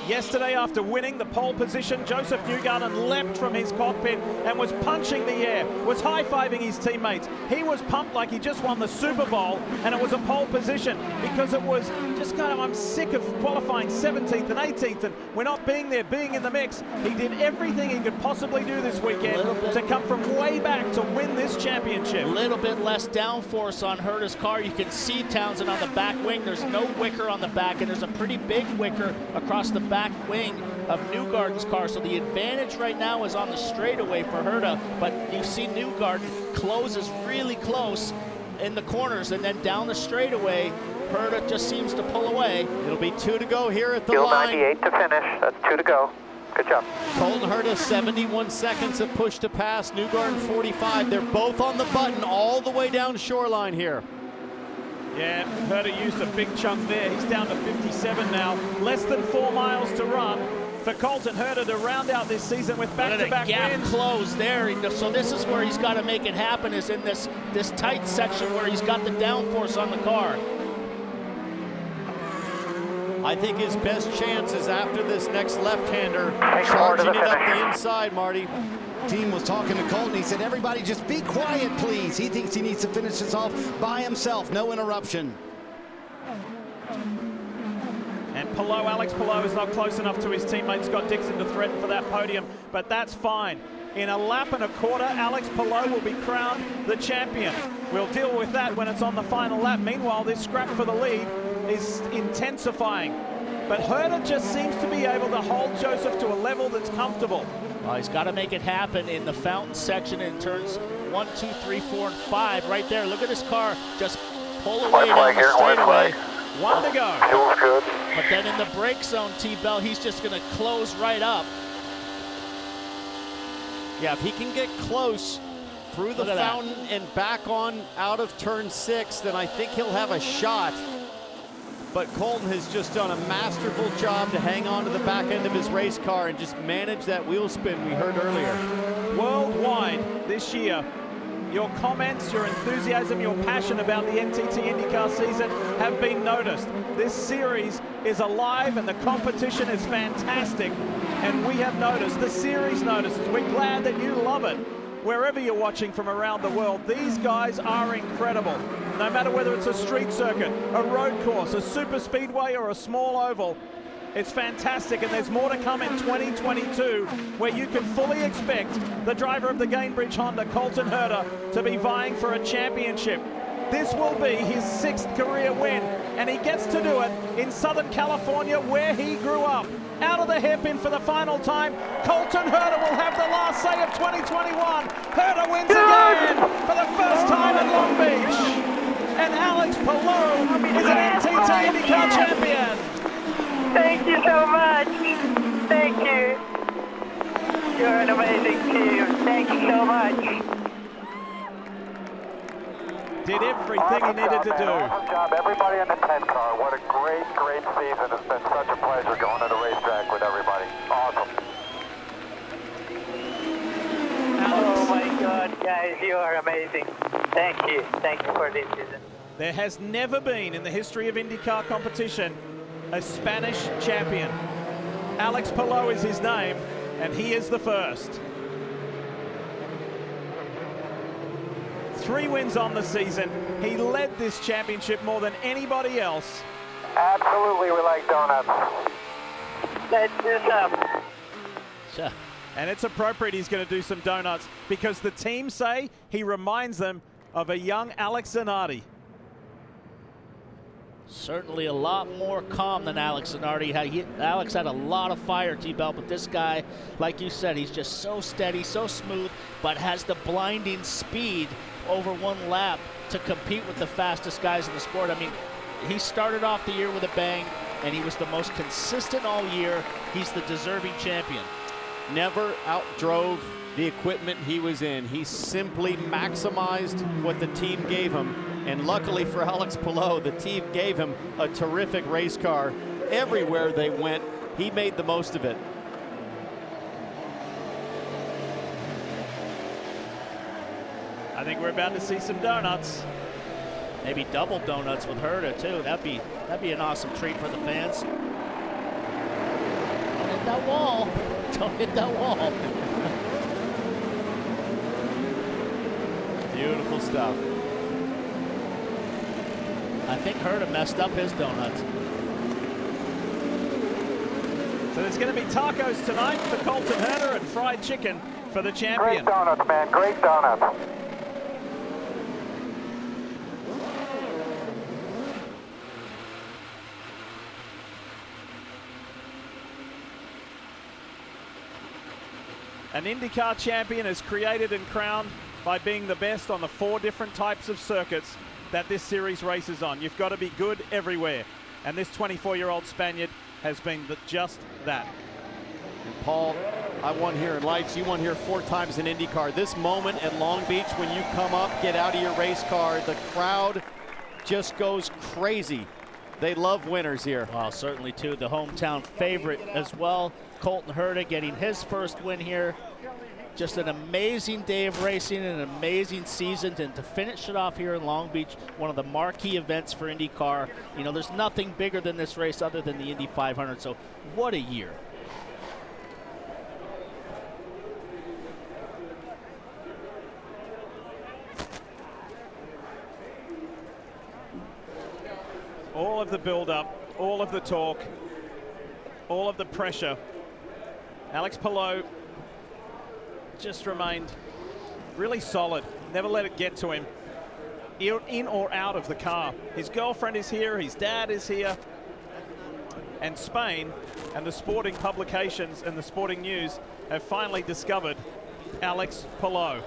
Yesterday, after winning the pole position, Joseph Newgarden leapt from his cockpit and was punching the air, was high-fiving his teammates. He was pumped like he just won the Super Bowl, and it was a pole position because it was just kind of, I'm sick of qualifying 17th and 18th, and we're not being there, being in the mix. He did everything he could possibly do this weekend to come from way back to win this championship. A little bit less downforce on Herta's car. You can see Townsend on the back wing. There's no wicker on the back, and there's a pretty big wicker across the back wing of Newgarden's car. So the advantage right now is on the straightaway for Herta, but you see Newgarden closes really close in the corners, and then down the straightaway, Herta just seems to pull away. It'll be 2 to go here at the Field line. 98 to finish. That's 2 to go. Good job. Colton Herta, 71 seconds of push to pass. Newgarden, 45. They're both on the button all the way down shoreline here. Yeah, Herta used a big chunk there. He's down to 57 now. Less than 4 miles to run for Colton Herta to round out this season with back-to-back wins. Closed there. So this is where he's got to make it happen, is in this tight section where he's got the downforce on the car. I think his best chance is after this next left-hander, charging it up the inside, Marty. Team was talking to Colton. He said, everybody just be quiet, please. He thinks he needs to finish this off by himself. No interruption. And Palou, Alex Palou is not close enough to his teammate Scott Dixon to threaten for that podium, but that's fine. In a lap and a quarter, Alex Palou will be crowned the champion. We'll deal with that when it's on the final lap. Meanwhile, this scrap for the lead is intensifying. But Herta just seems to be able to hold Joseph to a level that's comfortable. Well, he's got to make it happen in the fountain section in turns 1, 2, 3, 4, and 5 right there. Look at his car just pull away down the straightaway. 1 to go. Feels good. But then in the brake zone, T-Bell, he's just going to close right up. Yeah, if he can get close through the fountain and back on out of turn 6, then I think he'll have a shot. But Colton has just done a masterful job to hang on to the back end of his race car and just manage that wheel spin we heard earlier. Worldwide this year, your comments, your enthusiasm, your passion about the NTT IndyCar season have been noticed. This series is alive and the competition is fantastic. And we have noticed, the series notices. We're glad that you love it. Wherever you're watching from around the world, these guys are incredible. No matter whether it's a street circuit, a road course, a super speedway, or a small oval, it's fantastic, and there's more to come in 2022 where you can fully expect the driver of the Gainbridge Honda, Colton Herta, to be vying for a championship. This will be his 6th career win, and he gets to do it in Southern California where he grew up. Out of the hairpin for the final time, Colton Herta will have the last say of 2021. Herta wins again for the first time at Long Beach. And Alex Palou is an NTT IndyCar champion. Thank you so much. Thank you. You're an amazing team. Thank you so much. Did everything he needed to do. Awesome job, everybody in the 10 car. What a great, great season. It's been such a pleasure going to the racetrack with everybody. Awesome. Oh my God, guys, you are amazing. Thank you for this season. There has never been in the history of IndyCar competition a Spanish champion. Alex Palou is his name, and he is the first. 3 wins on the season. He led this championship more than anybody else. Absolutely, we like donuts. Let's do some. Sure. And it's appropriate he's going to do some donuts because the team say he reminds them of a young Alex Zanardi. Certainly a lot more calm than Alex Zanardi. Alex had a lot of fire at T-Belt, but this guy, like you said, he's just so steady, so smooth, but has the blinding speed over 1 lap to compete with the fastest guys in the sport. I mean, he started off the year with a bang, and he was the most consistent all year. He's the deserving champion. Never outdrove the equipment he was in. He simply maximized what the team gave him. And luckily for Alex Palou, the team gave him a terrific race car. Everywhere they went, he made the most of it. I think we're about to see some donuts. Maybe double donuts with Herta too. That'd be an awesome treat for the fans. Don't hit that wall. Don't hit that wall. Beautiful stuff. I think Herta messed up his donuts. So there's going to be tacos tonight for Colton Herta and fried chicken for the champion. Great donuts, man. Great donuts. An IndyCar champion is created and crowned by being the best on the 4 different types of circuits that this series races on. You've got to be good everywhere. And this 24-year-old Spaniard has been just that. And Paul, I won here in Lights. You won here 4 times in IndyCar. This moment at Long Beach, when you come up, get out of your race car, the crowd just goes crazy. They love winners here. Well, certainly too. The hometown favorite as well. Colton Herta getting his first win here. Just an amazing day of racing, an amazing season, and to finish it off here in Long Beach, one of the marquee events for IndyCar. You know, there's nothing bigger than this race other than the Indy 500, so what a year. All of the build-up, all of the talk, all of the pressure. Alex Palou just remained really solid, never let it get to him, in or out of the car. His girlfriend is here, his dad is here, and Spain and the sporting publications and the sporting news have finally discovered Alex Palou.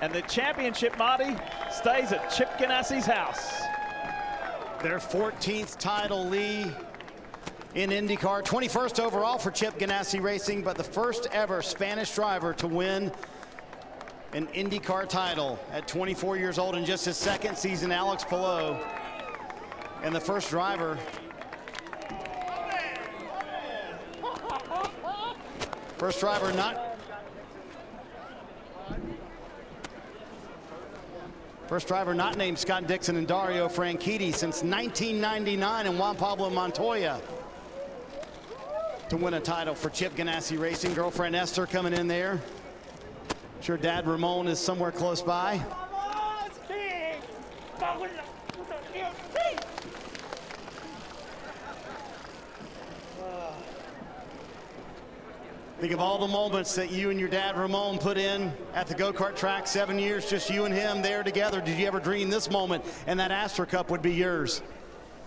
And the championship, Marty, stays at Chip Ganassi's house. Their 14th title, Lee, in IndyCar. 21st overall for Chip Ganassi Racing, but the first ever Spanish driver to win an IndyCar title at 24 years old in just his 2nd season, Alex Palou. And the first driver not named Scott Dixon and Dario Franchitti since 1999, and Juan Pablo Montoya to win a title for Chip Ganassi Racing. Girlfriend Esther coming in there. I'm sure Dad Ramon is somewhere close by. Think of all the moments that you and your dad Ramon put in at the go-kart track, 7 years, just you and him there together. Did you ever dream this moment and that Astra Cup would be yours?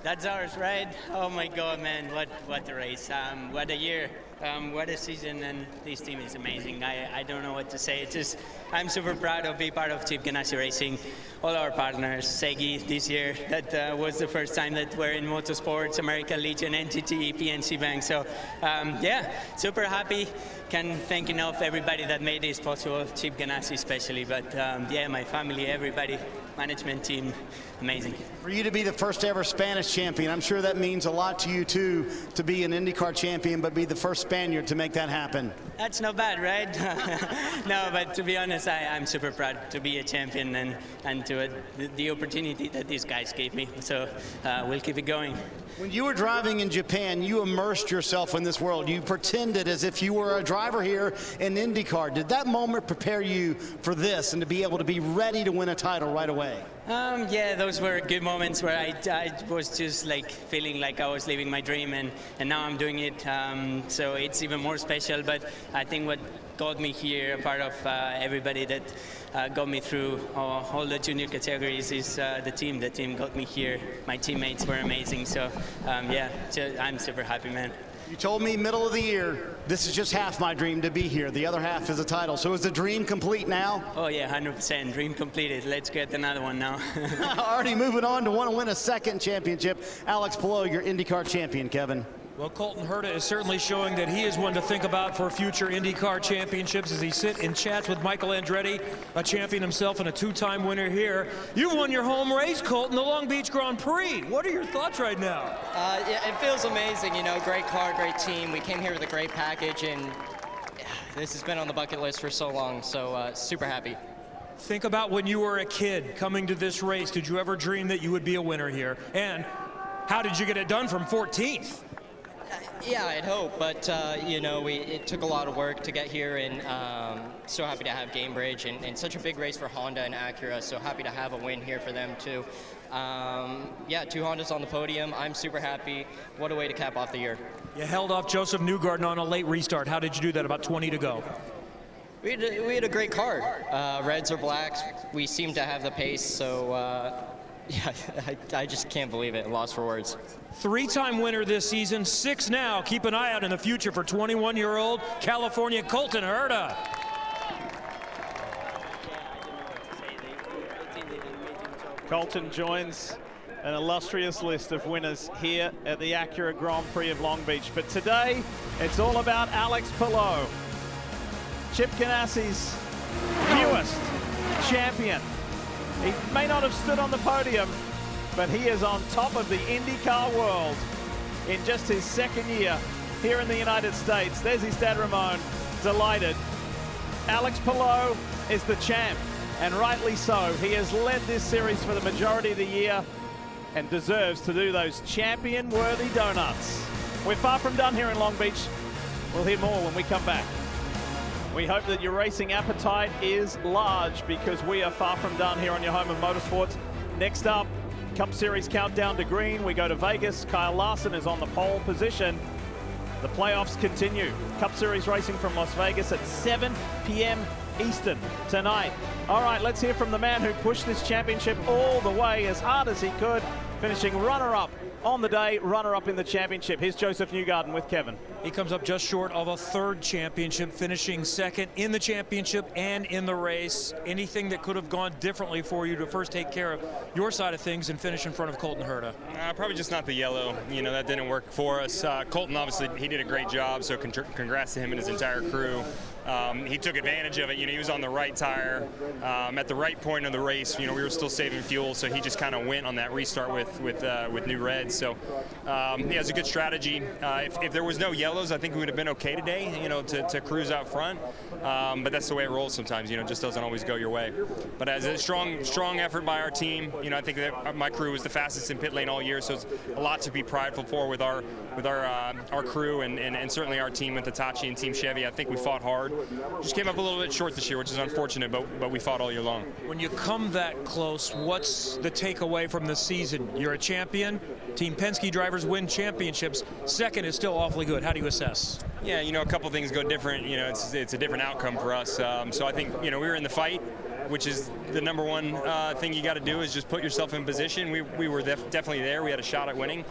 That's ours, right? Oh my God, man, what a race. What a year. What a season, and this team is amazing. I don't know what to say. It's just, I'm super proud of being part of Chip Ganassi Racing. All our partners, Segi this year, that was the first time that we're in motorsports, American Legion, NTT, PNC Bank. So yeah, super happy. Can't thank enough everybody that made this possible, Chip Ganassi especially, but yeah, my family, everybody, management team, amazing. For you to be the first ever Spanish champion, I'm sure that means a lot to you too, to be an IndyCar champion, but be the first Spaniard to make that happen. That's not bad, right? No, but to be honest, I'm super proud to be a champion and to the opportunity that these guys gave me. So we'll keep it going. When you were driving in Japan, you immersed yourself in this world. You pretended as if you were a driver here in IndyCar. Did that moment prepare you for this and to be able to be ready to win a title right away? Yeah, those were good moments where I was just like feeling like I was living my dream, and now I'm doing it. So it's even more special. But I think what got me here, a part of everybody that got me through all the junior categories, is the team. The team got me here. My teammates were amazing. So yeah, I'm super happy, man. You told me middle of the year, this is just half my dream to be here. The other half is a title. So is the dream complete now? Oh yeah, 100%. Dream completed. Let's get another one now. Already moving on to want to win a second championship. Alex Palou, your IndyCar champion, Kevin. Well, Colton Herta is certainly showing that he is one to think about for future IndyCar championships as he sits and chats with Michael Andretti, a champion himself and a two-time winner here. You won your home race, Colton, the Long Beach Grand Prix. What are your thoughts right now? Yeah, it feels amazing. You know, great car, great team. We came here with a great package, and this has been on the bucket list for so long, so super happy. Think about when you were a kid coming to this race. Did you ever dream that you would be a winner here? And how did you get it done from 14th? Yeah, I'd hope, but you know, it took a lot of work to get here, and so happy to have Gamebridge and such a big race for Honda and Acura, so happy to have a win here for them too. Yeah, 2 Hondas on the podium. I'm super happy. What a way to cap off the year. You held off Joseph Newgarden on a late restart. How did you do that? About 20 to go. We had a great car. Reds or blacks. We seem to have the pace, so yeah, I just can't believe it. Lost for words. 3-time winner this season, 6 now. Keep an eye out in the future for 21-year-old California Colton Herta. Colton joins an illustrious list of winners here at the Acura Grand Prix of Long Beach. But today, it's all about Alex Palou, Chip Ganassi's newest champion. He may not have stood on the podium, but he is on top of the IndyCar world in just his second year here in the United States. There's his dad, Ramon, delighted. Alex Palou is the champ, and rightly so. He has led this series for the majority of the year and deserves to do those champion-worthy donuts. We're far from done here in Long Beach. We'll hear more when we come back. We hope that your racing appetite is large, because we are far from done here on your home of motorsports. Next up, Cup Series countdown to green. We go to Vegas. Kyle Larson is on the pole position. The playoffs continue. Cup Series racing from Las Vegas at 7 p.m. Eastern tonight. All right, let's hear from the man who pushed this championship all the way as hard as he could, finishing runner-up on the day, runner-up in the championship. Here's Joseph Newgarden with Kevin. He comes up just short of a 3rd championship, finishing 2nd in the championship and in the race. Anything that could have gone differently for you to first take care of your side of things and finish in front of Colton Herta? Probably just not the yellow. You know, that didn't work for us. Colton, obviously, he did a great job, so congrats to him and his entire crew. He took advantage of it. You know, he was on the right tire at the right point of the race. You know, we were still saving fuel, so he just kind of went on that restart with new reds. So yeah, it was a good strategy. If there was no yellows, I think we would have been okay today, you know, to cruise out front. But that's the way it rolls sometimes. You know, it just doesn't always go your way. But as a strong effort by our team, you know, I think that my crew was the fastest in pit lane all year, so it's a lot to be prideful for with our crew and certainly our team with Hitachi and Team Chevy. I think we fought hard. Just came up a little bit short this year, which is unfortunate, but we fought all year long. When you come that close, what's the takeaway from the season? You're a champion. Team Penske drivers win championships. 2nd is still awfully good. How do you assess? Yeah, you know, a couple things go different. You know, it's a different outcome for us. So I think, you know, we were in the fight. which is the number one thing you got to do is just put yourself in position. We were definitely there. We had a shot at winning.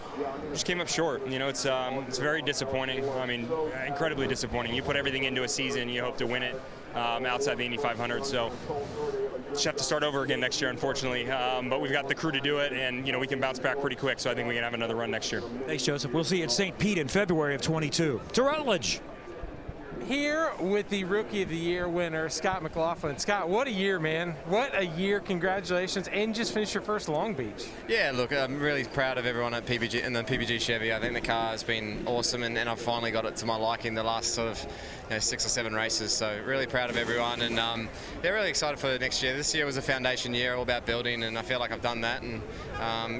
Just came up short. You know, it's very disappointing. I mean, incredibly disappointing. You put everything into a season, you hope to win it outside the Indy 500. So just have to start over again next year, unfortunately. But we've got the crew to do it, and you know we can bounce back pretty quick. So I think we can have another run next year. Thanks, Joseph. We'll see you at St. Pete in February of 22. To Rutledge. Here with the Rookie of the Year winner, Scott McLaughlin. Scott, what a year, man. What a year. Congratulations. And just finished your first Long Beach. Yeah, look, I'm really proud of everyone at PPG and the PPG Chevy. I think the car has been awesome, and I've finally got it to my liking the last sort of 6 or 7 races. So really proud of everyone, and yeah, really excited for the next year. This year was a foundation year, all about building, and I feel like I've done that. And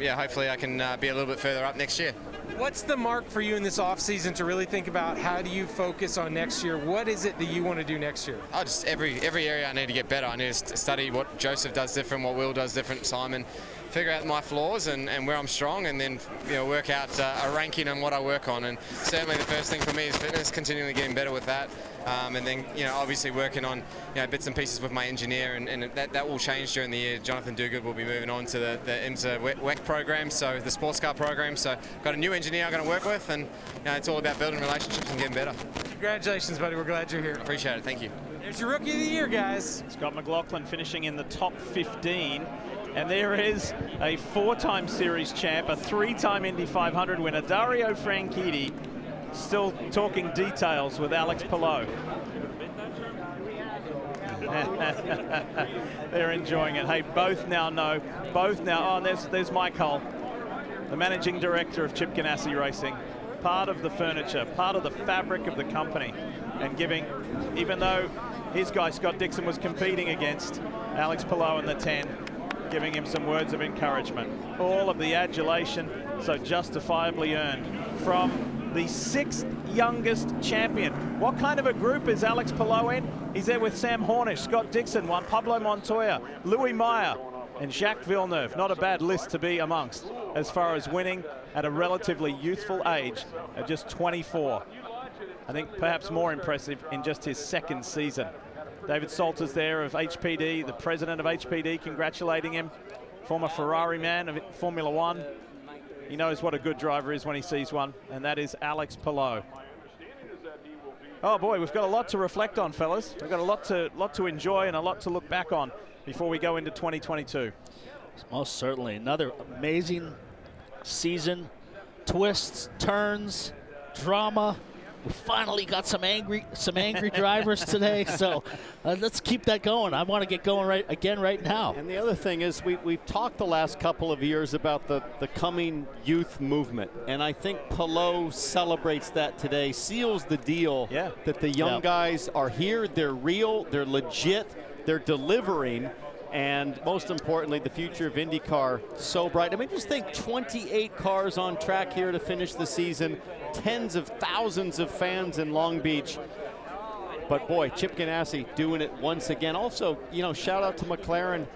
yeah, hopefully I can be a little bit further up next year. What's the mark for you in this offseason to really think about how do you focus on next year? What is it that you want to do next year? Oh, just every area I need to get better. I need to study what Joseph does different, what Will does different, Simon. Figure out my flaws and where I'm strong, and then work out a ranking on what I work on. And certainly the first thing for me is fitness, continually getting better with that. And then obviously working on bits and pieces with my engineer, and that will change during the year. Jonathan Duguid will be moving on to the IMSA WEC program, so the sports car program. So got a new engineer I'm going to work with, and it's all about building relationships and getting better. Congratulations, buddy. We're glad you're here. Appreciate it. Thank you. There's your Rookie of the Year, guys. Scott McLaughlin finishing in the top 15. And there is a 4-time series champ, a 3-time Indy 500 winner, Dario Franchitti, still talking details with Alex Palou. They're enjoying it. Hey, both now know. Oh, there's Mike Hull, the managing director of Chip Ganassi Racing, part of the furniture, part of the fabric of the company, and giving, even though his guy Scott Dixon was competing against Alex Palou in the 10, giving him some words of encouragement. All of the adulation so justifiably earned from the 6th youngest champion. What kind of a group is Alex Palou in? He's there with Sam Hornish, Scott Dixon, Juan Pablo Montoya, Louis Meyer, and Jacques Villeneuve. Not a bad list to be amongst as far as winning at a relatively youthful age at just 24. I think perhaps more impressive in just his 2nd season. David Salters there of HPD, the president of HPD, congratulating him. Former Ferrari man of Formula One. He knows what a good driver is when he sees one, and that is Alex Palou. Oh boy, we've got a lot to reflect on, fellas. We've got a lot to enjoy and a lot to look back on before we go into 2022. Most certainly. Another amazing season. Twists, turns, drama. We finally got some angry drivers today, so let's keep that going. I want to get going right now. And the other thing is we've talked the last couple of years about the coming youth movement, and I think Palou celebrates that today, seals the deal that the young guys are here, they're real, they're legit, they're delivering. And most importantly, the future of IndyCar so bright. I mean, just think 28 cars on track here to finish the season, tens of thousands of fans in Long Beach. But boy, Chip Ganassi doing it once again. Also, shout out to McLaren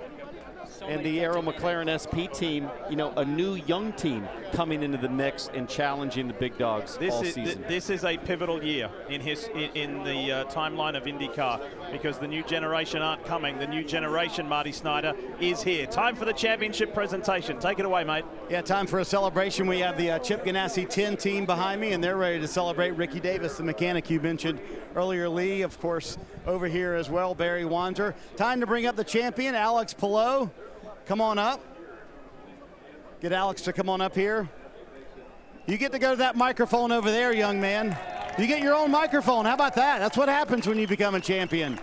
and the Aero McLaren SP team, a new young team coming into the mix and challenging the big dogs all season. This is a pivotal year in the timeline of IndyCar, because the new generation aren't coming. The new generation, Marty Snyder, is here. Time for the championship presentation. Take it away, mate. Yeah, time for a celebration. We have the Chip Ganassi 10 team behind me, and they're ready to celebrate Ricky Davis, the mechanic you mentioned earlier, Lee. Of course, over here as well, Barry Wanzer. Time to bring up the champion, Alex Palou. Come on up. Get Alex to come on up here. You get to go to that microphone over there, young man. You get your own microphone. How about that? That's what happens when you become a champion.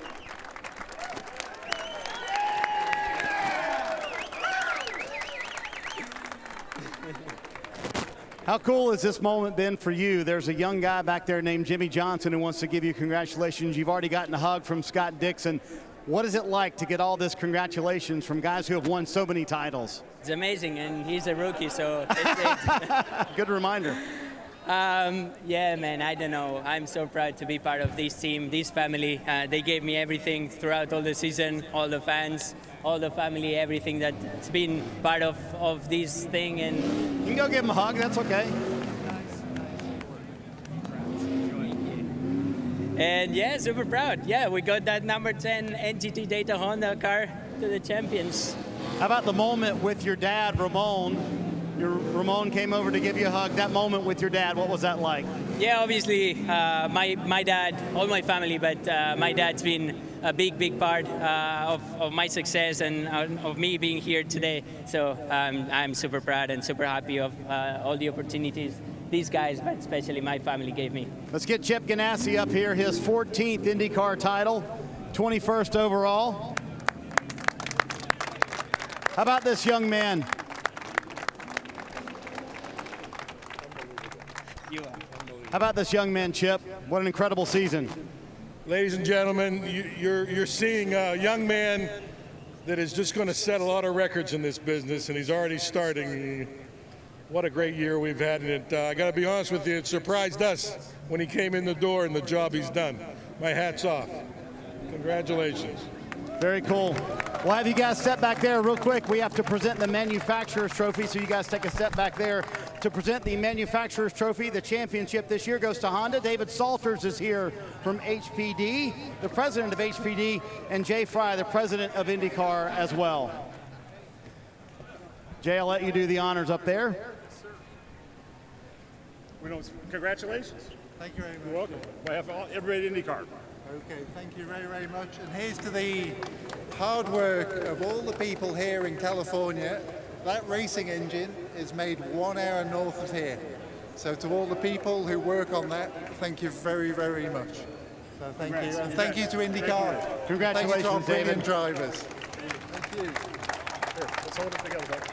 How cool has this moment been for you? There's a young guy back there named Jimmy Johnson who wants to give you congratulations. You've already gotten a hug from Scott Dixon. What is it like to get all this congratulations from guys who have won so many titles? It's amazing, and he's a rookie, so it's great. Good reminder. Yeah, man, I don't know. I'm so proud to be part of this team, this family. They gave me everything throughout all the season, all the fans, all the family, everything that's been part of this thing. And you can go give him a hug, that's okay. And yeah, super proud. Yeah, we got that number 10 NGT Data Honda car. to the champions. How about the moment with your dad, Ramon? Ramon came over to give you a hug. That moment with your dad, what was that like? Yeah, obviously, my dad, all my family, but my dad's been a big part of my success and of me being here today. So I'm super proud and super happy of all the opportunities these guys, but especially my family, gave me. Let's get Chip Ganassi up here, his 14th IndyCar title, 21st overall. How about this young man? How about this young man, Chip? What an incredible season. Ladies and gentlemen, you're seeing a young man that is just going to set a lot of records in this business, and he's already starting. What a great year we've had. And I got to be honest with you, it surprised us when he came in the door and the job he's done. My hat's off. Congratulations. Very cool. We'll have you guys step back there real quick. We have to present the Manufacturer's Trophy, so you guys take a step back there to present the Manufacturer's Trophy. The championship this year goes to Honda. David Salters is here from HPD, the president of HPD, and Jay Fry, the president of IndyCar as well. Jay, I'll let you do the honors up there. Congratulations. Thank you very much. You're welcome. On behalf of everybody at IndyCar. Okay, thank you very much. And here's to the hard work of all the people here in California. That racing engine is made 1 hour north of here. So to all the people who work on that, thank you very, very much. So thank you. And thank you to IndyCar. Congratulations, thank you to our brilliant David. drivers. Thank you. Here, let's hold it together, Doug.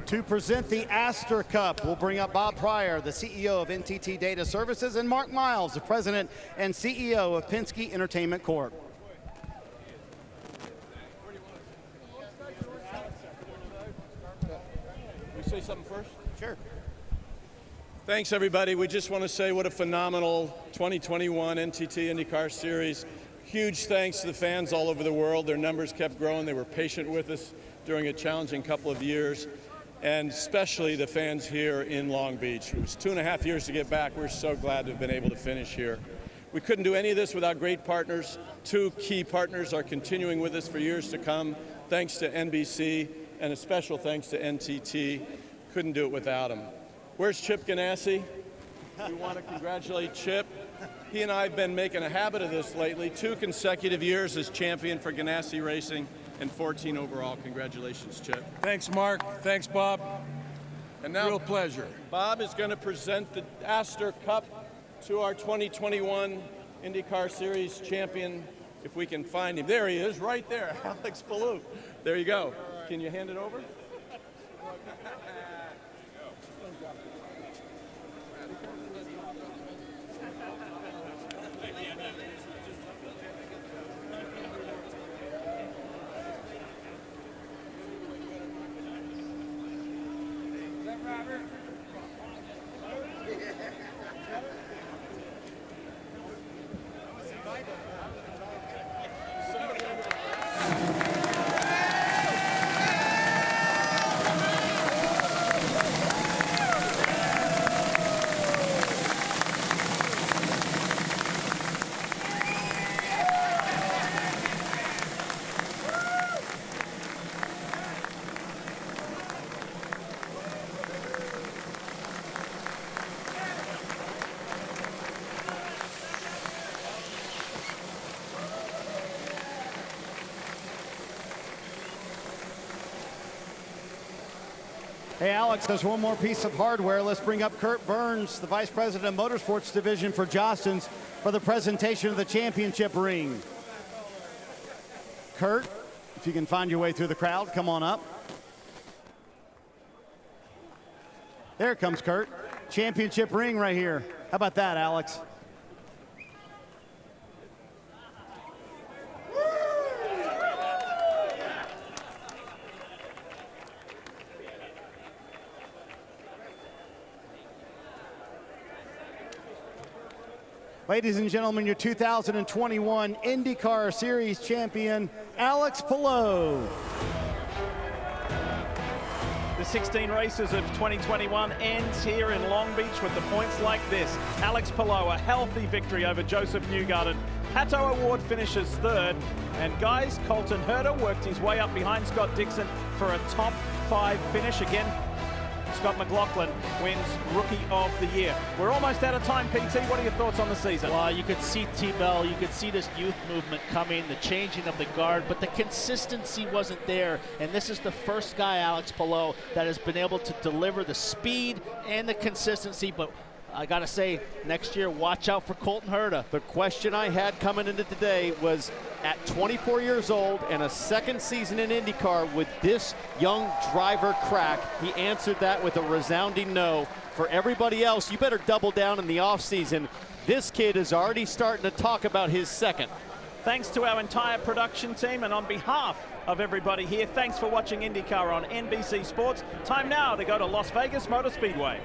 To present the Astor Cup, we'll bring up Bob Pryor, the CEO of NTT Data Services, and Mark Miles, the president and CEO of Penske Entertainment Corp. You say something first? Sure. Thanks, everybody. We just want to say what a phenomenal 2021 NTT IndyCar Series. Huge thanks to the fans all over the world. Their numbers kept growing. They were patient with us during a challenging couple of years, and especially the fans here in Long Beach. It was 2.5 years to get back. We're so glad to have been able to finish here. We couldn't do any of this without great partners. 2 key partners are continuing with us for years to come. Thanks to NBC, and a special thanks to NTT. Couldn't do it without them. Where's Chip Ganassi? We want to congratulate Chip. He and I have been making a habit of this lately. 2 consecutive years as champion for Ganassi Racing, and 14 overall. Congratulations, Chip. Thanks, Mark. Thanks, Bob. And now, real pleasure. Bob is going to present the Astor Cup to our 2021 IndyCar Series champion, if we can find him. There he is, right there, Alex Palou. There you go. Can you hand it over? Hey, Alex, there's one more piece of hardware. Let's bring up Kurt Burns, the Vice President of Motorsports Division for Jostens, for the presentation of the championship ring. Kurt, if you can find your way through the crowd, come on up. There comes Kurt. Championship ring right here. How about that, Alex? Ladies and gentlemen, your 2021 IndyCar Series champion, Alex Palou. The 16 races of 2021 ends here in Long Beach with the points like this. Alex Palou, a healthy victory over Joseph Newgarden. Pato O'Ward finishes third. And guys, Colton Herta worked his way up behind Scott Dixon for a top 5 finish. Again, Scott McLaughlin wins Rookie of the Year. We're almost out of time, PT. What are your thoughts on the season? Well, you could see T-Bell, you could see this youth movement coming, the changing of the guard, but the consistency wasn't there. And this is the first guy, Alex Palou, that has been able to deliver the speed and the consistency. But I got to say, next year, watch out for Colton Herta. The question I had coming into today was, at 24 years old and a second season in IndyCar, would this young driver crack? He answered that with a resounding no. For everybody else, you better double down in the offseason. This kid is already starting to talk about his second. Thanks to our entire production team, and on behalf of everybody here, thanks for watching IndyCar on NBC Sports. Time now to go to Las Vegas Motor Speedway.